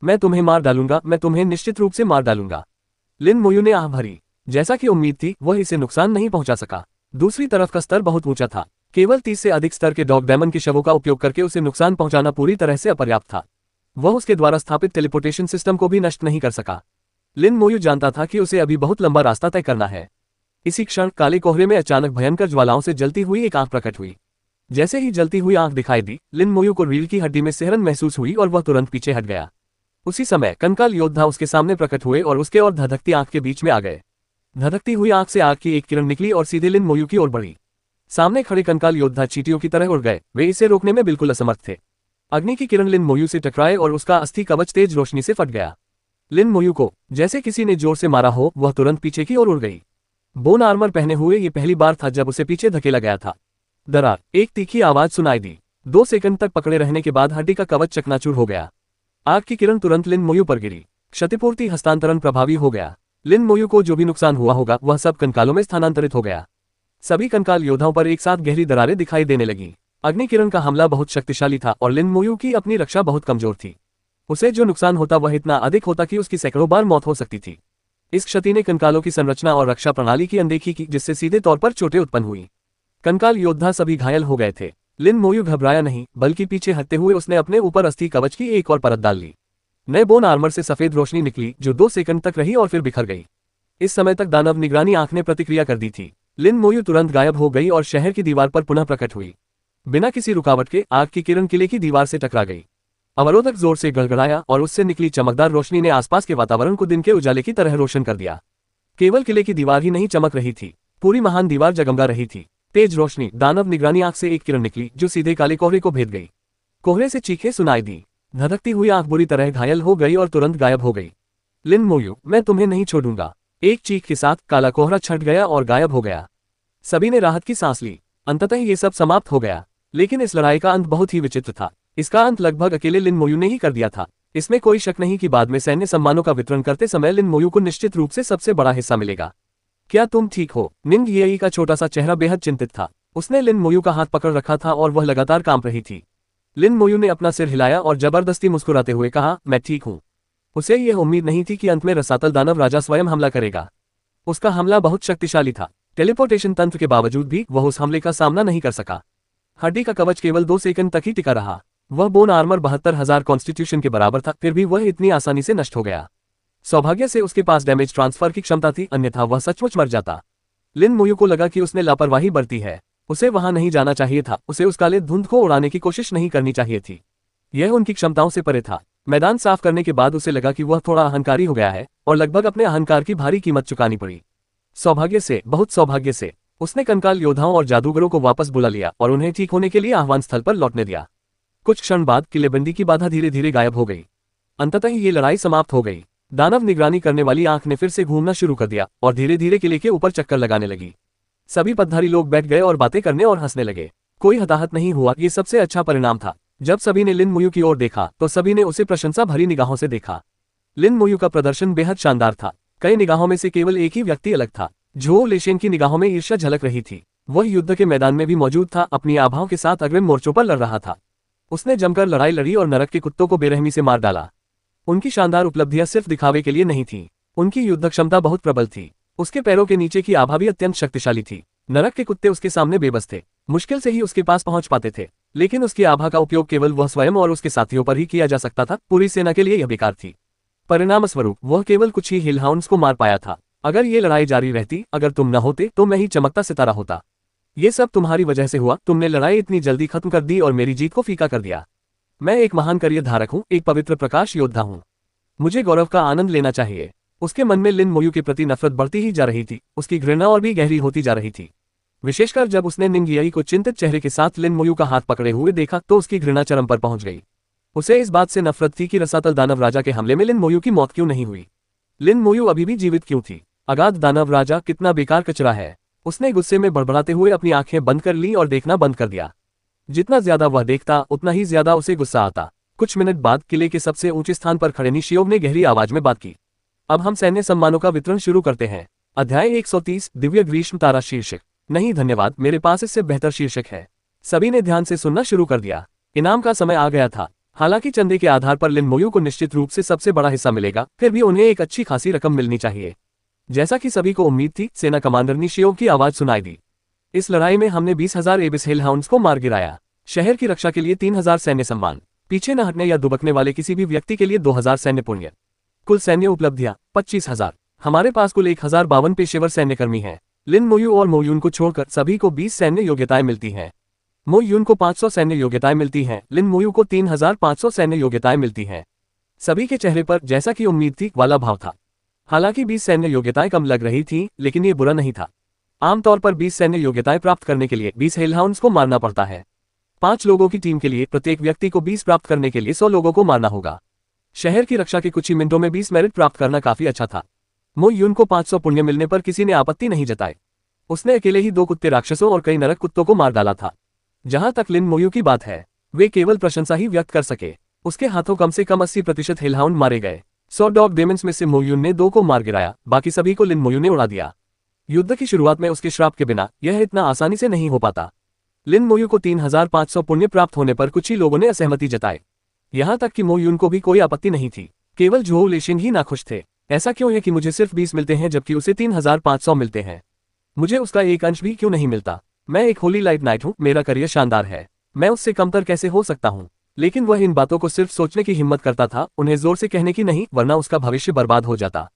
मैं तुम्हें मार डालूंगा, मैं तुम्हें निश्चित रूप से मार डालूंगा। लिन मोयू ने आह भरी। जैसा कि उम्मीद थी, वह इसे नुकसान नहीं पहुंचा सका। दूसरी तरफ का स्तर बहुत ऊंचा था। केवल 30 से अधिक स्तर के डॉग डेमन के शवों का उपयोग करके उसे नुकसान पहुंचाना पूरी तरह से अपर्याप्त था। वह उसके द्वारा स्थापित टेलीपोर्टेशन सिस्टम को भी नष्ट नहीं कर सका। लिन मोयू जानता था कि उसे अभी बहुत लंबा रास्ता तय करना है। इसी क्षण काले कोहरे में अचानक भयंकर ज्वालाओं से जलती हुई एक आंख प्रकट हुई। जैसे ही जलती हुई आंख दिखाई दी, लिन मोयू को रीढ़ की हड्डी में सिहरन महसूस हुई और वह तुरंत पीछे हट गया। उसी समय कंकाल योद्धा उसके सामने प्रकट हुए और उसके और धधकती आंख के बीच में आ गए। धधकती हुई आंख से आग की एक किरण निकली और सीधे लिन मोयू की ओर बढ़ी। सामने खड़े कंकाल योद्धा चींटियों की तरह उड़ गए। वे इसे रोकने में बिल्कुल असमर्थ थे। अग्नि की किरण लिन मोयू से टकराए और उसका अस्थि कवच तेज रोशनी से फट गया। लिन मोयू को जैसे किसी ने जोर से मारा हो, वह तुरंत पीछे की ओर उड़ गई। बोन आर्मर पहने हुए ये पहली बार था जब उसे पीछे धकेला गया था। दरार, एक तीखी आवाज सुनाई दी। 2 सेकंड तक पकड़े रहने के बाद हड्डी का कवच चकनाचूर हो गया। आग की किरण तुरंत लिन मोयू पर गिरी। क्षतिपूर्ति हस्तांतरण प्रभावी हो गया। लिन मोयू को जो भी नुकसान हुआ होगा वह सब कंकालों में स्थानांतरित हो गया। सभी कंकाल योद्धाओं पर एक साथ गहरी दरारें दिखाई देने लगी। अग्नि किरण का हमला बहुत शक्तिशाली था और लिन मोयू की अपनी रक्षा बहुत कमजोर थी। उसे जो नुकसान होता वह इतना अधिक होता कि उसकी सैकड़ों बार मौत हो सकती थी। इस क्षति ने कंकालों की संरचना और रक्षा प्रणाली की अनदेखी की, जिससे सीधे तौर पर चोटें उत्पन्न हुई। कंकाल योद्धा सभी घायल हो गए थे। लिन मोयू घबराया नहीं, बल्कि पीछे हटते हुए उसने अपने ऊपर अस्थि कवच की एक और परत डाल ली। नए बोन आर्मर से सफेद रोशनी निकली जो 2 सेकंड तक रही और फिर बिखर गई। इस समय तक दानव निगरानी आंख ने प्रतिक्रिया कर दी थी। लिन मोयू तुरंत गायब हो गई और शहर की दीवार पर पुनः प्रकट हुई। बिना किसी रुकावट के आग की किरण किले की दीवार से टकरा गई। अवरोधक जोर से गड़गड़ाया और उससे निकली चमकदार रोशनी ने आसपास के वातावरण को दिन के उजाले की तरह रोशन कर दिया। केवल किले की दीवार ही नहीं चमक रही थी, पूरी महान दीवार जगमगा रही थी। तेज रोशनी, दानव निगरानी आंख से एक किरण निकली जो सीधे काले कोहरे को भेद गई। कोहरे से चीखें सुनाई दी। धधकती हुई आंख बुरी तरह घायल हो गई और तुरंत गायब हो गई। लिन मोयू, मैं तुम्हें नहीं छोड़ूंगा। एक चीख के साथ काला कोहरा छट गया और गायब हो गया। सभी ने राहत की सांस ली। अंततः ये सब समाप्त हो गया। लेकिन इस लड़ाई का अंत बहुत ही विचित्र था। इसका अंत लगभग अकेले लिन मोयू ने ही कर दिया था। इसमें कोई शक नहीं कि बाद में सैन्य सम्मानों का वितरण करते समय लिन मोयू को निश्चित रूप से सबसे बड़ा हिस्सा मिलेगा। क्या तुम ठीक हो? निंग येई का छोटा सा चेहरा बेहद चिंतित था। उसने लिन मोयू का हाथ पकड़ रखा था और वह लगातार कांप रही थी। लिन मोयू ने अपना सिर हिलाया और जबरदस्ती मुस्कुराते हुए कहा, मैं ठीक हूँ। उसे यह उम्मीद नहीं थी कि अंत में रसातल दानव राजा स्वयं हमला करेगा। उसका हमला बहुत शक्तिशाली था। टेलीपोर्टेशन तंत्र के बावजूद भी वह उस हमले का सामना नहीं कर सका। हड्डी का कवच केवल 2 सेकंड तक ही टिका रहा। वह बोन आर्मर 72,000 कॉन्स्टिट्यूशन के बराबर था, फिर भी वह इतनी आसानी से नष्ट हो गया। सौभाग्य से उसके पास डैमेज ट्रांसफर की क्षमता थी, अन्यथा वह सचमुच मर जाता। लिन मोयू को लगा कि उसने लापरवाही बरती है। उसे वहां नहीं जाना चाहिए था। उसे उस काले धुंध को उड़ाने की कोशिश नहीं करनी चाहिए थी। यह उनकी क्षमताओं से परे था। मैदान साफ करने के बाद उसे लगा कि वह थोड़ा अहंकारी हो गया है और लगभग अपने अहंकार की भारी कीमत चुकानी पड़ी। सौभाग्य से, बहुत सौभाग्य से, उसने कंकाल योद्धाओं और जादूगरों को वापस बुला लिया और उन्हें ठीक होने के लिए आह्वान स्थल पर लौटने दिया। कुछ क्षण बाद किलेबंदी की बाधा धीरे धीरे गायब हो गई। अंततः ये लड़ाई समाप्त हो गई। दानव निगरानी करने वाली आंख ने फिर से घूमना शुरू कर दिया और धीरे धीरे किले के ऊपर चक्कर लगाने लगी। सभी पद्धारी लोग बैठ गए और बातें करने और हंसने लगे। कोई हताहत नहीं हुआ। ये सबसे अच्छा परिणाम था। जब सभी ने लिन मोयू की ओर देखा तो सभी ने उसे प्रशंसा भरी निगाहों से देखा। लिन मोयू का प्रदर्शन बेहद शानदार था। कई निगाहों में से केवल एक ही व्यक्ति अलग था। झोउ लेशेन की निगाहों में ईर्ष्या झलक रही थी। वह युद्ध के मैदान में भी मौजूद था, अपनी आभाओं के साथ अग्रिम मोर्चों पर लड़ रहा था। उसने जमकर लड़ाई लड़ी और नरक के कुत्तों को बेरहमी से मार डाला। उनकी शानदार उपलब्धियां सिर्फ दिखावे के लिए नहीं थी। उनकी युद्ध क्षमता बहुत प्रबल थी। उसके पैरों के नीचे की आभा भी अत्यंत शक्तिशाली थी। नरक के कुत्ते उसके सामने बेबस थे, मुश्किल से ही उसके पास पहुंच पाते थे। लेकिन उसकी आभा का उपयोग केवल वह स्वयं और उसके साथियों पर ही किया जा सकता था। पूरी सेना के लिए यह बेकार थी। परिणामस्वरूप वह केवल कुछ ही हिलहाउंड्स को मार पाया था। अगर ये लड़ाई जारी रहती, अगर तुम न होते तो मैं ही चमकता सितारा होता। ये सब तुम्हारी वजह से हुआ। तुमने लड़ाई इतनी जल्दी खत्म कर दी और मेरी जीत को फीका कर दिया। मैं एक महान करियर धारक हूँ, एक पवित्र प्रकाश योद्धा हूँ। मुझे गौरव का आनंद लेना चाहिए। उसके मन में लिन मोयू के प्रति नफरत बढ़ती ही जा रही थी। उसकी घृणा और भी गहरी होती जा रही थी। विशेषकर जब उसने निंग याई को चिंतित चेहरे के साथ लिन मोयू का हाथ पकड़े हुए देखा तो उसकी घृणा चरम पर पहुंच गई। उसे इस बात से नफरत थी कि रसातल दानव राजा के हमले में लिन मोयू की मौत क्यों नहीं हुई। लिन मोयू अभी भी जीवित क्यों थी। अगाध दानव राजा कितना बेकार कचरा है। उसने गुस्से में बड़बड़ाते हुए अपनी आंखें बंद कर ली और देखना बंद कर दिया। जितना ज्यादा वह देखता उतना ही ज्यादा उसे गुस्सा आता। कुछ मिनट बाद किले के सबसे ऊंचे स्थान पर खड़े निशियोव ने गहरी आवाज में बात की। अब हम सैन्य सम्मानों का वितरण शुरू करते हैं। अध्याय 130 दिव्य ग्रीष्म तारा शीर्षक। नहीं धन्यवाद, मेरे पास इससे बेहतर शीर्षक है। सभी ने ध्यान से सुनना शुरू कर दिया। इनाम का समय आ गया था। हालांकि चंदे के आधार पर लिन मोयू को निश्चित रूप से सबसे बड़ा हिस्सा मिलेगा, फिर भी उन्हें एक अच्छी खासी रकम मिलनी चाहिए। जैसा कि सभी को उम्मीद थी, सेना कमांडर निशियोव की आवाज सुनाई दी। इस लड़ाई में हमने 20,000 एबिस हेलहाउंड्स को मार गिराया। शहर की रक्षा के लिए 3,000 सैन्य सम्मान, पीछे न हटने या दुबकने वाले किसी भी व्यक्ति के लिए 2,000 सैन्य पुण्य। कुल सैन्य उपलब्धियां 25,000। हमारे पास कुल 1,052 पेशेवर सैन्यकर्मी हैं। लिन मोयू और मोयून को छोड़कर सभी को 20 सैन्य योग्यताएं मिलती हैं। मोयून को 500 सैन्य योग्यताएं मिलती हैं। लिन मोयू को 3,500 सैन्य योग्यताएं मिलती हैं। सभी के चेहरे पर, जैसा कि उम्मीद थी, वाला भाव था। हालांकि 20 सैन्य योग्यताएं कम लग रही थी, लेकिन ये बुरा नहीं था। आमतौर पर 20 सैन्य योग्यताएं प्राप्त करने के लिए 20 हेलहाउंड्स को मारना पड़ता है। 5 लोगों की टीम के लिए प्रत्येक व्यक्ति को 20 प्राप्त करने के लिए 100 लोगों को मारना होगा। शहर की रक्षा के कुछ ही मिनटों में 20 मेरिट प्राप्त करना काफी अच्छा था। मोयून को 500 पुण्य मिलने पर किसी ने आपत्ति नहीं जताई। उसने अकेले ही 2 कुत्ते राक्षसों और कई नरक कुत्तों को मार डाला था। जहां तक लिन मोयू की बात है, वे केवल प्रशंसा ही व्यक्त कर सके। उसके हाथों कम से कम 80% हेलहाउंड मारे गए। 100 डॉग डेमन्स में से मोयून ने 2 को मार गिराया, बाकी सभी को लिन मोयू ने उड़ा दिया। युद्ध की शुरुआत में उसके श्राप के बिना यह इतना आसानी से नहीं हो पाता। लिन मोयू को 3,500 पुण्य प्राप्त होने पर कुछ ही लोगों ने असहमति जताई। यहां तक कि मोयून को भी कोई आपत्ति नहीं थी। केवल झोउ लेशिंग ही नाखुश थे। ऐसा क्यों है कि मुझे सिर्फ 20 मिलते हैं जबकि उसे 3,500 मिलते हैं? मुझे उसका एक अंश भी क्यों नहीं मिलता? मैं एक होली लाइट नाइट हूं, मेरा करियर शानदार है, मैं उससे कमतर कैसे हो सकता हूं? लेकिन वह इन बातों को सिर्फ सोचने की हिम्मत करता था, उन्हें जोर से कहने की नहीं, वरना उसका भविष्य बर्बाद हो जाता।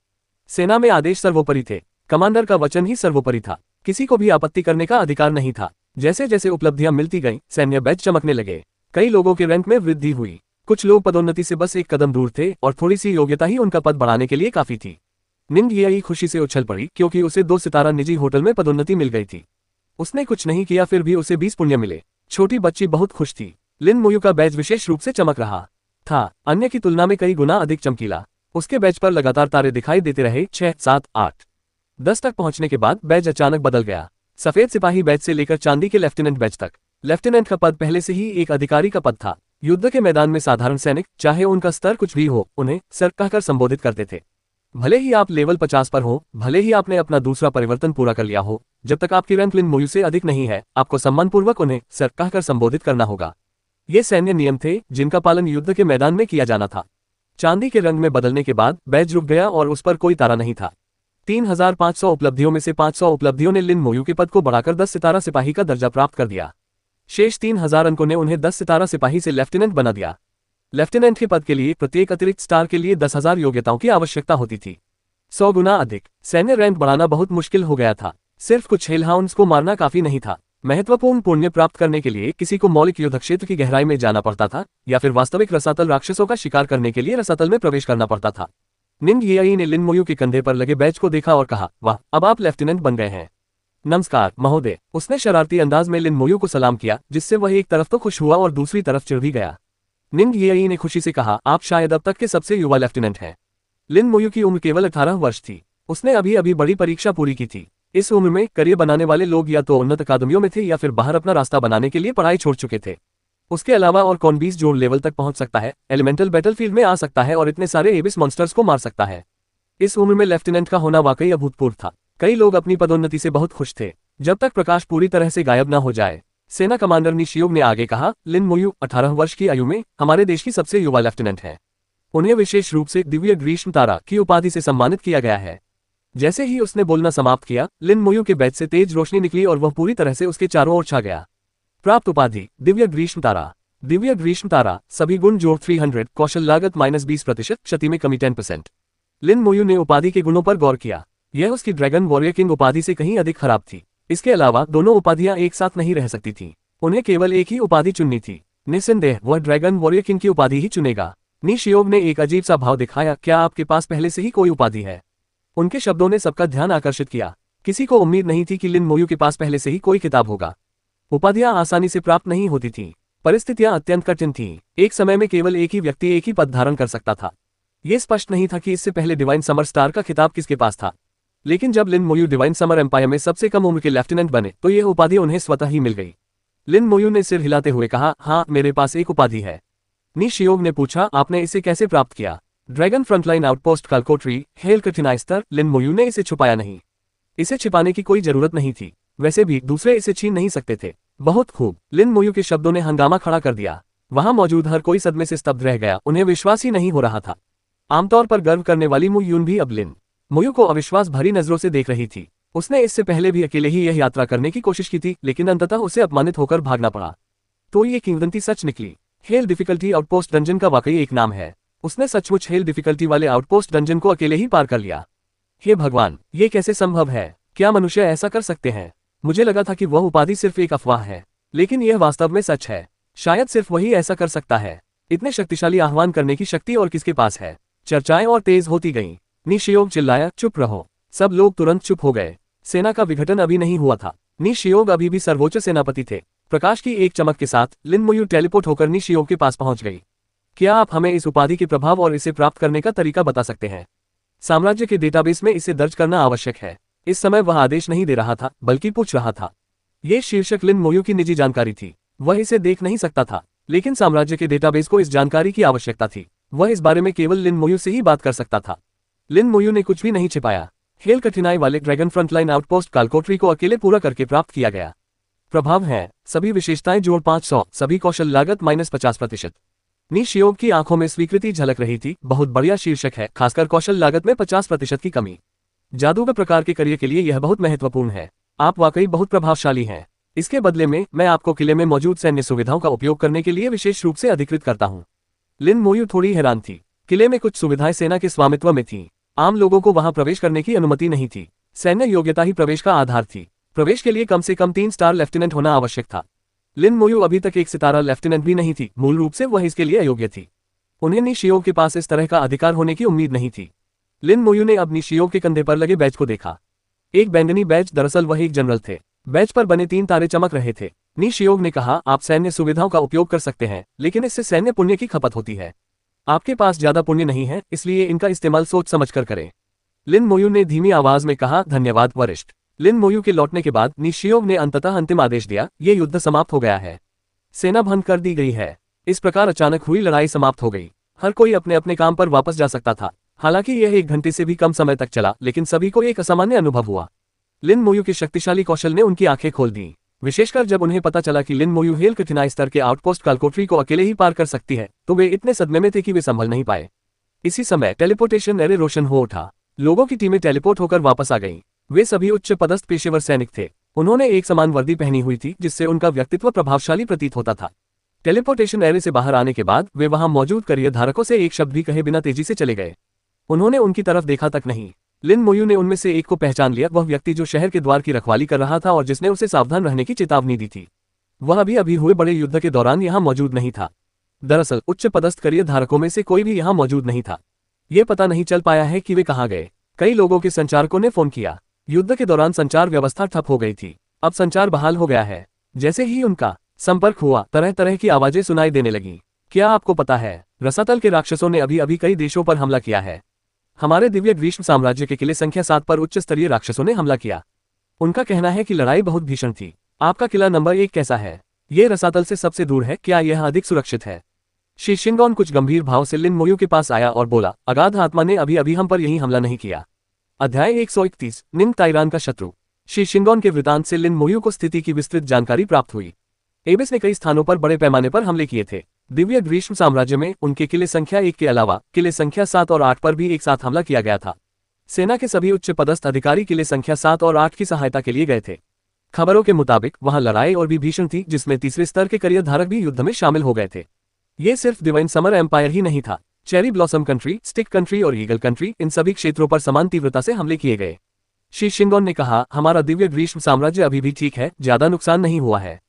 सेना में आदेश सर्वोपरि थे। कमांडर का वचन ही सर्वोपरि था। किसी को भी आपत्ति करने का अधिकार नहीं था। जैसे जैसे उपलब्धियां मिलती गईं, सैन्य बैच चमकने लगे। कई लोगों के रैंक में वृद्धि हुई। कुछ लोग पदोन्नति से बस एक कदम दूर थे और थोड़ी सी योग्यता ही उनका पद बढ़ाने के लिए काफी थी। निंग याई खुशी से उछल पड़ी क्योंकि उसे 2 सितारा निजी होटल में पदोन्नति मिल गई थी। उसने कुछ नहीं किया, फिर भी उसे 20 पुण्य मिले। छोटी बच्ची बहुत खुश थी। लिन मोयू का बैच विशेष रूप से चमक रहा था, अन्य की तुलना में कई गुना अधिक चमकीला। उसके बैच पर लगातार तारे दिखाई देते रहे। 6, 7, 8, 10 तक पहुंचने के बाद बैच अचानक बदल गया। सफेद सिपाही बैच से लेकर चांदी के लेफ्टिनेंट बैच तक। लेफ्टिनेंट का पद पहले से ही एक अधिकारी का पद था। युद्ध के मैदान में साधारण सैनिक, चाहे उनका स्तर कुछ भी हो, उन्हें सर कहकर संबोधित करते थे। भले ही आप लेवल 50 पर हो, भले ही आपने अपना दूसरा परिवर्तन पूरा कर लिया हो, जब तक आपकी रैंक लिन मोयू से अधिक नहीं है, आपको सम्मानपूर्वक उन्हें सर कहकर संबोधित करना होगा। ये सैन्य नियम थे जिनका पालन युद्ध के मैदान में किया जाना था। चांदी के रंग में बदलने के बाद बैच रुक गया और उस पर कोई तारा नहीं था। 3,500 उपलब्धियों में से 500 उपलब्धियों ने लिन मोयू के पद को बढ़ाकर 10 सितारा सिपाही का दर्जा प्राप्त कर दिया। शेष 3,000 अंकों ने उन्हें 10 सितारा सिपाही से लेफ्टिनेंट बना दिया। लेफ्टिनेंट के पद के लिए प्रत्येक अतिरिक्त स्टार के लिए 10,000 योग्यताओं की आवश्यकता होती थी। 100 गुना अधिक। सैन्य रैंक बढ़ाना बहुत मुश्किल हो गया था। सिर्फ कुछ हेलहाउंड्स को मारना काफी नहीं था। महत्वपूर्ण पुण्य प्राप्त करने के लिए किसी को मौलिक युद्ध क्षेत्र की गहराई में जाना पड़ता था, या फिर वास्तविक रसातल राक्षसों का शिकार करने के लिए रसातल में प्रवेश करना पड़ता था। निंग याई ने लिन मोयू के कंधे पर लगे बैच को देखा और कहा, वाह, अब आप लेफ्टिनेंट बन गए हैं। नमस्कार महोदय। उसने शरारती अंदाज में लिन मोयू को सलाम किया, जिससे वह एक तरफ तो खुश हुआ और दूसरी तरफ चिढ़ भी गया। निंग याई ने खुशी से कहा, आप शायद अब तक के सबसे युवा लेफ्टिनेंट हैं। लिन मोयू की उम्र केवल 18 वर्ष थी। उसने अभी अभी बड़ी परीक्षा पूरी की थी। इस उम्र में करियर बनाने वाले लोग या तो उन्नत अकादमियों में थे या फिर बाहर अपना रास्ता बनाने के लिए पढ़ाई छोड़ चुके थे। उसके अलावा और कौन 20 जोड़ लेवल तक पहुंच सकता है, एलिमेंटल बैटलफील्ड में आ सकता है और इतने सारे एबिस मॉन्स्टर्स को मार सकता है। इस उम्र में लेफ्टिनेंट का होना वाकई अभूतपूर्व था। कई लोग अपनी पदोन्नति से बहुत खुश थे, जब तक प्रकाश पूरी तरह से गायब न हो जाए। सेना कमांडर निशियोव ने आगे कहा, लिन मोयू 18 वर्ष की आयु में हमारे देश की सबसे युवा लेफ्टिनेंट है। उन्हें विशेष रूप से दिव्य ग्रीष्म तारा की उपाधि से सम्मानित किया गया है। जैसे ही उसने बोलना समाप्त किया, लिन मोयू के बैच से तेज रोशनी निकली और वह पूरी तरह से उसके चारों ओर छा गया। प्राप्त उपाधि दिव्य ग्रीष्म तारा। दिव्य ग्रीष्म तारा, सभी गुण जोड़ 300, कौशल लागत -20%, क्षति में कमी 10%। लिन मोयू ने उपाधि के गुणों पर गौर किया। यह उसकी ड्रैगन वॉरियर किंग उपाधि से कहीं अधिक खराब थी। इसके अलावा दोनों उपाधियां एक साथ नहीं रह सकती थीं। उन्हें केवल एक ही उपाधि चुननी थी। निस्संदेह वह ड्रैगन वॉरियर किंग की उपाधि ही चुनेगा। निशियोव ने एक अजीब सा भाव दिखाया, क्या आपके पास पहले से ही कोई उपाधि है? उनके शब्दों ने सबका ध्यान आकर्षित किया। किसी को उम्मीद नहीं थी कि लिन मोयू के पास पहले से ही कोई किताब होगा। उपाधियां आसानी से प्राप्त नहीं होती थीं। परिस्थितियां अत्यंत कठिन थीं। एक समय में केवल एक ही व्यक्ति एक ही पद धारण कर सकता था। यह स्पष्ट नहीं था कि इससे पहले डिवाइन समर स्टार का खिताब किसके पास था। लेकिन जब लिन मोयू डिवाइन समर एम्पायर में सबसे कम उम्र के लेफ्टिनेंट बने तो यह उपाधि उन्हें स्वतः ही मिल गई। लिन मोयू ने सिर हिलाते हुए कहा, हाँ, मेरे पास एक उपाधि है। नी शियोग ने पूछा, आपने इसे कैसे प्राप्त किया? ड्रैगन फ्रंटलाइन आउटपोस्ट कालकोट्री, हेल कठिनाई स्तर। लिन मोयू ने इसे छुपाया नहीं। इसे छिपाने की कोई जरूरत नहीं थी। वैसे भी दूसरे इसे छीन नहीं सकते थे। बहुत खूब। लिन मोयू के शब्दों ने हंगामा खड़ा कर दिया। वहां मौजूद हर कोई सदमे से स्तब्ध रह गया। उन्हें विश्वास ही नहीं हो रहा था। आमतौर पर गर्व करने वाली मु यून भी अब लिन मोयू को अविश्वास भरी नजरों से देख रही थी। उसने इससे पहले भी अकेले ही यह यात्रा करने की कोशिश की थी, लेकिन अंततः उसे अपमानित होकर भागना पड़ा। तो ये किंवदंती सच निकली। हेल डिफिकल्टी आउटपोस्ट डंजन का वाकई एक नाम है। उसने सचमुच हेल डिफिकल्टी वाले आउटपोस्ट डंजन को अकेले ही पार कर लिया। हे भगवान, ये कैसे संभव है? क्या मनुष्य ऐसा कर सकते हैं? मुझे लगा था कि वह उपाधि सिर्फ एक अफवाह है, लेकिन यह वास्तव में सच है। शायद सिर्फ वही ऐसा कर सकता है। इतने शक्तिशाली आह्वान करने की शक्ति और किसके पास है? चर्चाएं और तेज होती गईं। नी शियोग चिल्लाया, चुप रहो। सब लोग तुरंत चुप हो गए। सेना का विघटन अभी नहीं हुआ था। नी शियोग अभी भी सर्वोच्च सेनापति थे। प्रकाश की एक चमक के साथ लिन मोयू टेलीपोर्ट होकर नी शियोग के पास पहुंच गई। क्या आप हमें इस उपाधि के प्रभाव और इसे प्राप्त करने का तरीका बता सकते हैं? साम्राज्य के डेटाबेस में इसे दर्ज करना आवश्यक है। इस समय वह आदेश नहीं दे रहा था, बल्कि पूछ रहा था। ये शीर्षक लिन मोयू की निजी जानकारी थी। वह इसे देख नहीं सकता था, लेकिन साम्राज्य के डेटाबेस को इस जानकारी की आवश्यकता थी। वह इस बारे में केवल लिन मोयू से ही बात कर सकता था। लिन मोयू ने कुछ भी नहीं छिपाया। हेल कठिनाई वाले ड्रैगन फ्रंटलाइन आउटपोस्ट कालकोट्री को अकेले पूरा करके प्राप्त किया गया। प्रभाव है, सभी विशेषताएं जोड़ 500, सभी कौशल लागत -50%। नी शियोग की आंखों में स्वीकृति झलक रही थी। बहुत बढ़िया शीर्षक है, खासकर कौशल लागत में 50% की कमी। जादूगर प्रकार के करियर के लिए यह बहुत महत्वपूर्ण है। आप वाकई बहुत प्रभावशाली हैं। इसके बदले में मैं आपको किले में मौजूद सैन्य सुविधाओं का उपयोग करने के लिए विशेष रूप से अधिकृत करता हूं। लिन मोयू थोड़ी हैरान थी। किले में कुछ सुविधाएं सेना के स्वामित्व में थीं। आम लोगों को वहां प्रवेश करने की अनुमति नहीं थी। सैन्य योग्यता ही प्रवेश का आधार थी। प्रवेश के लिए कम से कम 3 स्टार लेफ्टिनेंट होना आवश्यक था। लिन मोयू अभी तक 1 सितारा लेफ्टिनेंट भी नहीं थी। मूल रूप से वह इसके लिए अयोग्य थी। उन्हें नी शियोग के पास इस तरह का अधिकार होने की उम्मीद नहीं थी। लिन मोयू ने अब नी शियोग के कंधे पर लगे बैज को देखा। एक बैंगनी बैज, दरअसल वह एक जनरल थे। बैज पर बने 3 तारे चमक रहे थे। नी शियोग ने कहा, आप सैन्य सुविधाओं का उपयोग कर सकते हैं, लेकिन इससे सैन्य पुण्य की खपत होती है। आपके पास ज्यादा पुण्य नहीं है, इसलिए इनका इस्तेमाल सोच समझ कर करें। लिन मोयू ने धीमी आवाज में कहा, धन्यवाद वरिष्ठ। लिन मोयू के लौटने के बाद नी शियोग ने अंततः अंतिम आदेश दिया, ये युद्ध समाप्त हो गया है। सेना भंग कर दी गई है। इस प्रकार अचानक हुई लड़ाई समाप्त हो गई। हर कोई अपने अपने काम पर वापस जा सकता था। हालांकि यह 1 घंटे से भी कम समय तक चला, लेकिन सभी को एक असामान्य अनुभव हुआ। लिन मोयू के शक्तिशाली कौशल ने उनकी आंखें खोल दी, विशेषकर जब उन्हें पता चला कि लिन मोयू हेल कठिनाई स्तर के आउटपोस्ट कालकोट्री को अकेले ही पार कर सकती है, तो वे इतने सदमे में थे कि वे संभल नहीं पाए। इसी समय टेलीपोर्टेशन एरे रोशन हो उठा। लोगों की टीमें टेलीपोर्ट होकर वापस आ गईं। वे सभी उच्च पदस्थ पेशेवर सैनिक थे। उन्होंने एक समान वर्दी पहनी हुई थी, जिससे उनका व्यक्तित्व प्रभावशाली प्रतीत होता था। टेलीपोर्टेशन एरे से बाहर आने के बाद वे वहां मौजूद करियर धारकों से एक शब्द भी कहे बिना तेजी से चले गए। उन्होंने उनकी तरफ देखा तक नहीं। लिन मोयू ने उनमें से एक को पहचान लिया, वह व्यक्ति जो शहर के द्वार की रखवाली कर रहा था और जिसने उसे सावधान रहने की चेतावनी दी थी। वह अभी हुए बड़े युद्ध के दौरान यहां मौजूद नहीं था। दरअसल उच्च पदस्थ करियर धारकों में से कोई भी यहां मौजूद नहीं था। ये पता नहीं चल पाया है कि वे कहां गए। कई लोगों के संचारकों ने फोन किया। युद्ध के दौरान संचार व्यवस्था ठप हो गई थी। अब संचार बहाल हो गया है। जैसे ही उनका संपर्क हुआ, तरह तरह की आवाजें सुनाई देने लगीं। क्या आपको पता है, रसातल के राक्षसों ने अभी कई देशों पर हमला किया है। हमारे दिव्य ग्रीष्म साम्राज्य के किले संख्या 7 पर उच्च स्तरीय राक्षसों ने हमला किया। उनका कहना है कि लड़ाई बहुत भीषण थी। आपका किला नंबर 1 कैसा है? ये रसातल से सबसे दूर है, क्या यह अधिक सुरक्षित है? शी शिंगोन कुछ गंभीर भाव से लिन मोयू के पास आया और बोला, अगाध आत्मा ने अभी हम पर यही हमला नहीं किया। अध्याय 131, निंग ताइरान का शत्रु। शी शिंगोन के वृतांत से लिन मोयू को स्थिति की विस्तृत जानकारी प्राप्त हुई। एबिस ने कई स्थानों पर बड़े पैमाने पर हमले किए थे। दिव्य ग्रीष्म साम्राज्य में उनके किले संख्या 1 के अलावा किले संख्या 7 और 8 पर भी एक साथ हमला किया गया था। सेना के सभी उच्च पदस्थ अधिकारी किले संख्या 7 और 8 की सहायता के लिए गए थे। खबरों के मुताबिक वहां लड़ाई और भी भीषण थी, जिसमें तीसरे स्तर के करियर धारक भी युद्ध में शामिल हो गए थे। ये सिर्फ डिवाइन समर एम्पायर ही नहीं था। Cherry blossom country, stick country और ईगल कंट्री, इन सभी क्षेत्रों पर समान तीव्रता से हमले किए गए। शी शिंगोन ने कहा, हमारा दिव्य ग्रीष्म साम्राज्य अभी भी ठीक है, ज्यादा नुकसान नहीं हुआ है।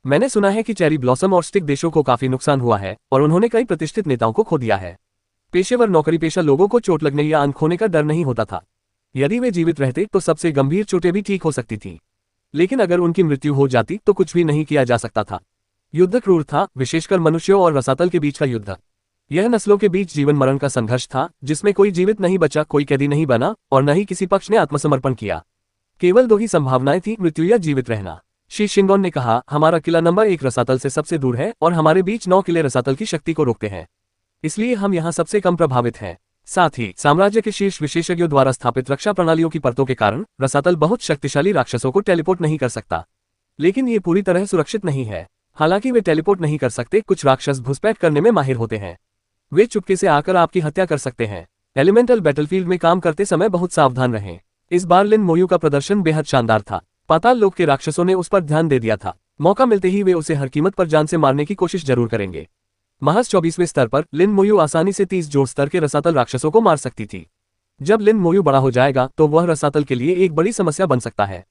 मैंने सुना है कि चेरी ब्लॉसम और स्टिक देशों को काफी नुकसान हुआ है और उन्होंने कई प्रतिष्ठित नेताओं को खो दिया है। पेशेवर नौकरी पेशा लोगों को चोट लगने या अंक खोने का डर नहीं होता था। यदि वे जीवित रहते तो सबसे गंभीर चोटें भी ठीक हो सकती थीं। लेकिन अगर उनकी मृत्यु हो जाती तो कुछ भी नहीं किया जा सकता था। युद्ध क्रूर था, विशेषकर मनुष्यों और रसातल के बीच का युद्ध। यह नस्लों के बीच जीवन मरण का संघर्ष था, जिसमें कोई जीवित नहीं बचा, कोई कैदी नहीं बना और न ही किसी पक्ष ने आत्मसमर्पण किया। केवल दो ही संभावनाएं थी, मृत्यु या जीवित रहना। शी शिनगोन ने कहा, हमारा किला नंबर 1 रसातल से सबसे दूर है और हमारे बीच 9 किले रसातल की शक्ति को रोकते हैं, इसलिए हम यहाँ सबसे कम प्रभावित हैं। साथ ही साम्राज्य के शीर्ष विशेषज्ञों द्वारा स्थापित रक्षा प्रणालियों की परतों के कारण रसातल बहुत शक्तिशाली राक्षसों को टेलीपोर्ट नहीं कर सकता। लेकिन ये पूरी तरह सुरक्षित नहीं है। हालांकि वे टेलीपोर्ट नहीं कर सकते, कुछ राक्षस घुसपैठ करने में माहिर होते हैं। वे चुपके से आकर आपकी हत्या कर सकते हैं। एलिमेंटल बैटलफील्ड में काम करते समय बहुत सावधान रहें। इस बार लिन मोयू का प्रदर्शन बेहद शानदार था। पाताल लोक के राक्षसों ने उस पर ध्यान दे दिया था। मौका मिलते ही वे उसे हर कीमत पर जान से मारने की कोशिश जरूर करेंगे। महज 24वें स्तर पर लिन मोयू आसानी से 30 जोड़ स्तर के रसातल राक्षसों को मार सकती थी। जब लिन मोयू बड़ा हो जाएगा तो वह रसातल के लिए एक बड़ी समस्या बन सकता है।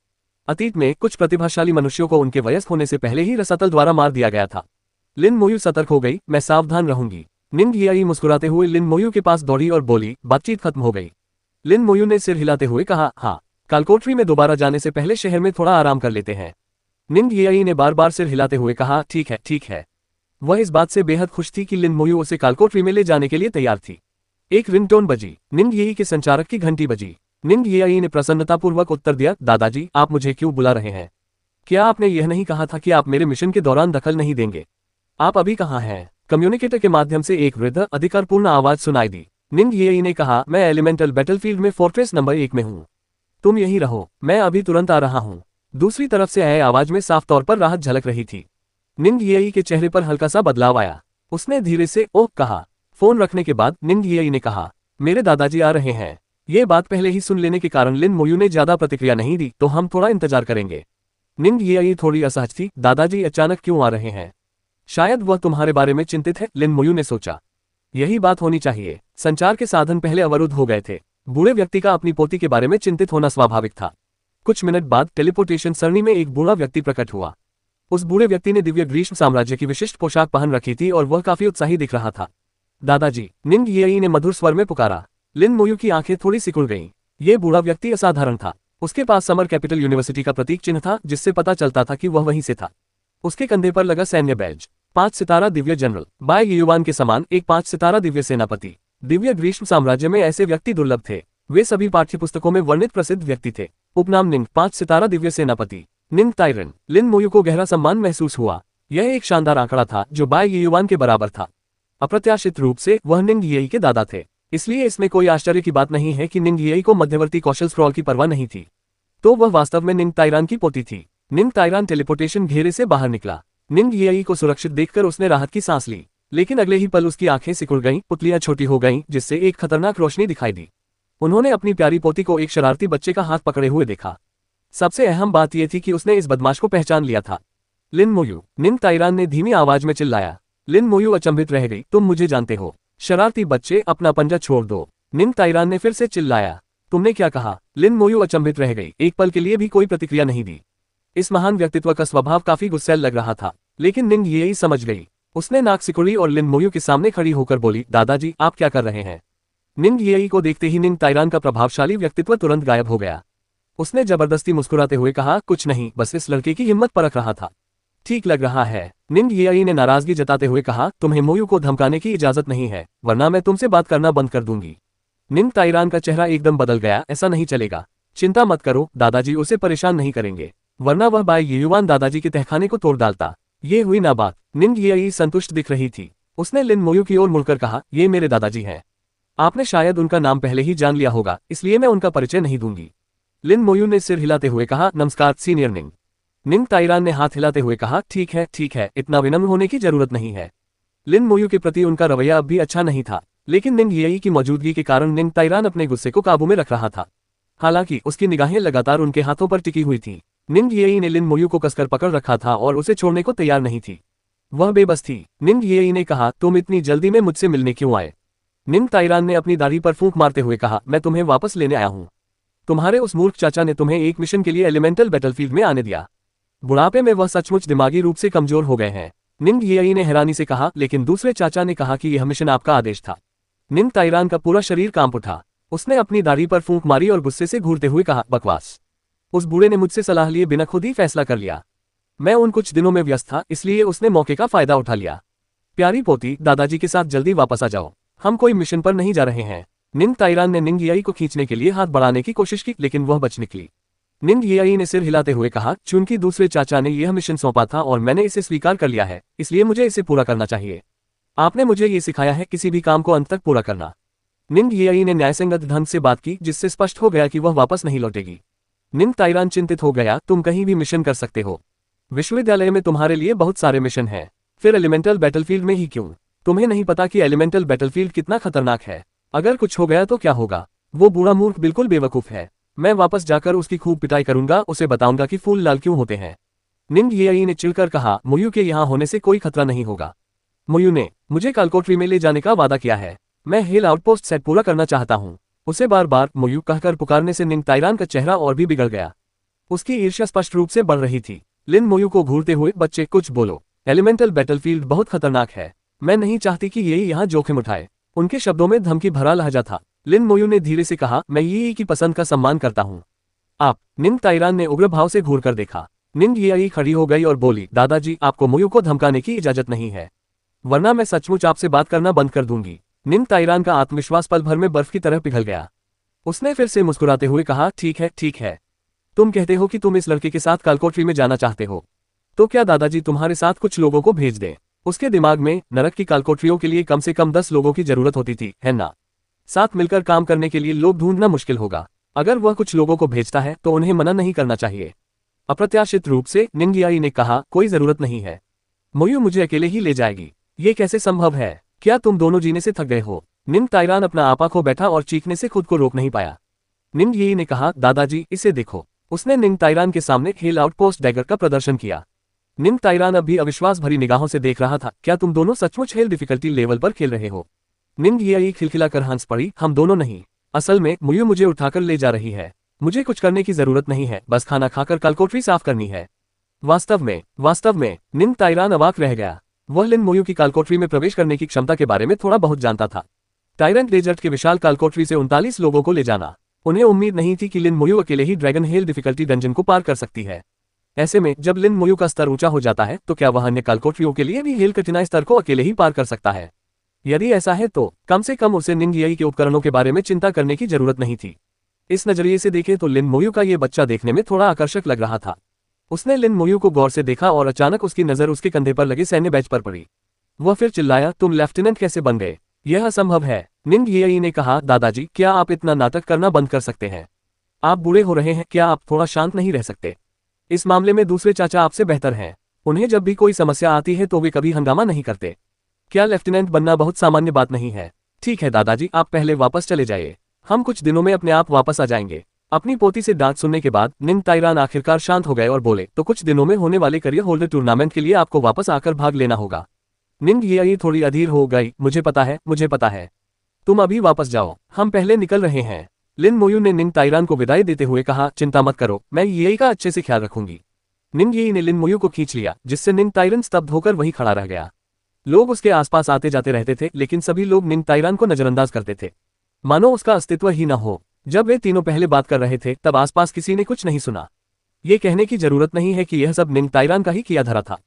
अतीत में कुछ प्रतिभाशाली मनुष्यों को उनके वयस्क होने से पहले ही रसातल द्वारा मार दिया गया था। लिन मोयू सतर्क हो गई, मैं सावधान रहूंगी। निंग याई मुस्कुराते हुए लिन मोयू के पास दौड़ी और बोली, बातचीत खत्म हो गई। लिन मोयू ने सिर हिलाते हुए कहा, हाँ, कालकोठरी में दोबारा जाने से पहले शहर में थोड़ा आराम कर लेते हैं। निंग याई ने बार बार सिर हिलाते हुए कहा, ठीक है, ठीक है। वह इस बात से बेहद खुश थी कि लिन मोयू उसे कालकोठरी में ले जाने के लिए तैयार थी। एक रिंगटोन बजी। निंग याई के संचारक की घंटी बजी। निंग याई ने प्रसन्नतापूर्वक उत्तर दिया, दादाजी, आप मुझे क्यों बुला रहे हैं? क्या आपने यह नहीं कहा था कि आप मेरे मिशन के दौरान दखल नहीं देंगे? आप अभी कहाँ हैं? कम्युनिकेटर के माध्यम से एक वृद्ध अधिकारपूर्ण आवाज सुनाई दी। निंग याई ने कहा, मैं एलिमेंटल बैटलफील्ड में फोर्ट्रेस नंबर 1 में हूँ। तुम यहीं रहो, मैं अभी तुरंत आ रहा हूँ। दूसरी तरफ से आए आवाज में साफ तौर पर राहत झलक रही थी। निंग याई के चेहरे पर हल्का सा बदलाव आया। उसने धीरे से ओह कहा। फोन रखने के बाद निंग याई ने कहा, मेरे दादाजी आ रहे हैं। ये बात पहले ही सुन लेने के कारण लिन मोयू ने ज्यादा प्रतिक्रिया नहीं दी, तो हम थोड़ा इंतजार करेंगे। निंग याई थोड़ी असहज थी, दादाजी अचानक क्यों आ रहे हैं? शायद वह तुम्हारे बारे में चिंतित है, लिन मोयू ने सोचा। यही बात होनी चाहिए। संचार के साधन पहले अवरुद्ध हो गए थे। बूढ़े व्यक्ति का अपनी पोती के बारे में चिंतित होना स्वाभाविक था। कुछ मिनट बाद टेलीपोर्टेशन सरणी में एक बूढ़ा व्यक्ति प्रकट हुआ। उस बूढ़े व्यक्ति ने दिव्य ग्रीष्म साम्राज्य की विशिष्ट पोशाक पहन रखी थी और वह काफी उत्साही दिख रहा था। दादाजी, निंग याई ने मधुर स्वर में पुकारा। लिन मोयू की आंखें थोड़ी सिकुड़ गईं। ये बूढ़ा व्यक्ति असाधारण था। उसके पास समर कैपिटल यूनिवर्सिटी का प्रतीक चिन्ह था, जिससे पता चलता था कि वह वहीं से था। उसके कंधे पर लगा सैन्य बैज। 5 सितारा दिव्य जनरल। बाय युवान के समान एक 5 सितारा दिव्य सेनापति। दिव्य ग्रीष्म साम्राज्य में ऐसे व्यक्ति दुर्लभ थे। वे सभी पाठ्यपुस्तकों में वर्णित प्रसिद्ध व्यक्ति थे। उपनाम निंग, 5 सितारा दिव्य सेनापति। निंग ताइरन। लिन मोयू को गहरा सम्मान महसूस हुआ। यह एक शानदार आंकड़ा था जो बाय युवान के बराबर था। अप्रत्याशित रूप से वह निंग याई के दादा थे, इसलिए इसमें कोई आश्चर्य की बात नहीं है कि निंग याई को मध्यवर्ती कौशल स्क्रॉल की परवाह नहीं थी। तो वह वास्तव में निंग ताइरान की पोती थी। निंग ताइरान टेलीपोर्टेशन घेरे से बाहर निकला। निंग याई को सुरक्षित देखकर उसने राहत की सांस ली, लेकिन अगले ही पल उसकी आंखें सिकुड़ गईं, पुतलियां छोटी हो गईं, जिससे एक खतरनाक रोशनी दिखाई दी। उन्होंने अपनी प्यारी पोती को एक शरारती बच्चे का हाथ पकड़े हुए देखा। सबसे अहम बात यह थी कि उसने इस बदमाश को पहचान लिया था। लिन मोयू, निंग ताइरान ने धीमी आवाज में चिल्लाया। लिन मोयू अचंभित रह गई, तुम मुझे जानते हो? शरारती बच्चे, अपना पंजा छोड़ दो। निंग ताइरान ने फिर से चिल्लाया। तुमने क्या कहा? लिन मोयू अचंभित रह गई, एक पल के लिए भी कोई प्रतिक्रिया नहीं दी। इस महान व्यक्तित्व का स्वभाव काफी गुस्सैल लग रहा था, लेकिन निंग याई समझ गई। उसने नाक सिकुड़ी और लिन मोयू के सामने खड़ी होकर बोली, दादाजी, आप क्या कर रहे हैं? निंग याई को देखते ही निंग ताइरान का प्रभावशाली व्यक्तित्व तुरंत गायब हो गया। उसने जबरदस्ती मुस्कुराते हुए कहा, कुछ नहीं, बस इस लड़के की हिम्मत परख रहा था। ठीक लग रहा है। निंग याई ने नाराजगी जताते हुए कहा, तुम्हें मोयू को धमकाने की इजाजत नहीं है, वरना मैं तुमसे बात करना बंद कर दूंगी। निंग ताइरान का चेहरा एकदम बदल गया। ऐसा नहीं चलेगा। चिंता मत करो, दादाजी उसे परेशान नहीं करेंगे, वरना वह बाय युवान दादाजी के तहखाने को तोड़ डालता। ये हुई ना बात। निंग याई संतुष्ट दिख रही थी। उसने लिन मोयू की ओर मुड़कर कहा, ये मेरे दादाजी हैं। आपने शायद उनका नाम पहले ही जान लिया होगा, इसलिए मैं उनका परिचय नहीं दूंगी। लिन मोयू ने सिर हिलाते हुए कहा, नमस्कार सीनियर निंग। निंग ताइरान ने हाथ हिलाते हुए कहा, ठीक है, ठीक है, इतना विनम्र होने की जरूरत नहीं है। लिन मोयू के प्रति उनका रवैया अब भी अच्छा नहीं था, लेकिन निंग याई की मौजूदगी के कारण निंग ताइरान अपने गुस्से को काबू में रख रहा था। हालांकि उसकी निगाहें लगातार उनके हाथों पर टिकी हुई थीं। निंग याई ने लिन मोयू को कसकर पकड़ रखा था और उसे छोड़ने को तैयार नहीं थी। वह बेबस थी। निंग याई ने कहा, तुम इतनी जल्दी में मुझसे मिलने क्यों आए? निंग ताइरान ने अपनी दाढ़ी पर फूंक मारते हुए कहा, मैं तुम्हें वापस लेने आया हूँ। तुम्हारे उस मूर्ख चाचा ने तुम्हें एक मिशन के लिए एलिमेंटल बैटलफील्ड में आने दिया। बुढ़ापे में वह सचमुच दिमागी रूप से कमजोर हो गए हैं। निंग याई ने हैरानी से कहा, लेकिन दूसरे चाचा ने कहा कि यह मिशन आपका आदेश था। निंग ताइरान का पूरा शरीर कांप उठा। उसने अपनी दाढ़ी पर फूंक मारी और गुस्से से घूरते हुए कहा, बकवास। उस बूढ़े ने मुझसे सलाह लिए बिना खुद ही फैसला कर लिया। मैं उन कुछ दिनों में व्यस्त था, इसलिए उसने मौके का फायदा उठा लिया। प्यारी पोती, दादाजी के साथ जल्दी वापस आ जाओ, हम कोई मिशन पर नहीं जा रहे हैं। निंग ताइरान ने निंग याई को खींचने के लिए हाथ बढ़ाने की कोशिश की, लेकिन वह बच निकली। निंग याई ने सिर हिलाते हुए कहा, चूंकि दूसरे चाचा ने यह मिशन सौंपा था और मैंने इसे स्वीकार कर लिया है, इसलिए मुझे इसे पूरा करना चाहिए। आपने मुझे ये सिखाया है किसी भी काम को अंत तक पूरा करना। निंग याई ने न्यायसंगत ढंग से बात की, जिससे स्पष्ट हो गया कि वह वापस नहीं लौटेगी। निंग ताइरान चिंतित हो गया, तुम कहीं भी मिशन कर सकते हो। विश्वविद्यालय में तुम्हारे लिए बहुत सारे मिशन हैं, फिर एलिमेंटल बैटलफील्ड में ही क्यों? तुम्हें नहीं पता कि एलिमेंटल बैटलफील्ड कितना खतरनाक है? अगर कुछ हो गया तो क्या होगा? वो बूढ़ा मूर्ख बिल्कुल बेवकूफ है। मैं वापस जाकर उसकी खूब पिटाई करूंगा, उसे बताऊंगा कि फूल लाल क्यों होते हैं। निंग याई ने चिढ़कर कहा, मुयू के यहाँ होने से कोई खतरा नहीं होगा। मुयू ने मुझे कालकोट्री में ले जाने का वादा किया है। मैं हिल आउटपोस्ट सेट पूरा करना चाहता हूँ। उसे बार बार मुयू कहकर पुकारने से निंग ताइरान का चेहरा और भी बिगड़ गया। उसकी ईर्ष्या स्पष्ट रूप से बढ़ रही थी। लिन मुयू को घूरते हुए, बच्चे कुछ बोलो, एलिमेंटल बैटलफील्ड बहुत खतरनाक है, मैं नहीं चाहती कि ये यहाँ जोखिम उठाए। उनके शब्दों में धमकी भरा लहजा था। लिन मोयू ने धीरे से कहा, मैं ये की पसंद का सम्मान करता हूँ। आप? निंग ताइरान ने उग्र भाव से घूरकर देखा। निंग याई खड़ी हो गई और बोली, दादाजी, आपको मोयू को धमकाने की इजाजत नहीं है, वरना मैं सचमुच आपसे बात करना बंद कर दूंगी। निंग ताइरान का आत्मविश्वास पल भर में बर्फ की तरह पिघल गया। उसने फिर से मुस्कुराते हुए कहा, ठीक है, ठीक है। तुम कहते हो कि तुम इस लड़के के साथ कालकोट्री में जाना चाहते हो, तो क्या दादाजी तुम्हारे साथ कुछ लोगों को भेज दें? उसके दिमाग में नरक की कालकोठरियों के लिए कम से कम 10 लोगों की जरूरत होती थी, है ना? साथ मिलकर काम करने के लिए लोग ढूंढना मुश्किल होगा। अगर वह कुछ लोगों को भेजता है तो उन्हें मना नहीं करना चाहिए। अप्रत्याशित रूप से निंग याई ने कहा, कोई जरूरत नहीं है, मोयू मुझे अकेले ही ले जाएगी। ये कैसे संभव है? क्या तुम दोनों जीने से थक गए हो? निंग ताइरान अपना आपा खो बैठा और चीखने से खुद को रोक नहीं पाया। निंग याई ने कहा, दादाजी, इसे देखो। उसने निंग ताइरान के सामने हिल आउटपोस्ट डैगर का प्रदर्शन किया। निंग ताइरान अब भी अविश्वास भरी निगाहों से देख रहा था। क्या तुम दोनों सचमुच हेल डिफिकल्टी लेवल पर खेल रहे हो? निंग याई खिलखिलाकर हंस पड़ी, हम दोनों नहीं, असल में मुयू मुझे उठाकर ले जा रही है। मुझे कुछ करने की जरूरत नहीं है, बस खाना खाकर कालकोठरी साफ करनी है। वास्तव में निंग ताइरान अवाक रह गया। वह लिन मोयू की कालकोठरी में प्रवेश करने की क्षमता के बारे में थोड़ा बहुत जानता था। टायरेंट डेजर्ट के विशाल कालकोठरी से 39 लोगों को ले जाना, उन्हें उम्मीद नहीं थी कि लिन मोयू अकेले ही ड्रैगन हेल डिफिकल्टी डंजन को पार कर सकती है। ऐसे में जब लिन मोयू का स्तर ऊंचा हो जाता है तो क्या वह अन्य कालकोठरियों के लिए भी हेल कठिनाई स्तर को अकेले ही पार कर सकता है? यदि ऐसा है तो कम से कम उसे निंग याई के उपकरणों के बारे में चिंता करने की जरूरत नहीं थी। इस नजरिए से देखें तो लिन मोयू का ये बच्चा देखने में थोड़ा आकर्षक लग रहा था। उसने लिन मोयू को गौर से देखा और अचानक उसकी नजर उसके कंधे पर लगे सैन्य बैच पर पड़ी। वह फिर चिल्लाया, तुम लेफ्टिनेंट कैसे बन गए? यह असंभव है। निंग याई ने कहा, दादाजी, क्या आप इतना नाटक करना बंद कर सकते हैं? आप बूढ़े हो रहे हैं, क्या आप थोड़ा शांत नहीं रह सकते? इस मामले में दूसरे चाचा आपसे बेहतर हैं। उन्हें जब भी कोई समस्या आती है तो वे कभी हंगामा नहीं करते। क्या लेफ्टिनेंट बनना बहुत सामान्य बात नहीं है? ठीक है दादाजी, आप पहले वापस चले जाइए, हम कुछ दिनों में अपने आप वापस आ जाएंगे। अपनी पोती से डांट सुनने के बाद निंग ताइरान आखिरकार शांत हो गए और बोले, तो कुछ दिनों में होने वाले करियर होल्डर टूर्नामेंट के लिए आपको वापस आकर भाग लेना होगा। निंग याई थोड़ी अधीर हो गई, मुझे पता है। तुम अभी वापस जाओ, हम पहले निकल रहे हैं। लिन मोयू ने निंग ताइरान को विदाई देते हुए कहा, चिंता मत करो, मैं याई का अच्छे से ख्याल रखूंगी। निंग याई ने लिन मोयू को खींच लिया, जिससे निंग ताइरान स्तब्ध होकर वहीं खड़ा रह गया। लोग उसके आसपास आते जाते रहते थे, लेकिन सभी लोग निंग ताइरान को नजरअंदाज करते थे, मानो उसका अस्तित्व ही न हो। जब वे तीनों पहले बात कर रहे थे तब आसपास किसी ने कुछ नहीं सुना। ये कहने की जरूरत नहीं है कि यह सब निंग ताइरान का ही किया धरा था,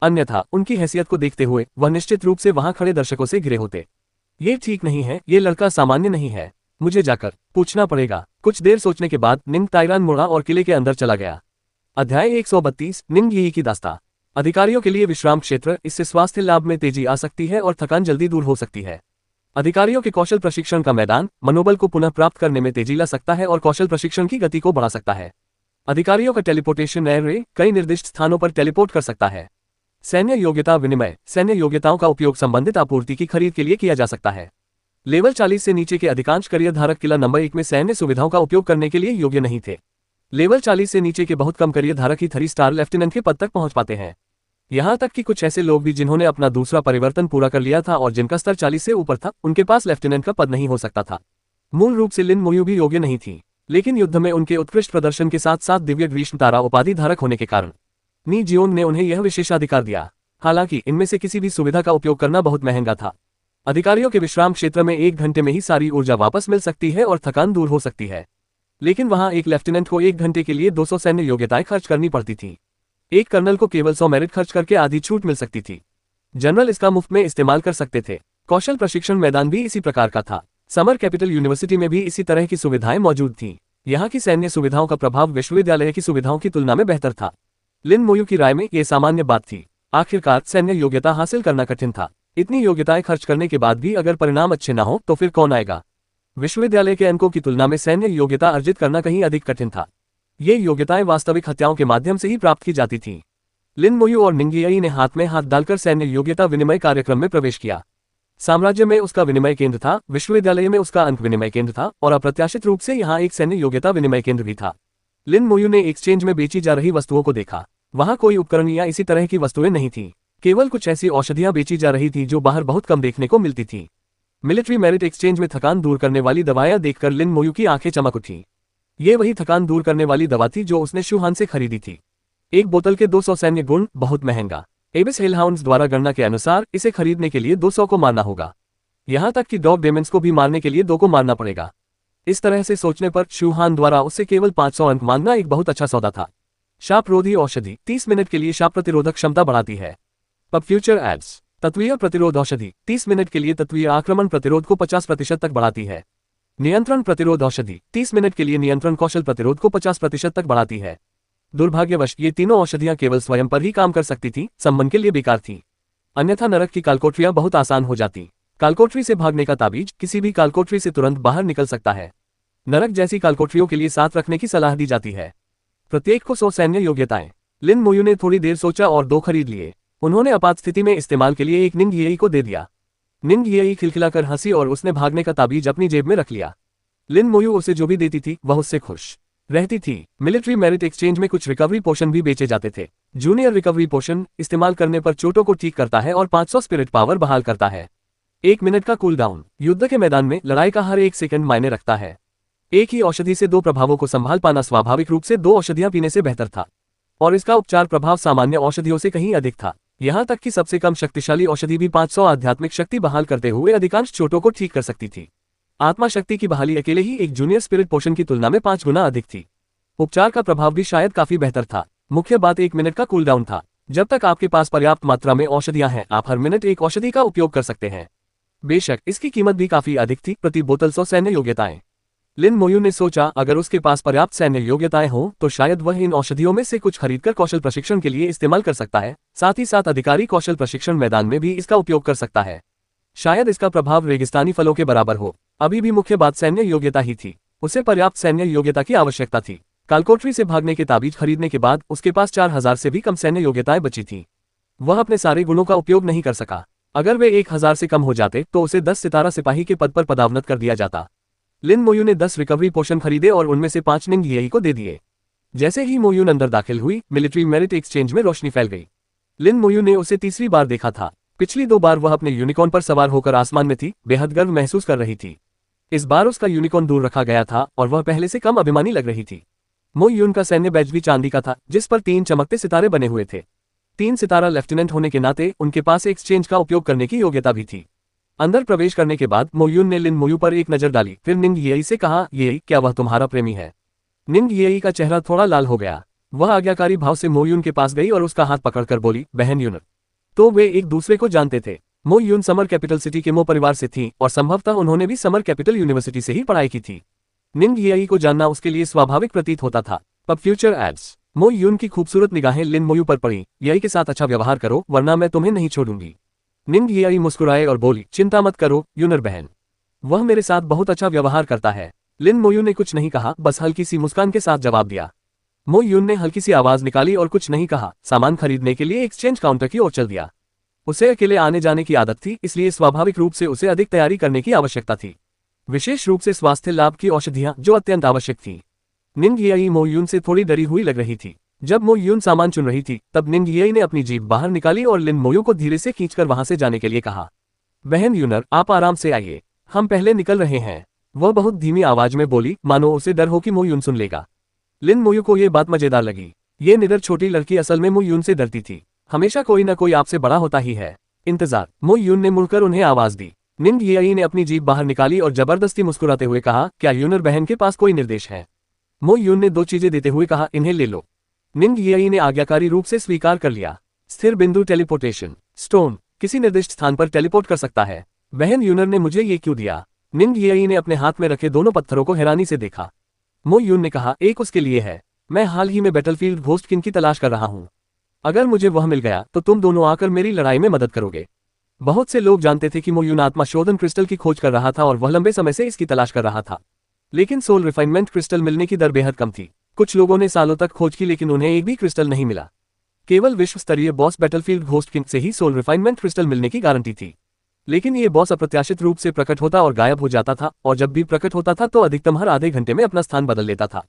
अन्यथा उनकी हैसियत को देखते हुए वह निश्चित रूप से वहां खड़े दर्शकों से घिरे होते। ये ठीक नहीं है, ये लड़का सामान्य नहीं है, मुझे जाकर पूछना पड़ेगा। कुछ देर सोचने के बाद निंग ताइरान मुड़ा और किले के अंदर चला गया। अध्याय 132, निंग याई की दास्तां। अधिकारियों के लिए विश्राम क्षेत्र, इससे स्वास्थ्य लाभ में तेजी आ सकती है और थकान जल्दी दूर हो सकती है। अधिकारियों के कौशल प्रशिक्षण का मैदान मनोबल को पुनः प्राप्त करने में तेजी ला सकता है और कौशल प्रशिक्षण की गति को बढ़ा सकता है। अधिकारियों का टेलीपोर्टेशन एरे कई निर्दिष्ट स्थानों पर टेलीपोर्ट कर सकता है। सैन्य योग्यता विनिमय, सैन्य योग्यताओं का उपयोग संबंधित आपूर्ति की खरीद के लिए किया जा सकता है। लेवल 40 से नीचे के अधिकांश करियर धारक किला नंबर 1 में सैन्य सुविधाओं का उपयोग करने के लिए योग्य नहीं थे। लेवल 40 से नीचे के बहुत कम करियर धारक ही 3 स्टार लेफ्टिनेंट के पद तक पहुंच पाते हैं। यहां तक कि कुछ ऐसे लोग भी जिन्होंने अपना दूसरा परिवर्तन पूरा कर लिया था और जिनका स्तर 40 से ऊपर था, उनके पास लेफ्टिनेंट का पद नहीं हो सकता था। मूल रूप से लिन मोयू भी योग्य नहीं थी, लेकिन युद्ध में उनके उत्कृष्ट प्रदर्शन के साथ साथ दिव्य ग्रीष्म तारा उपाधि धारक होने के कारण नी जियोंग ने उन्हें यह विशेषाधिकार दिया। हालांकि इनमें से किसी भी सुविधा का उपयोग करना बहुत महंगा था। अधिकारियों के विश्राम क्षेत्र में 1 घंटे में ही सारी ऊर्जा वापस मिल सकती है और थकान दूर हो सकती है। लेकिन वहां एक लेफ्टिनेंट को 1 घंटे के लिए 200 सैन्य योग्यताएं खर्च करनी पड़ती थी। एक कर्नल को केवल 100 मेरिट खर्च करके आधी छूट मिल सकती थी। जनरल इसका मुफ्त में इस्तेमाल कर सकते थे। कौशल प्रशिक्षण मैदान भी इसी प्रकार का था। समर कैपिटल यूनिवर्सिटी में भी इसी तरह की सुविधाएं मौजूद थीं। यहाँ की सैन्य सुविधाओं का प्रभाव विश्वविद्यालय की सुविधाओं की तुलना में बेहतर था। लिन मोयू की राय में यह सामान्य बात थी। आखिरकार सैन्य योग्यता हासिल करना कठिन था। इतनी योग्यताएं खर्च करने के बाद भी अगर परिणाम अच्छे न हो तो फिर कौन आएगा। विश्वविद्यालय के अंकों की तुलना में सैन्य योग्यता अर्जित करना कहीं अधिक कठिन था। ये योग्यताएं वास्तविक हत्याओं के माध्यम से ही प्राप्त की जाती थीं। लिन मोयू और निंगियाई ने हाथ में हाथ डालकर सैन्य योग्यता विनिमय कार्यक्रम में प्रवेश किया। साम्राज्य में उसका विनिमय केंद्र था, विश्वविद्यालय में उसका अंक विनिमय केंद्र था और अप्रत्याशित रूप से यहाँ एक सैन्य योग्यता विनिमय केंद्र भी था। लिन मोयू ने एक्सचेंज में बेची जा रही वस्तुओं को देखा। वहां कोई उपकरण या इसी तरह की वस्तुएं नहीं थी। केवल कुछ ऐसी औषधियां बेची जा रही थी जो बाहर बहुत कम देखने को मिलती थी। मिलिट्री मेरिट एक्सचेंज में थकान दूर करने वाली दवाएं देखकर लिन मोयू की आंखें चमक उठी। ये वही थकान दूर करने वाली दवा थी जो उसने शूहान से खरीदी थी। एक बोतल के 200 सैन्य गुण, बहुत महंगा। एबिस हेलहाउंड्स द्वारा गणना के अनुसार इसे खरीदने के लिए 200 को मारना होगा। यहां तक कि डॉग डेमन्स को भी मारने के लिए 2 को मारना पड़ेगा। इस तरह से सोचने पर शूहान द्वारा उससे केवल 500 अंक मांगना एक बहुत अच्छा सौदा था। शापरोधी औषधि 30 मिनट के लिए शाप प्रतिरोधक क्षमता बढ़ाती है। Pub future ads. तत्वीय प्रतिरोध औषधि 30 मिनट के लिए तत्वीय आक्रमण प्रतिरोध को 50% तक बढ़ाती है। नियंत्रण प्रतिरोध औषधि 30 मिनट के लिए नियंत्रण कौशल प्रतिरोध को 50% तक बढ़ाती है। दुर्भाग्यवश ये तीनों औषधियां केवल स्वयं पर ही काम कर सकती थीं, संबंध के लिए बेकार थीं। अन्यथा नरक की कालकोठरियां बहुत आसान हो जाती। कालकोठरी से भागने का ताबीज किसी भी कालकोठरी से तुरंत बाहर निकल सकता है। नरक जैसी कालकोठरियों के लिए साथ रखने की सलाह दी जाती है। प्रत्येक को 100 सैन्य योग्यताएं। लिन मोयू ने थोड़ी देर सोचा और 2 खरीद लिए। उन्होंने आपात स्थिति में इस्तेमाल के लिए एक निंगियाई को दे दिया। निंगियाई खिलखिलाकर हंसी और उसने भागने का ताबीज अपनी जेब में रख लिया। लिन मोयू उसे जो भी देती थी वह उससे खुश रहती थी। मिलिट्री मेरिट एक्सचेंज में कुछ रिकवरी पोशन भी बेचे जाते थे। जूनियर रिकवरी पोशन इस्तेमाल करने पर चोटों को ठीक करता है और 500 स्पिरिट पावर बहाल करता है। 1 मिनट का कूल डाउन। युद्ध के मैदान में लड़ाई का हर 1 सेकंड मायने रखता है। एक ही औषधि से 2 प्रभावों को संभाल पाना स्वाभाविक रूप से 2 औषधियां पीने से बेहतर था और इसका उपचार प्रभाव सामान्य औषधियों से कहीं अधिक था। यहाँ तक कि सबसे कम शक्तिशाली औषधि भी 500 आध्यात्मिक शक्ति बहाल करते हुए अधिकांश चोटों को ठीक कर सकती थी। आत्मा शक्ति की बहाली अकेले ही एक जूनियर स्पिरिट पोशन की तुलना में 5 गुना अधिक थी। उपचार का प्रभाव भी शायद काफी बेहतर था। मुख्य बात 1 मिनट का कूलडाउन था। जब तक आपके पास पर्याप्त मात्रा में औषधियां हैं, आप हर मिनट एक औषधि का उपयोग कर सकते हैं। बेशक इसकी कीमत भी काफी अधिक थी, प्रति बोतल 100 सैन्य योग्यताएं। लिन मोयू ने सोचा अगर उसके पास पर्याप्त सैन्य योग्यताएं हो तो शायद वह इन औषधियों में से कुछ खरीदकर कौशल प्रशिक्षण के लिए इस्तेमाल कर सकता है। साथ ही साथ अधिकारी कौशल प्रशिक्षण मैदान में भी इसका उपयोग कर सकता है। शायद इसका प्रभाव रेगिस्तानी फलों के बराबर हो। अभी भी मुख्य बात सैन्य योग्यता ही थी। उसे पर्याप्त सैन्य योग्यता की आवश्यकता थी। कालकोठरी से भागने के ताबीज खरीदने के बाद उसके पास 4000 से भी कम सैन्य योग्यताएं बची थीं। वह अपने सारे गुणों का उपयोग नहीं कर सका। अगर वे 1000 से कम हो जाते तो उसे 10 सितारा सिपाही के पद पर पदावनत कर दिया जाता। लिन मोयू ने 10 रिकवरी पोशन खरीदे और उनमें से 5 निंगियाई को दे दिए। जैसे ही मोयून अंदर दाखिल हुई, मिलिट्री मेरिट एक्सचेंज में रोशनी फैल गई। लिन मोयू ने उसे तीसरी बार देखा था। पिछली 2 बार वह अपने यूनिकॉर्न पर सवार होकर आसमान में थी, बेहद गर्व महसूस कर रही थी। इस बार उसका यूनिकॉर्न दूर रखा गया था और वह पहले से कम अभिमानी लग रही थी। मोयून का सैन्य बैज भी चांदी का था, जिस पर 3 चमकते सितारे बने हुए थे। 3 सितारा लेफ्टिनेंट होने के नाते उनके पास एक्सचेंज का उपयोग करने की योग्यता भी थी। अंदर प्रवेश करने के बाद मोयून ने लिन मोयू पर एक नजर डाली, फिर निंगियाई से कहा, ये क्या वह तुम्हारा प्रेमी है? निंगियाई का चेहरा थोड़ा लाल हो गया। वह आज्ञाकारी भाव से मोयून के पास गई और उसका हाथ पकड़कर बोली, बहन यूनर। तो वे एक दूसरे को जानते थे। मोयून समर कैपिटल सिटी के मो परिवार से थी और संभवतः उन्होंने भी समर कैपिटल यूनिवर्सिटी से ही पढ़ाई की थी। निंगियाई को जानना उसके लिए स्वाभाविक प्रतीत होता था। Pub future ads. मोयून की खूबसूरत निगाहें लिन मोयू पर पड़ी। याई के साथ अच्छा व्यवहार करो वरना मैं तुम्हें नहीं छोड़ूंगी। निंगियाई मुस्कुराए और बोली, चिंता मत करो यूनर बहन, वह मेरे साथ बहुत अच्छा व्यवहार करता है। लिन मोयू ने कुछ नहीं कहा, बस हल्की सी मुस्कान के साथ जवाब दिया। मोयून ने हल्की सी आवाज निकाली और कुछ नहीं कहा, सामान खरीदने के लिए एक्सचेंज काउंटर की ओर चल दिया। उसे अकेले आने जाने की आदत थी, इसलिए स्वाभाविक रूप से उसे अधिक तैयारी करने की आवश्यकता थी, विशेष रूप से स्वास्थ्य लाभ की औषधियां जो अत्यंत आवश्यक थी। निंगियाई मोयून से थोड़ी डरी हुई लग रही थी। जब मोयून सामान चुन रही थी तब निंगियाई ने अपनी जीभ बाहर निकाली और लिन मोयू को धीरे से खींचकर वहां से जाने के लिए कहा, बहन यूनर आप आराम से आइए, हम पहले निकल रहे हैं। वह बहुत धीमी आवाज में बोली, मानो उसे डर हो कि मोयून सुन लेगा। लिन मोयू को यह बात मजेदार लगी। ये निडर छोटी लड़की असल में मोयून से डरती थी। हमेशा कोई न कोई आपसे बड़ा होता ही है। इंतजार। मोयून ने मुड़कर उन्हें आवाज दी। निंग येई ने अपनी जीभ बाहर निकाली और जबरदस्ती मुस्कुराते हुए कहा, क्या यूनर बहन के पास कोई निर्देश है? मो यून ने 2 चीजें देते हुए कहा, इन्हें ले लो। निंग येई ने आज्ञाकारी रूप से स्वीकार कर लिया। स्थिर बिंदु टेलीपोर्टेशन स्टोन किसी निर्दिष्ट स्थान पर टेलीपोर्ट कर सकता है। बहन यूनर ने मुझे ये क्यों दिया? निंग येई ने अपने हाथ में रखे दोनों पत्थरों को हैरानी से देखा। मो यून ने कहा, एक उसके लिए है। मैं हाल ही में बैटलफील्ड घोस्ट किंग की तलाश कर रहा हूँ। अगर मुझे वह मिल गया तो तुम दोनों आकर मेरी लड़ाई में मदद करोगे। बहुत से लोग जानते थे कि मो यून आत्मा शोधन क्रिस्टल की खोज कर रहा था और वह लंबे समय से इसकी तलाश कर रहा था। लेकिन सोल रिफाइनमेंट क्रिस्टल मिलने की दर बेहद कम थी। कुछ लोगों ने सालों तक खोज की लेकिन उन्हें एक भी क्रिस्टल नहीं मिला। केवल विश्व स्तरीय बॉस बैटलफील्ड घोस्ट किंग से ही सोल रिफाइनमेंट क्रिस्टल मिलने की गारंटी थी। लेकिन ये बॉस अप्रत्याशित रूप से प्रकट होता और गायब हो जाता था, और जब भी प्रकट होता था तो अधिकतम हर आधे घंटे में अपना स्थान बदल लेता था।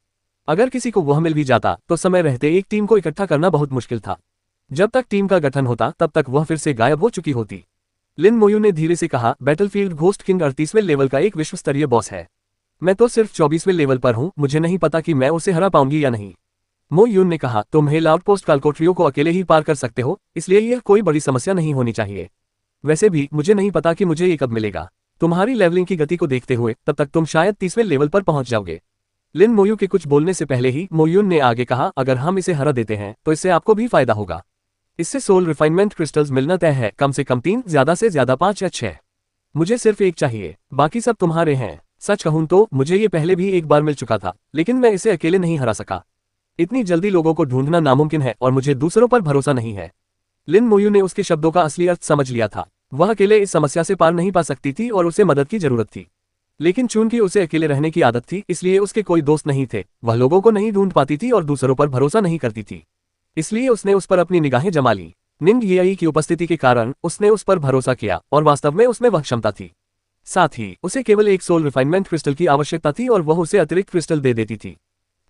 अगर किसी को वह मिल भी जाता तो समय रहते एक टीम को इकट्ठा करना बहुत मुश्किल था। जब तक टीम का गठन होता तब तक वह फिर से गायब हो चुकी होती। लिन मोयू ने धीरे से कहा, बैटलफील्ड घोस्ट किंग 38वें लेवल का एक विश्व स्तरीय बॉस है। मैं तो सिर्फ 24वें लेवल पर हूँ, मुझे नहीं पता कि मैं उसे हरा पाऊंगी या नहीं। मो यून ने कहा, तुम हेल आउटपोस्ट कालकोट्रियो को अकेले ही पार कर सकते हो, इसलिए यह कोई बड़ी समस्या नहीं होनी चाहिए। वैसे भी मुझे नहीं पता कि मुझे ये कब मिलेगा। तुम्हारी लेवलिंग की गति को देखते हुए तब तक तुम शायद 30वें लेवल पर पहुंच जाओगे। लिन मोयू के कुछ बोलने से पहले ही मो यून ने आगे कहा, अगर हम इसे हरा देते हैं तो इससे आपको भी फायदा होगा। इससे सोल रिफाइनमेंट क्रिस्टल्स मिलना तय है, कम से कम 3, ज्यादा से ज्यादा 5 या 6। मुझे सिर्फ एक चाहिए, बाकी सब तुम्हारे हैं। सच कहूं तो मुझे ये पहले भी एक बार मिल चुका था, लेकिन मैं इसे अकेले नहीं हरा सका। इतनी जल्दी लोगों को ढूंढना नामुमकिन है और मुझे दूसरों पर भरोसा नहीं है। लिन मोयू ने उसके शब्दों का असली अर्थ समझ लिया था। वह अकेले इस समस्या से पार नहीं पा सकती थी और उसे मदद की जरूरत थी। लेकिन चूंकि उसे अकेले रहने की आदत थी, इसलिए उसके कोई दोस्त नहीं थे। वह लोगों को नहीं ढूंढ पाती थी और दूसरों पर भरोसा नहीं करती थी, इसलिए उसने उस पर अपनी निगाहें जमा ली। निंग येई की उपस्थिति के कारण उसने उस पर भरोसा किया और वास्तव में उसमें वह क्षमता थी। साथ ही उसे केवल एक सोल रिफाइनमेंट क्रिस्टल की आवश्यकता थी और वह उसे अतिरिक्त क्रिस्टल दे देती थी।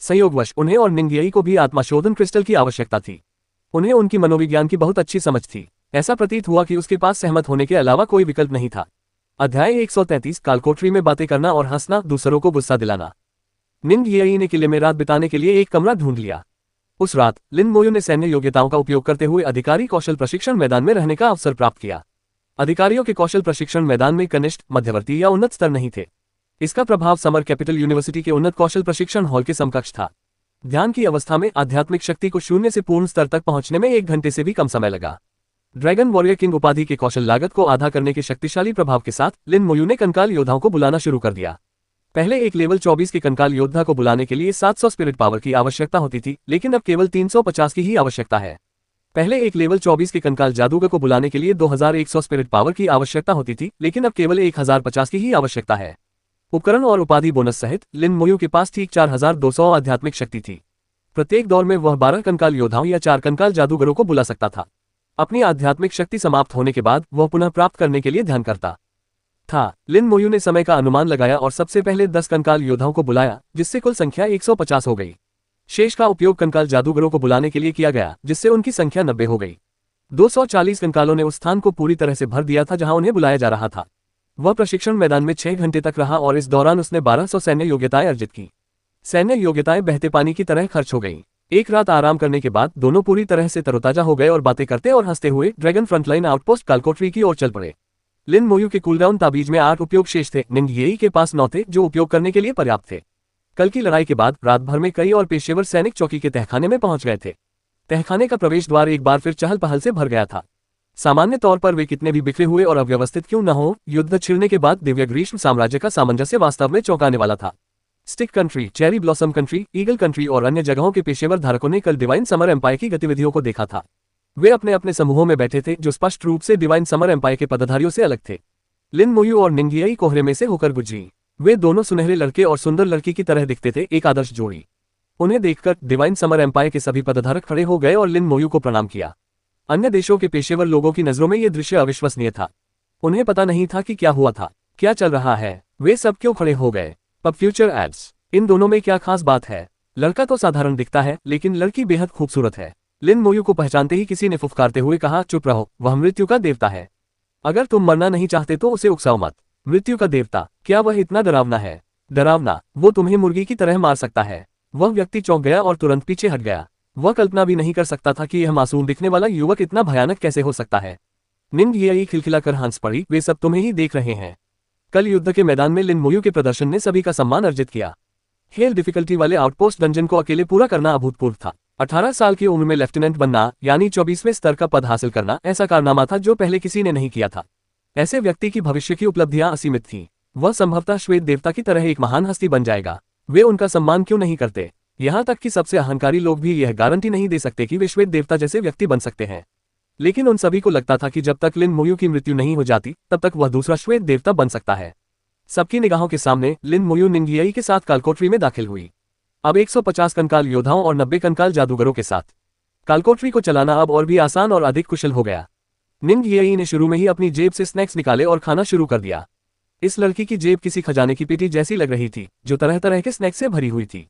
संयोगवश उन्हें और निंग येई को भी आत्माशोधन क्रिस्टल की आवश्यकता थी। उन्हें उनकी मनोविज्ञान की बहुत अच्छी समझ थी। ऐसा प्रतीत हुआ कि उसके पास सहमत होने के अलावा कोई विकल्प नहीं था। अध्याय 133 कालकोठरी में बातें करना और हंसना, दूसरों को गुस्सा दिलाना। निंग येई ने किले में रात बिताने के लिए एक कमरा ढूंढ लिया। उस रात लिन मोयू ने सैन्य योग्यताओं का उपयोग करते हुए अधिकारी कौशल प्रशिक्षण मैदान में रहने का अवसर प्राप्त किया। अधिकारियों के कौशल प्रशिक्षण मैदान में कनिष्ठ, मध्यवर्ती या उन्नत स्तर नहीं थे। इसका प्रभाव समर कैपिटल यूनिवर्सिटी के उन्नत कौशल प्रशिक्षण हॉल के समकक्ष था। ध्यान की अवस्था में आध्यात्मिक शक्ति को 0 से पूर्ण स्तर तक पहुंचने में 1 घंटे से भी कम समय लगा। ड्रैगन वॉरियर किंग उपाधि के कौशल लागत को आधा करने के शक्तिशाली प्रभाव के साथ लिन मोयू ने कंकाल योद्धाओं को बुलाना शुरू कर दिया। पहले एक लेवल 24 के कंकाल योद्धा को बुलाने के लिए 700 स्पिरिट पावर की आवश्यकता होती थी, लेकिन अब केवल 350 की ही आवश्यकता है। पहले एक लेवल 24 के कंकाल जादूगर को बुलाने के लिए 2100 स्पिरिट पावर की आवश्यकता होती थी, लेकिन अब केवल 1050 की ही आवश्यकता है। उपकरण और उपाधि बोनस सहित लिन मोयू के पास ठीक 4200 आध्यात्मिक शक्ति थी। प्रत्येक दौर में वह 12 कंकाल योद्धाओं या 4 कंकाल जादूगरों को बुला सकता था। अपनी आध्यात्मिक शक्ति समाप्त होने के बाद वह पुनः प्राप्त करने के लिए ध्यान करता था। लिन मोयू ने समय का अनुमान लगाया और सबसे पहले 10 कंकाल योद्धाओं को बुलाया, जिससे कुल संख्या 150 हो गई। शेष का उपयोग कंकाल जादूगरों को बुलाने के लिए किया गया, जिससे उनकी संख्या 90 हो गई। 240 कंकालों ने उस स्थान को पूरी तरह से भर दिया था जहां उन्हें बुलाया जा रहा था। वह प्रशिक्षण मैदान में 6 घंटे तक रहा और इस दौरान उसने 1200 सैन्य योग्यताएं अर्जित की। सैन्य योग्यताएं बहते पानी की तरह खर्च हो गईं। एक रात आराम करने के बाद दोनों पूरी तरह से तरोताजा हो गए और बातें करते और हंसते हुए ड्रैगन फ्रंटलाइन आउटपोस्ट कालकोटरी की ओर चल पड़े। लिन मोयू के कूलडाउन ताबीज में 8 उपयोग शेष थे। निंग येई के पास 9 थे, जो उपयोग करने के लिए पर्याप्त थे। कल की लड़ाई के बाद रात भर में कई और पेशेवर सैनिक चौकी के तहखाने में पहुंच गए थे। तहखाने का प्रवेश द्वार एक बार फिर चहल पहल से भर गया था। सामान्य तौर पर वे कितने भी बिखरे हुए और अव्यवस्थित क्यों न हो, युद्ध छिड़ने के बाद दिव्य ग्रीष्म साम्राज्य का सामंजस्य वास्तव में चौंकाने वाला था। Stick country, cherry blossom country, eagle country और अन्य जगहों के पेशेवर धारकों ने कल डिवाइन समर एम्पायर की गतिविधियों को देखा था। वे अपने अपने समूहों में बैठे थे, जो स्पष्ट रूप से डिवाइन समर एम्पायर के पदाधारियों से अलग थे। लिन मोयू और निंग येई कोहरे में से होकर गुजरी। वे दोनों सुनहरे लड़के और सुंदर लड़की की तरह दिखते थे, एक आदर्श जोड़ी। उन्हें देखकर डिवाइन समर एम्पायर के सभी पदाधारक खड़े हो गए और लिन मोयू को प्रणाम किया। अन्य देशों के पेशेवर लोगों की नजरों में यह दृश्य अविश्वसनीय था। उन्हें पता नहीं था कि क्या हुआ था, क्या चल रहा है, वे सब क्यों खड़े हो गए। पब फ्यूचर एड्स, इन दोनों में क्या खास बात है? लड़का तो साधारण दिखता है, लेकिन लड़की बेहद खूबसूरत है। लिन मोयू को पहचानते ही किसी ने फुफकारते हुए कहा, चुप रहो, वह मृत्यु का देवता है। अगर तुम मरना नहीं चाहते तो उसे उकसाओ मत। मृत्यु का देवता, क्या वह इतना डरावना है? डरावना? वो तुम्हें मुर्गी की तरह मार सकता है। वह व्यक्ति चौंक गया और तुरंत पीछे हट गया। वह कल्पना भी नहीं कर सकता था कि यह मासूम दिखने वाला युवक इतना भयानक कैसे हो सकता है। निंग येई खिलखिलाकर हंस पड़ी, वे सब तुम्हें ही देख रहे हैं। कल युद्ध के मैदान में लिन मोयू के प्रदर्शन ने सभी का सम्मान अर्जित किया। हेल डिफिकल्टी वाले आउटपोस्ट डंजन को अकेले पूरा करना अभूतपूर्व था। 18 साल की उम्र में लेफ्टिनेंट बनना यानी 24वें स्तर का पद हासिल करना ऐसा कारनामा था जो पहले किसी ने नहीं किया था। ऐसे व्यक्ति की भविष्य की उपलब्धियां असीमित थीं। वह संभवतः श्वेत देवता की तरह एक महान हस्ती बन जाएगा। वे उनका सम्मान क्यों नहीं करते? यहाँ तक कि सबसे अहंकारी लोग भी यह गारंटी नहीं दे सकते कि वे श्वेत देवता जैसे व्यक्ति बन सकते हैं। लेकिन उन सभी को लगता था कि जब तक लिन मोयू की मृत्यु नहीं हो जाती तब तक वह दूसरा श्वेत देवता बन सकता है। सबकी निगाहों के सामने लिन मोयू निंग येई के साथ कालकोठरी में दाखिल हुई। अब 150 कंकाल योद्धाओं और 90 कंकाल जादूगरों के साथ। कालकोठरी को चलाना अब और भी आसान और अधिक कुशल हो गया। निंग येई ने शुरू में ही अपनी जेब से स्नैक्स निकाले और खाना शुरू कर दिया। इस लड़की की जेब किसी खजाने की पेटी जैसी लग रही थी जो तरह तरह के स्नैक्स से भरी हुई थी।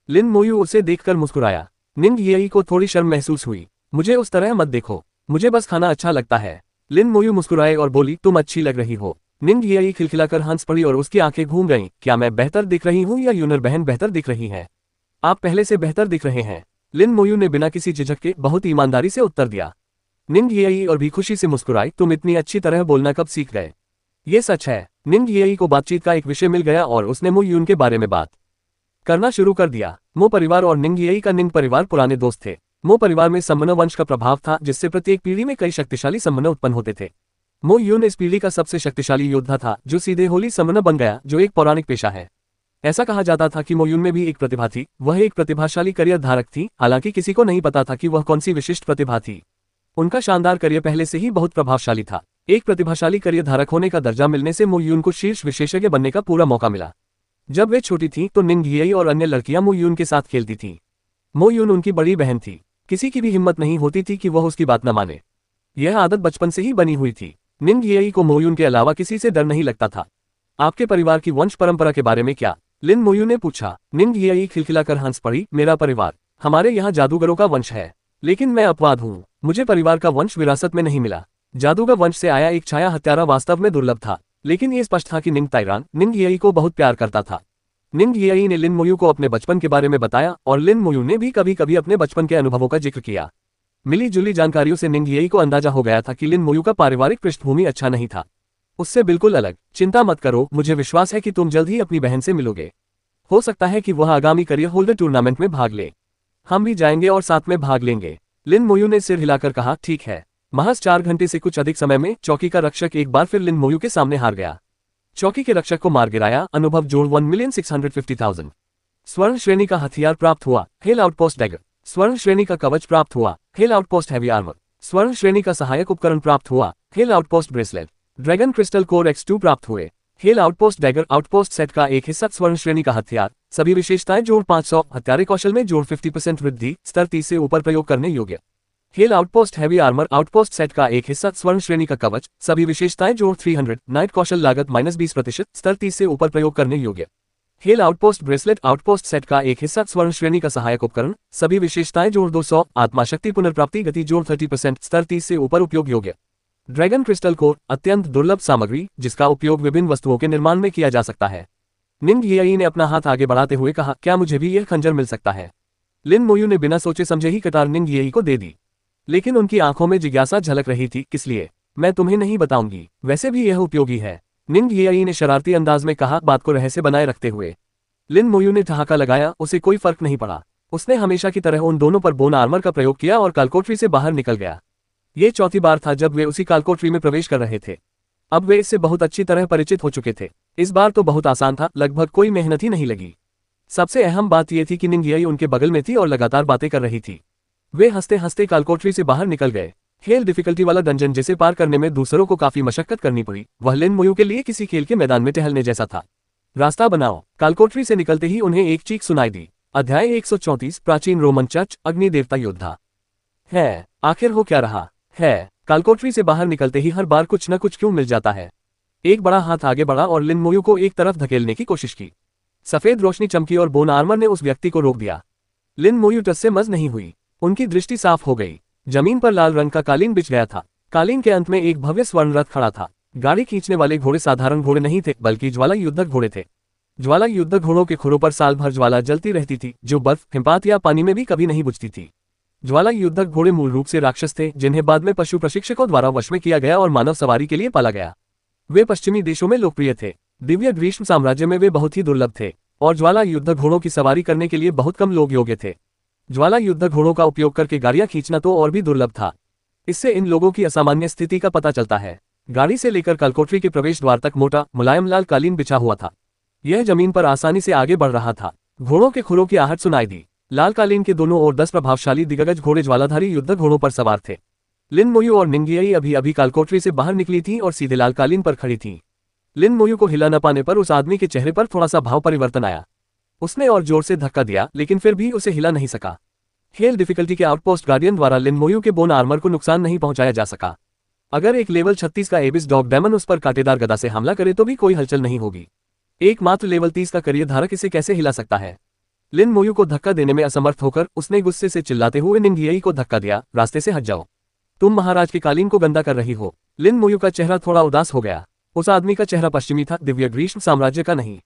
लिन मोयू उसे देखकर मुस्कुराया। निंग येई को थोड़ी शर्म महसूस हुई। मुझे उस तरह मत देखो, मुझे बस खाना अच्छा लगता है। लिन मोयू मुस्कुराए और बोली, तुम अच्छी लग रही हो। निंग येई खिलखिलाकर हंस पड़ी और उसकी आंखें घूम गईं। क्या मैं बेहतर दिख रही हूं या यूनर बहन बेहतर दिख रही है? आप पहले से बेहतर दिख रहे हैं। लिन मोयू ने बिना किसी झिझक के बहुत ईमानदारी से उत्तर दिया। निंग येई और भी खुशी से मुस्कुराई। तुम इतनी अच्छी तरह बोलना कब सीख गए? ये सच है। निंग येई को बातचीत का एक विषय मिल गया और उसने मो यून के बारे में बात करना शुरू कर दिया। मो परिवार और निंग येई का निंग परिवार पुराने दोस्त थे। मो परिवार में सम्मन वंश का प्रभाव था जिससे प्रत्येक पीढ़ी में कई शक्तिशाली सम्मन उत्पन्न होते थे। मो यून इस पीढ़ी का सबसे शक्तिशाली योद्धा था जो सीधे होली सम्मन बन गया, जो एक पौराणिक पेशा है। ऐसा कहा जाता था कि मो यून में भी एक प्रतिभा थी। वह एक प्रतिभाशाली करियर धारक थी, हालांकि किसी को नहीं पता था कि वह कौन सी विशिष्ट प्रतिभा थी। उनका शानदार करियर पहले से ही बहुत प्रभावशाली था। एक प्रतिभाशाली करियर धारक होने का दर्जा मिलने से मो यून को शीर्ष विशेषज्ञ बनने का पूरा मौका मिला। जब वे छोटी थीं तो निंग येई और अन्य लड़कियां मो यून के साथ खेलती थीं। मो यून उनकी बड़ी बहन थी। किसी की भी हिम्मत नहीं होती थी कि वह उसकी बात न माने। यह आदत बचपन से ही बनी हुई थी। निंग येई को मो यून के अलावा किसी से डर नहीं लगता था। आपके परिवार की वंश परंपरा के बारे में क्या? लिन मोयू ने पूछा। निंग येई खिलखिलाकर हंस पड़ी। मेरा परिवार, हमारे यहाँ जादूगरों का वंश है, लेकिन मैं अपवाद हूँ। मुझे परिवार का वंश विरासत में नहीं मिला। जादूगर वंश से आया एक छाया हत्यारा वास्तव में दुर्लभ था, लेकिन ये स्पष्ट था कि निंग ताइरान निंग येई को बहुत प्यार करता था। निंग येई ने लिन मोयू को अपने बचपन के बारे में बताया और लिन मोयू ने भी कभी कभी अपने बचपन के अनुभवों का जिक्र किया। मिली जुली जानकारियों से निंग येई को अंदाजा हो गया था कि लिन मोयू का पारिवारिक पृष्ठभूमि अच्छा नहीं था, उससे बिल्कुल अलग। चिंता मत करो, मुझे विश्वास है कि तुम जल्द ही अपनी बहन से मिलोगे। हो सकता है कि वह आगामी करियर होल्डर टूर्नामेंट में भाग ले। हम भी जाएंगे और साथ में भाग लेंगे। लिन मोयू ने सिर हिलाकर कहा, ठीक है। महज 4 घंटे से कुछ अधिक समय में चौकी का रक्षक एक बार फिर लिन मोयू के सामने हार गया। चौकी के रक्षक को मार गिराया। अनुभव जोड़ 1,650,000। स्वर्ण श्रेणी का हथियार प्राप्त हुआ, हेल आउटपोस्ट डैगर। स्वर्ण श्रेणी का कवच प्राप्त हुआ, हेल आउटपोस्ट हैवी आर्मर। स्वर्ण श्रेणी का सहायक उपकरण प्राप्त हुआ, hello outpost bracelet. Dragon crystal core X2 प्राप्त हुए। Hello outpost dagger outpost set का एक हिस्सा स्वर्ण श्रेणी का हथियार। सभी विशेषताएं जोड़ 500। हत्यारे कौशल में जोड़ 50% वृद्धि, स्तर 30 से ऊपर प्रयोग करने योग्य। Hello outpost heavy armour outpost set का एक हिस्सा स्वर्ण श्रेणी का कवच। सभी विशेषताएं जोड़ 300। नाइट कौशल लागत -20%, स्तर 30 से ऊपर प्रयोग करने योग्य। Hello outpost bracelet outpost set का एक हिस्सा स्वर्ण श्रेणी का सहायक उपकरण। सभी विशेषताएं जोड़ 200। आत्मा शक्ति पुनर्प्राप्ति गति जोड़ 30%, स्तर 30 से ऊपर उपयोग योग्य। ड्रैगन क्रिस्टल कोर अत्यंत दुर्लभ सामग्री जिसका उपयोग विभिन्न वस्तुओं के निर्माण में किया जा सकता है। निंग येई ने अपना हाथ आगे बढ़ाते हुए कहा, क्या मुझे भी यह खंजर मिल सकता है? लिन मोयू ने बिना सोचे समझे ही कटार निंग येई को दे दी, लेकिन उनकी आंखों में जिज्ञासा झलक रही थी। किस लिए? मैं तुम्हें नहीं बताऊंगी, वैसे भी यह उपयोगी है। निंग येई ने शरारती अंदाज में कहा, बात को रहस्य बनाए रखते हुए। लिन मोयू ने ठहाका लगाया। उसे कोई फर्क नहीं पड़ा। उसने हमेशा की तरह उन दोनों पर बोन आर्मर का प्रयोग किया और कालकोठरी से बाहर निकल गया। ये चौथी बार था जब वे उसी कालकोठरी में प्रवेश कर रहे थे। अब वे इससे बहुत अच्छी तरह परिचित हो चुके थे। इस बार तो बहुत आसान था, लगभग कोई मेहनत ही नहीं लगी। सबसे अहम बात यह थी कि निंग येई उनके बगल में थी और लगातार बातें कर रही थी। वे हंसते हंसते कालकोठरी से बाहर निकल गए। खेल डिफिकल्टी वाला डंजन जिसे पार करने में दूसरों को काफी मशक्कत करनी पड़ी, वह लिन मोयू के लिए किसी खेल के मैदान में टहलने जैसा था। रास्ता बनाओ। कालकोठरी से निकलते ही उन्हें एक चीख सुनाई दी। अध्याय 134 प्राचीन रोमन चर्च अग्नि देवता योद्धा। है, आखिर हो क्या रहा है? कालकोठरी से बाहर निकलते ही हर बार कुछ न कुछ क्यों मिल जाता है। एक बड़ा हाथ आगे बढ़ा और लिन मोयू को एक तरफ धकेलने की कोशिश की। सफेद रोशनी चमकी और बोन आर्मर ने उस व्यक्ति को रोक दिया। लिन मोयू टस से मज नहीं हुई। उनकी दृष्टि साफ हो गई। जमीन पर लाल रंग का कालीन बिछ गया था। कालीन के अंत में एक भव्य स्वर्ण रथ खड़ा था। गाड़ी खींचने वाले घोड़े साधारण घोड़े नहीं थे, बल्कि ज्वाला युद्धक घोड़े थे। ज्वाला युद्धक घोड़ों के खुरों पर साल भर ज्वाला जलती रहती थी, जो बर्फ, हिमपात या पानी में भी कभी नहीं बुझती थी। ज्वाला युद्धक घोड़े मूल रूप से राक्षस थे जिन्हें बाद में पशु प्रशिक्षकों द्वारा वश में किया गया और मानव सवारी के लिए पाला गया। वे पश्चिमी देशों में लोकप्रिय थे। दिव्य ग्रीष्म साम्राज्य में वे बहुत ही दुर्लभ थे और ज्वाला युद्धक घोड़ों की सवारी करने के लिए बहुत कम लोग योग्य थे। ज्वाला युद्धक घोड़ों का उपयोग करके गाड़ियां खींचना तो और भी दुर्लभ था। इससे इन लोगों की असामान्य स्थिति का पता चलता है। गाड़ी से लेकर कलकोठरी के प्रवेश द्वार तक मोटा मुलायम लाल कालीन बिछा हुआ था। यह जमीन पर आसानी से आगे बढ़ रहा था। घोड़ों के खुरों की आहट सुनाई दी। लाल कालीन के दोनों ओर 10 प्रभावशाली दिग्गज घोड़े ज्वालाधारी युद्धक घोड़ों पर सवार थे। लिन मोयू और निंगियाई अभी अभी कालकोठरी से बाहर निकली थी और सीधे लाल कालीन पर खड़ी थी। लिन मोयू को हिला न पाने पर उस आदमी के चेहरे पर थोड़ा सा भाव परिवर्तन आया। उसने और जोर से धक्का दिया लेकिन फिर भी उसे हिला नहीं सका। हेल डिफिकल्टी के आउटपोस्ट गार्डियन द्वारा लिन मोयू के बोन आर्मर को नुकसान नहीं पहुंचाया जा सका। अगर एक लेवल 36 का एबिस डॉग डेमन उस पर कांटेदार गदा से हमला करे तो भी कोई हलचल नहीं होगी। एकमात्र लेवल 30 का करियर धारक इसे कैसे हिला सकता है। लिन मोयू को धक्का देने में असमर्थ होकर उसने गुस्से से चिल्लाते हुए निंगियाई को धक्का दिया, रास्ते से हट जाओ, तुम महाराज के कालीन को गंदा कर रही हो। लिन मोयू का चेहरा थोड़ा उदास हो गया। उस आदमी का चेहरा पश्चिमी था, दिव्य ग्रीष्म साम्राज्य का नहीं।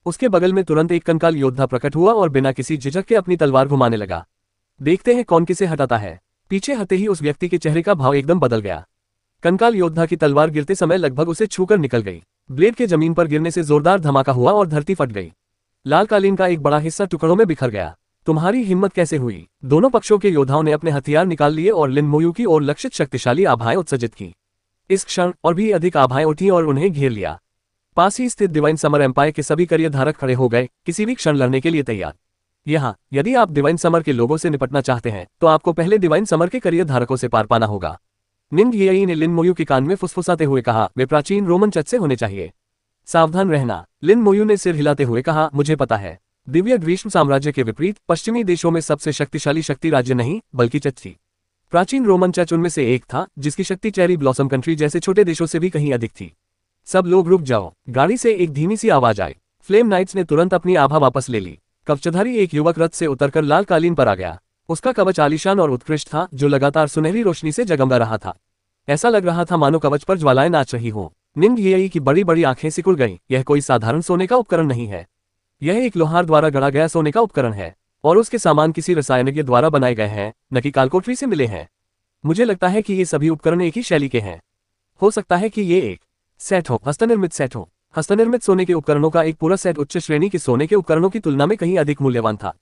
उसके बगल में तुरंत एक कंकाल योद्धा प्रकट हुआ और बिना किसी झिझक के अपनी तलवार घुमाने लगा। देखते हैं कौन किसे हटाता है। पीछे हटते ही उस व्यक्ति के चेहरे का भाव एकदम बदल गया। कंकाल योद्धा की तलवार गिरते समय लगभग उसे छूकर निकल गई। ब्लेड के जमीन पर गिरने से जोरदार धमाका हुआ और धरती फट गई। लाल कालीन का एक बड़ा हिस्सा टुकड़ों में बिखर गया। तुम्हारी हिम्मत कैसे हुई। दोनों पक्षों के योद्धाओं ने अपने हथियार निकाल लिए और लिन मोयू की ओर लक्षित शक्तिशाली आभाएं उत्सर्जित की। इस क्षण और भी अधिक आभाएं उठी और उन्हें घेर लिया। पास ही स्थित डिवाइन समर एम्पायर के सभी करियर धारक खड़े हो गए, किसी भी क्षण लड़ने के लिए तैयार। यहाँ यदि आप डिवाइन समर के लोगों से निपटना चाहते हैं तो आपको पहले डिवाइन समर के करियर धारकों से पार पाना होगा। निंगियाई ने लिन मोयू के कान में फुसफुसाते हुए कहा, वे प्राचीन रोमन चर्च से होने चाहिए, सावधान रहना। लिन मोयू ने सिर हिलाते हुए कहा, मुझे पता है। दिव्य ग्रीष्म साम्राज्य के विपरीत पश्चिमी देशों में सबसे शक्तिशाली शक्ति राज्य नहीं बल्कि चर्च थी। प्राचीन रोमन चर्च उनमें से एक था जिसकी शक्ति चेरी ब्लॉसम कंट्री जैसे छोटे देशों से भी कहीं अधिक थी। सब लोग रुक जाओ। गाड़ी से एक धीमी सी आवाज आई। फ्लेम नाइट्स ने तुरंत अपनी आभा वापस ले ली। कवचधारी एक युवक रथ से उतरकर लाल कालीन पर आ गया। उसका कवच आलीशान और उत्कृष्ट था जो लगातार सुनहरी रोशनी से जगमगा रहा था। ऐसा लग रहा था मानो कवच पर ज्वालाएं नाच रही हों। निंगियाई की बड़ी बड़ी आंखें सिकुड़ गईं। यह कोई साधारण सोने का उपकरण नहीं है। यह एक लोहार द्वारा गढ़ा गया सोने का उपकरण है और उसके सामान किसी रसायनज्ञ द्वारा बनाए गए हैं, न कि कालकोठरी से मिले हैं। मुझे लगता है कि ये सभी उपकरण एक ही शैली के हैं। हो सकता है कि ये एक सेट हो, हस्तनिर्मित सेट हो। हस्तनिर्मित सोने के उपकरणों का एक पूरा सेट उच्च श्रेणी के सोने के उपकरणों की तुलना में कहीं अधिक मूल्यवान था।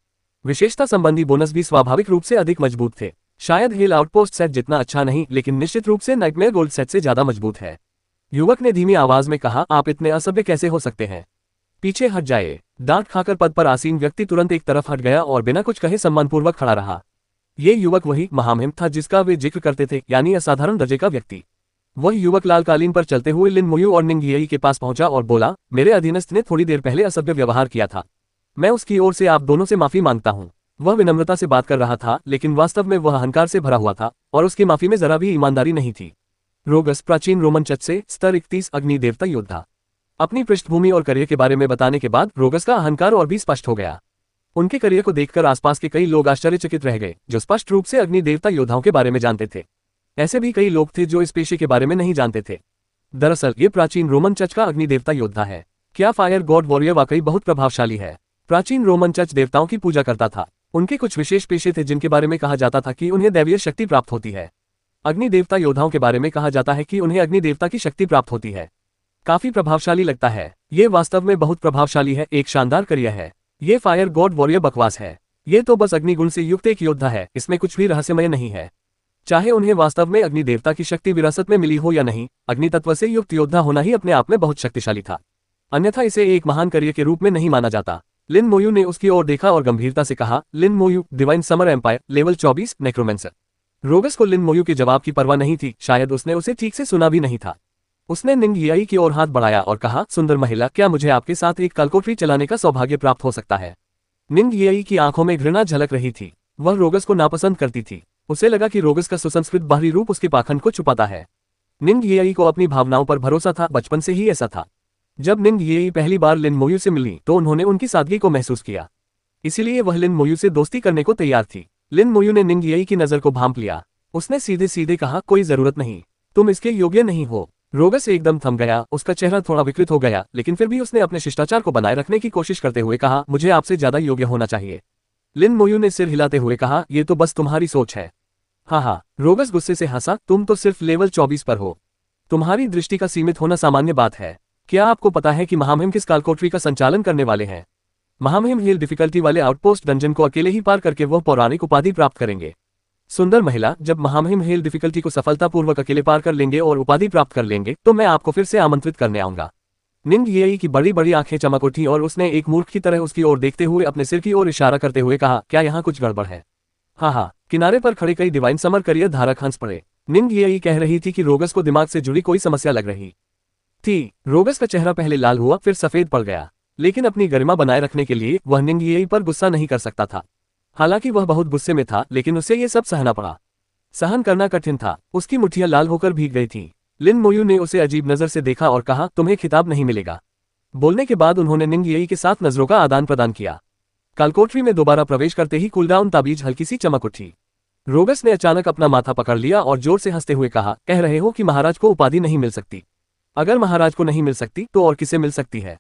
विशेषता संबंधी बोनस भी स्वाभाविक रूप से अधिक मजबूत थे। शायद हेल आउटपोस्ट सेट जितना अच्छा नहीं, लेकिन निश्चित रूप से नाइटमेयर गोल्ड सेट से ज्यादा मजबूत है। युवक ने धीमी आवाज में कहा, आप इतने असभ्य कैसे हो सकते हैं। पीछे हट जाए। डांट खाकर पद पर आसीन व्यक्ति तुरंत एक तरफ हट गया और बिना कुछ कहे सम्मानपूर्वक खड़ा रहा। ये युवक वही महामहिम था जिसका वे जिक्र करते थे, यानी असाधारण दर्जे का व्यक्ति। वही युवक लाल कालीन पर चलते हुए लिन मोयू और निंगियाई के पास पहुंचा और बोला, मेरे अधीनस्थ ने थोड़ी देर पहले असभ्य व्यवहार किया था। मैं उसकी ओर से आप दोनों से माफी मांगता हूं। वह विनम्रता से बात कर रहा था लेकिन वास्तव में वह अहंकार से भरा हुआ था और उसकी माफी में जरा भी ईमानदारी नहीं थी। रोगस प्राचीन रोमन चर्च से स्तर 31 अग्नि देवता योद्धा। अपनी पृष्ठभूमि और करियर के बारे में बताने के बाद रोगस का अहंकार और भी स्पष्ट हो गया। उनके करियर को देखकर आसपास के कई लोग आश्चर्यचकित रह गए जो स्पष्ट रूप से अग्नि देवता योद्धाओं के बारे में जानते थे। ऐसे भी कई लोग थे जो इस पेशे के बारे में नहीं जानते थे। दरअसल ये प्राचीन रोमन चर्च का अग्नि देवता योद्धा है। क्या फायर गॉड वॉरियर वाकई बहुत प्रभावशाली है। प्राचीन रोमन चर्च देवताओं की पूजा करता था। उनके कुछ विशेष पेशे थे जिनके बारे में कहा जाता था कि उन्हें दैवीय शक्ति प्राप्त होती है। अग्नि देवता योद्धाओं के बारे में कहा जाता है कि उन्हें अग्नि देवता की शक्ति प्राप्त होती है। काफी प्रभावशाली लगता है। ये वास्तव में बहुत प्रभावशाली है, एक शानदार करियर है। ये फायर गॉड वॉरियर बकवास है। ये तो बस अग्निगुण से युक्त एक योद्धा है, इसमें कुछ भी रहस्यमय नहीं है। चाहे उन्हें वास्तव में अग्नि देवता की शक्ति विरासत में मिली हो या नहीं, अग्नि तत्व से युक्त योद्धा होना ही अपने आप में बहुत शक्तिशाली था। अन्यथा इसे एक महान करियर के रूप में नहीं माना जाता। लिन मोयू ने उसकी ओर देखा और गंभीरता से कहा, Lin Moyu, divine summer empire, level 24, necromancer. रोगस को लिन मोयू के जवाब की परवाह नहीं थी, शायद उसने उसे ठीक से सुना भी नहीं था। उसने निंगियाई की ओर हाथ बढ़ाया और कहा, सुंदर महिला, क्या मुझे आपके साथ एक कालकोठरी चलाने का सौभाग्य प्राप्त हो सकता है। निंगियाई की आंखों में घृणा झलक रही थी। वह रोगस को नापसंद करती थी। उसे लगा कि रोगस का सुसंस्कृत बाहरी रूप उसके पाखंड को छुपाता है। निंगियाई को अपनी भावनाओं पर भरोसा था, बचपन से ही ऐसा था। जब निंगियाई पहली बार लिन मोयू से मिली तो उन्होंने उनकी सादगी को महसूस किया, इसीलिए वह लिन मोयू से दोस्ती करने को तैयार थी। लिन मोयू ने निंगियाई की नजर को भांप लिया। उसने सीधे सीधे कहा, कोई जरूरत नहीं, तुम इसके योग्य नहीं हो। रोगस एकदम थम गया। उसका चेहरा थोड़ा विकृत हो गया, लेकिन फिर भी उसने अपने शिष्टाचार को बनाए रखने की कोशिश करते हुए कहा, मुझे आपसे ज्यादा योग्य होना चाहिए। लिन मोयू ने सिर हिलाते हुए कहा, ये तो बस तुम्हारी सोच है। हाँ, रोगस गुस्से से हंसा, तुम तो सिर्फ लेवल 24 पर हो। तुम्हारी दृष्टि का सीमित होना सामान्य बात है। क्या आपको पता है कि महामहिम किस कालकोठरी का संचालन करने वाले हैं? महामहिम हिल डिफिकल्टी वाले आउटपोस्ट डंजन को अकेले ही पार करके वह पौराणिक उपाधि प्राप्त करेंगे। सुंदर महिला, जब महामहिम हिल डिफिकल्टी को सफलतापूर्वक अकेले पार कर लेंगे और उपाधि प्राप्त कर लेंगे तो मैं आपको फिर से आमंत्रित करने आऊंगा। निंग येई की बड़ी बड़ी आंखें चमक उठी और उसने एक मूर्ख की तरह उसकी ओर देखते हुए अपने सिर की ओर इशारा करते हुए कहा, क्या यहाँ कुछ गड़बड़ है? हाँ, किनारे पर खड़े कई डिवाइन समर करियर धारक हंस पड़े। निंग येई कह रही थी कि रोगस को दिमाग से जुड़ी कोई समस्या लग रही थी। रोगस का चेहरा पहले लाल हुआ फिर सफेद पड़ गया, लेकिन अपनी गरिमा बनाए रखने के लिए वह निंग येई पर गुस्सा नहीं कर सकता था। हालांकि वह बहुत गुस्से में था, लेकिन उसे ये सब सहना पड़ा। सहन करना कठिन था, उसकी मुट्ठियां लाल होकर भीग गई थीं। लिन मोयू ने उसे अजीब नजर से देखा और कहा, तुम्हें खिताब नहीं मिलेगा। बोलने के बाद उन्होंने निंग येई के साथ नजरों का आदान प्रदान किया। कालकोठरी में दोबारा प्रवेश करते ही कूलडाउन ताबीज हल्की सी चमक उठी। रोगस ने अचानक अपना माथा पकड़ लिया और जोर से हंसते हुए कहा, कह रहे हो कि महाराज को उपाधि नहीं मिल सकती? अगर महाराज को नहीं मिल सकती तो और किसे मिल सकती है?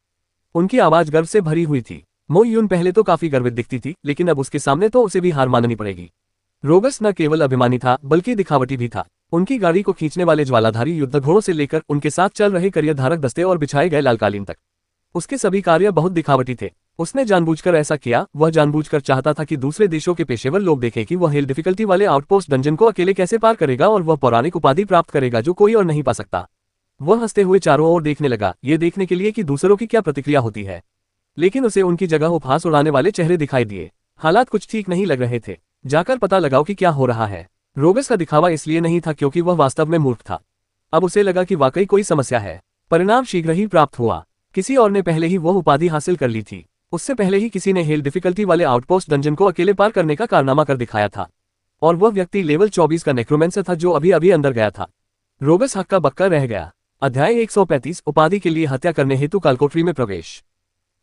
उनकी आवाज गर्व से भरी हुई थी। मो यून पहले तो काफी गर्वित दिखती थी, लेकिन अब उसके सामने तो उसे भी हार माननी पड़ेगी। रोगस न केवल अभिमानी था बल्कि दिखावटी भी था। उनकी गाड़ी को खींचने वाले ज्वालाधारी युद्ध घोड़ों से लेकर उनके साथ चल रहे करियर धारक दस्ते और बिछाए गए लालकालीन तक, उसके सभी कार्य बहुत दिखावटी थे। उसने जानबूझकर ऐसा किया, वह जानबूझकर चाहता था कि दूसरे देशों के पेशेवर लोग देखें कि वह हिल डिफिकल्टी वाले आउटपोस्ट डंजन को अकेले कैसे पार करेगा और वह पौराणिक उपाधि प्राप्त करेगा जो कोई और नहीं पा सकता। वह हंसते हुए चारों ओर देखने लगा, ये देखने के लिए कि दूसरों की क्या प्रतिक्रिया होती है, लेकिन उसे उनकी जगह उपहास उड़ाने वाले चेहरे दिखाई दिए। हालात कुछ ठीक नहीं लग रहे थे। जाकर पता लगाओ कि क्या हो रहा है। रोगस का दिखावा इसलिए नहीं था क्योंकि वह वास्तव में मूर्ख था। अब उसे लगा कि वाकई कोई समस्या है। परिणाम शीघ्र ही प्राप्त हुआ। किसी और ने पहले ही वह उपाधि हासिल कर ली थी। उससे पहले ही किसी ने हिल डिफिकल्टी वाले आउटपोस्ट डंजन को अकेले पार करने का कारनामा कर दिखाया था, और वह व्यक्ति लेवल 24 का नेक्रोमेंसर था जो अभी अभी अंदर गया था। रोगस हक्का बक्का रह गया। अध्याय 135 उपाधि के लिए हत्या करने हेतु कालकोठरी में प्रवेश।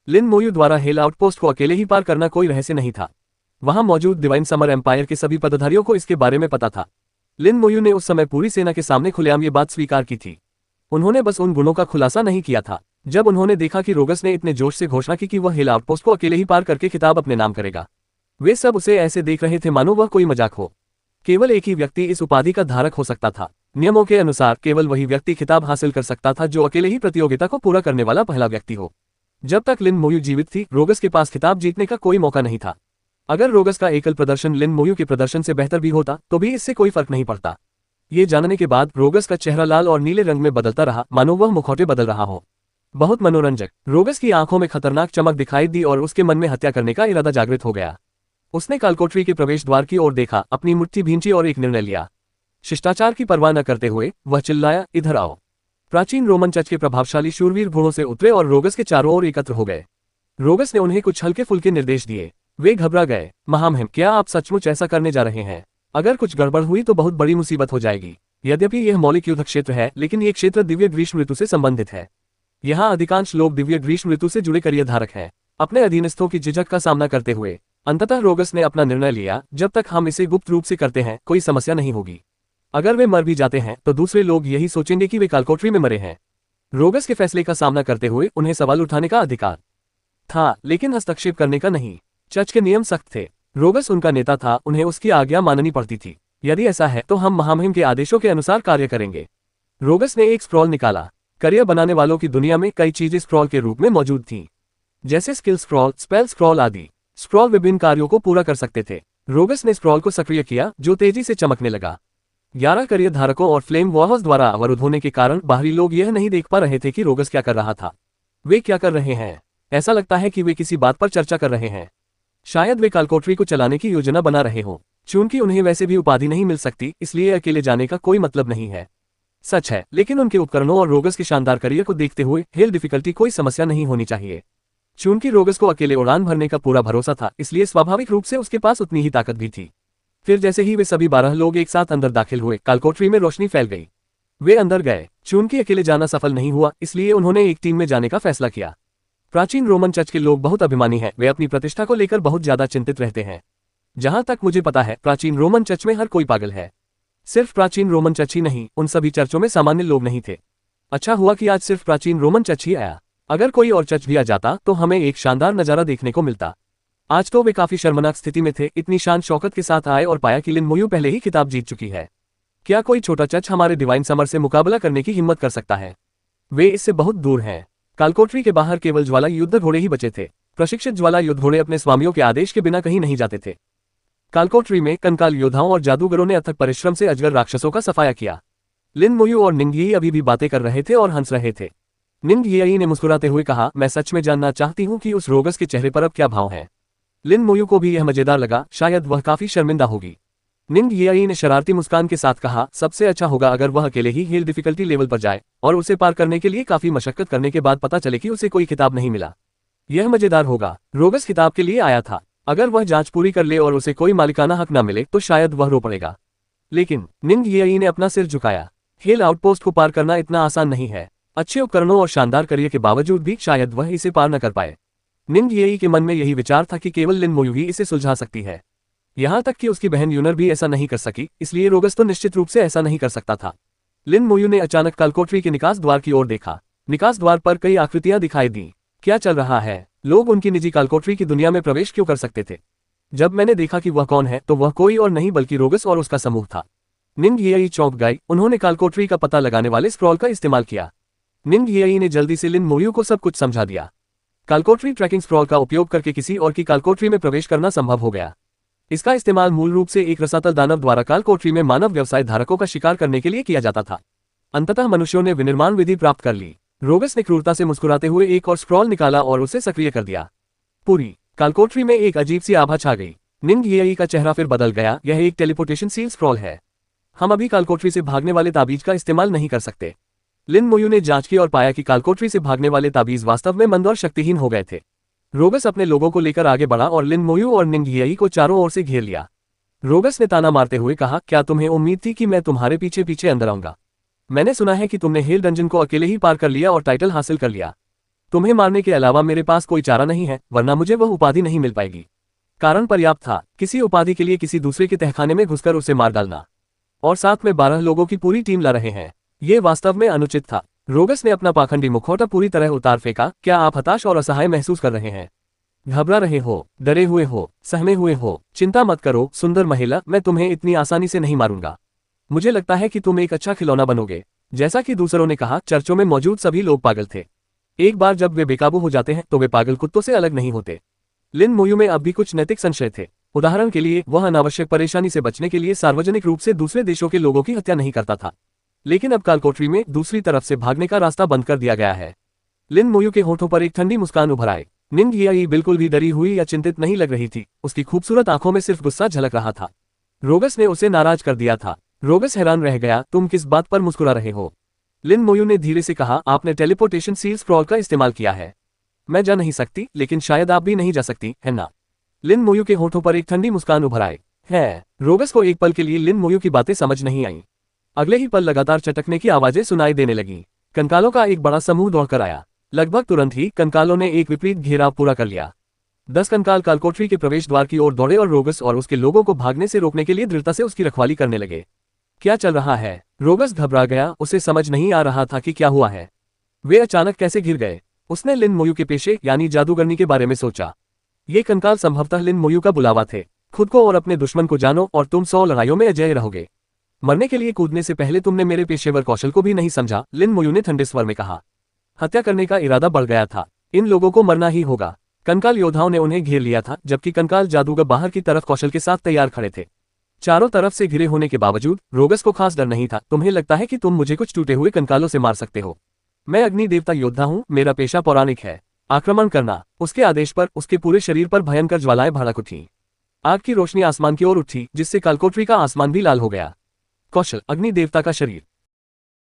लिन मोयू द्वारा हेल आउटपोस्ट को अकेले ही पार करना कोई रहस्य नहीं था। वहां मौजूद डिवाइन समर एम्पायर के सभी पदाधिकारियों को इसके बारे में पता था। लिन मोयू ने उस समय पूरी सेना के सामने खुलेआम ये बात स्वीकार की थी। उन्होंने बस उन गुणों का खुलासा नहीं किया था। जब उन्होंने देखा कि रोगस ने इतने जोश से घोषणा की कि वह हिल आउटपोस्ट को अकेले ही पार करके खिताब अपने नाम करेगा, वे सब उसे ऐसे देख रहे थे मानो वह कोई मजाक हो। केवल एक ही व्यक्ति इस उपाधि का धारक हो सकता था। नियमों के अनुसार केवल वही व्यक्ति खिताब हासिल कर सकता था जो अकेले ही प्रतियोगिता को पूरा करने वाला पहला व्यक्ति हो। जब तक लिन मोयू जीवित थी, रोगस के पास खिताब जीतने का कोई मौका नहीं था। अगर रोगस का एकल प्रदर्शन लिन मोयू के प्रदर्शन से बेहतर भी होता तो भी इससे कोई फर्क नहीं पड़ता। ये जानने के बाद रोगस का चेहरा लाल और नीले रंग में बदलता रहा, मानो वह मुखौटे बदल रहा हो। बहुत मनोरंजक। रोगस की आंखों में खतरनाक चमक दिखाई दी और उसके मन में हत्या करने का इरादा जागृत हो गया। उसने कालकोठरी के प्रवेश द्वार की ओर देखा, अपनी मुट्ठी भींची और एक निर्णय लिया। शिष्टाचार की परवाह न करते हुए वह चिल्लाया, इधर आओ। प्राचीन रोमन चर्च के प्रभावशाली शूरवीर घोड़ों से उतरे और रोगस के चारों ओर एकत्र हो गए। रोगस ने उन्हें कुछ हल्के फुल्के निर्देश दिए। वे घबरा गए। महामहिम, क्या आप सचमुच ऐसा करने जा रहे हैं? अगर कुछ गड़बड़ हुई तो बहुत बड़ी मुसीबत हो जाएगी। यद्यपि यह मौलिक युद्ध क्षेत्र है, लेकिन ये क्षेत्र दिव्य ग्रीष्म ऋतु से संबंधित है। यहाँ अधिकांश लोग दिव्य ग्रीष्म ऋतु से जुड़े करियर धारक हैं। अपने अधीनस्थों की झिझक का सामना करते हुए अंततः रोगस ने अपना निर्णय लिया, जब तक हम इसे गुप्त रूप से करते हैं कोई समस्या नहीं होगी। अगर वे मर भी जाते हैं तो दूसरे लोग यही सोचेंगे कि वे कालकोठरी में मरे हैं। रोगस के फैसले का सामना करते हुए उन्हें सवाल उठाने का अधिकार था, लेकिन हस्तक्षेप करने का नहीं। चर्च के नियम सख्त थे। रोगस उनका नेता था, उन्हें उसकी आज्ञा माननी पड़ती थी। यदि ऐसा है तो हम महामहिम के आदेशों के अनुसार कार्य करेंगे। रोगस ने एक स्क्रॉल निकाला। करियर बनाने वालों की दुनिया में कई चीजें स्क्रॉल के रूप में मौजूद थीं, जैसे स्किल स्क्रॉल, स्पेल स्क्रॉल आदि। स्क्रॉल विभिन्न कार्यों को पूरा कर सकते थे। रोगस ने स्क्रॉल को सक्रिय किया, जो तेजी से चमकने लगा। 11 करियर धारकों और फ्लेम वॉर्स द्वारा अवरुद्ध होने के कारण बाहरी लोग यह नहीं देख पा रहे थे कि रोगस क्या कर रहा था। वे क्या कर रहे हैं? ऐसा लगता है कि वे किसी बात पर चर्चा कर रहे हैं। शायद वे कालकोठरी को चलाने की योजना बना रहे हों। चूंकि उन्हें वैसे भी उपाधि नहीं मिल सकती, इसलिए अकेले जाने का कोई मतलब नहीं है। सच है, लेकिन उनके उपकरणों और रोगस के शानदार करियर को देखते हुए हेल डिफिकल्टी कोई समस्या नहीं होनी चाहिए। चूंकि रोगस को अकेले उड़ान भरने का पूरा भरोसा था, इसलिए स्वाभाविक रूप से उसके पास उतनी ही ताकत भी थी। फिर जैसे ही वे सभी 12 लोग एक साथ अंदर दाखिल हुए, कालकोठरी में रोशनी फैल गई। वे अंदर गए। चूंकि अकेले जाना सफल नहीं हुआ, इसलिए उन्होंने एक टीम में जाने का फैसला किया। प्राचीन रोमन चर्च के लोग बहुत अभिमानी हैं। वे अपनी प्रतिष्ठा को लेकर बहुत ज्यादा चिंतित रहते हैं। जहां तक मुझे पता है, प्राचीन रोमन चर्च में हर कोई पागल है। सिर्फ प्राचीन रोमन चर्च ही नहीं, उन सभी चर्चों में सामान्य लोग नहीं थे। अच्छा हुआ कि आज सिर्फ प्राचीन रोमन चर्च ही आया। अगर कोई और चर्च भी आ जाता तो हमें एक शानदार नजारा देखने को मिलता। आज तो वे काफी शर्मनाक स्थिति में थे, इतनी शान शौकत के साथ आए और पाया कि लिन मोयू पहले ही खिताब जीत चुकी है। क्या कोई छोटा चच हमारे डिवाइन समर से मुकाबला करने की हिम्मत कर सकता है? वे इससे बहुत दूर हैं। कालकोठरी के बाहर केवल ज्वाला युद्ध घोड़े ही बचे थे। प्रशिक्षित ज्वाला युद्ध घोड़े अपने स्वामियों के आदेश के बिना कहीं नहीं जाते थे। कालकोठरी में कंकाल योद्धाओं और जादूगरों ने अथक परिश्रम से अजगर राक्षसों का सफाया किया। लिन मोयू और निंग यी अभी भी बातें कर रहे थे और हंस रहे थे। निंग यी ने मुस्कुराते हुए कहा, मैं सच में जानना चाहती हूँ कि उस रोगस के चेहरे पर अब क्या भाव है। लिन मोयू को भी यह मजेदार लगा, शायद वह काफी शर्मिंदा होगी। निंग यी ने शरारती मुस्कान के साथ कहा, सबसे अच्छा होगा अगर वह अकेले ही हिल डिफिकल्टी लेवल पर जाए और उसे पार करने के लिए काफी मशक्कत करने के बाद पता चले कि उसे कोई खिताब नहीं मिला। यह मजेदार होगा। रोगस खिताब के लिए आया था। अगर वह जांच पूरी कर ले और उसे कोई मालिकाना हक न मिले तो शायद वह रो पड़ेगा। लेकिन निंग यी ने अपना सिर झुकाया। हेल आउटपोस्ट को पार करना इतना आसान नहीं है। अच्छे उपकरणों और शानदार करियर के बावजूद भी शायद वह इसे पार न कर पाए। निंग यी के मन में यही विचार था कि केवल लिन मोयू ही इसे सुलझा सकती है। यहां तक कि उसकी बहन यूनर भी ऐसा नहीं कर सकी, इसलिए रोगस तो निश्चित रूप से ऐसा नहीं कर सकता था। लिन मोयू ने अचानक कालकोठरी के निकास द्वार की ओर देखा। निकास द्वार पर कई आकृतियां दिखाई दी। क्या चल रहा है? लोग उनकी निजी कालकोठरी की दुनिया में प्रवेश क्यों कर सकते थे? जब मैंने देखा कि वह कौन है तो वह कोई और नहीं बल्कि रोगस और उसका समूह था। निंग यी चौंक गई। उन्होंने कालकोठरी का पता लगाने वाले स्क्रॉल का इस्तेमाल किया। निंग यी ने जल्दी से लिन मोयू को सब कुछ समझा दिया। कालकोठरी ट्रैकिंग स्क्रॉल का उपयोग करके किसी और की कालकोठरी में प्रवेश करना संभव हो गया। इसका इस्तेमाल मूल रूप से एक रसातल दानव द्वारा कालकोठरी में मानव व्यवसाय धारकों का शिकार करने के लिए किया जाता था। अंततः मनुष्यों ने विनिर्माण विधि प्राप्त कर ली। रोगस ने क्रूरता से मुस्कुराते हुए एक और स्क्रॉल निकाला और उसे सक्रिय कर दिया। पूरी कालकोठरी में एक अजीब सी आभा छा गई। निंग यी का चेहरा फिर बदल गया। यह एक टेलीपोर्टेशन सील स्क्रॉल है। हम अभी कालकोठरी से भागने वाले ताबीज का इस्तेमाल नहीं कर सकते। लिन मोयू ने जांच की और पाया कि कालकोठरी से भागने वाले ताबीज वास्तव में मंद और शक्तिहीन हो गए थे। रोगस अपने लोगों को लेकर आगे बढ़ा और लिन मोयू और निंग यी को चारों ओर से घेर लिया। रोगस ने ताना मारते हुए कहा, क्या तुम्हें उम्मीद थी कि मैं तुम्हारे पीछे पीछे अंदर आऊंगा? मैंने सुना है कि तुमने हेल डंजन को अकेले ही पार कर लिया और टाइटल हासिल कर लिया। तुम्हें मारने के अलावा मेरे पास कोई चारा नहीं है, वरना मुझे वह उपाधि नहीं मिल पाएगी। कारण पर्याप्त था, किसी उपाधि के लिए किसी दूसरे के तहखाने में घुसकर उसे मार डालना। और साथ में 12 लोगों की पूरी टीम ला रहे हैं। ये वास्तव में अनुचित था। रोगस ने अपना पाखंडी मुखौटा पूरी तरह उतार फेंका। क्या आप हताश और असहाय महसूस कर रहे हैं? घबरा रहे हो, डरे हुए हो, सहमे हुए हो? चिंता मत करो सुंदर महिला, मैं तुम्हें इतनी आसानी से नहीं मारूंगा। मुझे लगता है कि तुम एक अच्छा खिलौना बनोगे। जैसा कि दूसरों ने कहा, चर्चों में मौजूद सभी लोग पागल थे। एक बार जब वे बेकाबू हो जाते हैं तो वे पागल कुत्तों से अलग नहीं होते। लिन मोयू में अब भी कुछ नैतिक संशय थे। उदाहरण के लिए, वह अनावश्यक परेशानी से बचने के लिए सार्वजनिक रूप से दूसरे देशों के लोगों की हत्या नहीं करता था। लेकिन अब कालकोठरी में दूसरी तरफ से भागने का रास्ता बंद कर दिया गया है। लिन मोयू के होठों पर एक ठंडी मुस्कान उभर आई। निंग यी बिल्कुल भी डरी हुई या चिंतित नहीं लग रही थी। उसकी खूबसूरत आंखों में सिर्फ गुस्सा झलक रहा था। रोगस ने उसे नाराज कर दिया था। रोगस हैरान रह गया, तुम किस बात पर मुस्कुरा रहे हो? लिन मोयू ने धीरे से कहा, आपने टेलीपोर्टेशन सील स्क्रॉल का इस्तेमाल किया है। मैं जा नहीं सकती, लेकिन शायद आप भी नहीं जा सकती, है ना? लिन मोयू के होठों पर एक ठंडी मुस्कान उभर आई। है। रोगस को एक पल के लिए लिन मोयू की बातें समझ नहीं आईं। अगले ही पल लगातार चटकने की आवाजें सुनाई देने लगीं। कंकालों का एक बड़ा समूह दौड़कर आया। लगभग तुरंत ही कंकालों ने एक विपरीत घेराव पूरा कर लिया। 10 कंकाल कालकोठरी के प्रवेश द्वार की ओर दौड़े और रोगस और उसके लोगों को भागने से रोकने के लिए दृढ़ता से उसकी रखवाली करने लगे। क्या चल रहा है? रोगस घबरा गया। उसे समझ नहीं आ रहा था कि क्या हुआ है। वे अचानक कैसे घिर गए? उसने लिन मोयू के पेशे यानी जादूगरनी के बारे में सोचा। ये कंकाल संभवतः लिन मोयू का बुलावा थे। खुद को और अपने दुश्मन को जानो और तुम 100 लड़ाइयों में अजय रहोगे। मरने के लिए कूदने से पहले तुमने मेरे पेशेवर कौशल को भी नहीं समझा, लिन मोयू ने ठंडे स्वर में कहा। हत्या करने का इरादा बढ़ गया था। इन लोगों को मरना ही होगा। कंकाल योद्धाओं ने उन्हें घेर लिया था, जबकि कंकाल जादूगर बाहर की तरफ कौशल के साथ तैयार खड़े थे। चारों तरफ से घिरे होने के बावजूद रोगस को खास डर नहीं था। तुम्हें लगता है कि तुम मुझे कुछ टूटे हुए कंकालों से मार सकते हो? मैं अग्नि देवता योद्धा हूँ, मेरा पेशा पौराणिक है, आक्रमण करना। उसके आदेश पर उसके पूरे शरीर पर भयंकर ज्वालाएं भड़क उठी। आग की रोशनी आसमान की ओर उठी, जिससे कालकोठरी का आसमान भी लाल हो गया। कौशल, अग्नि देवता का शरीर।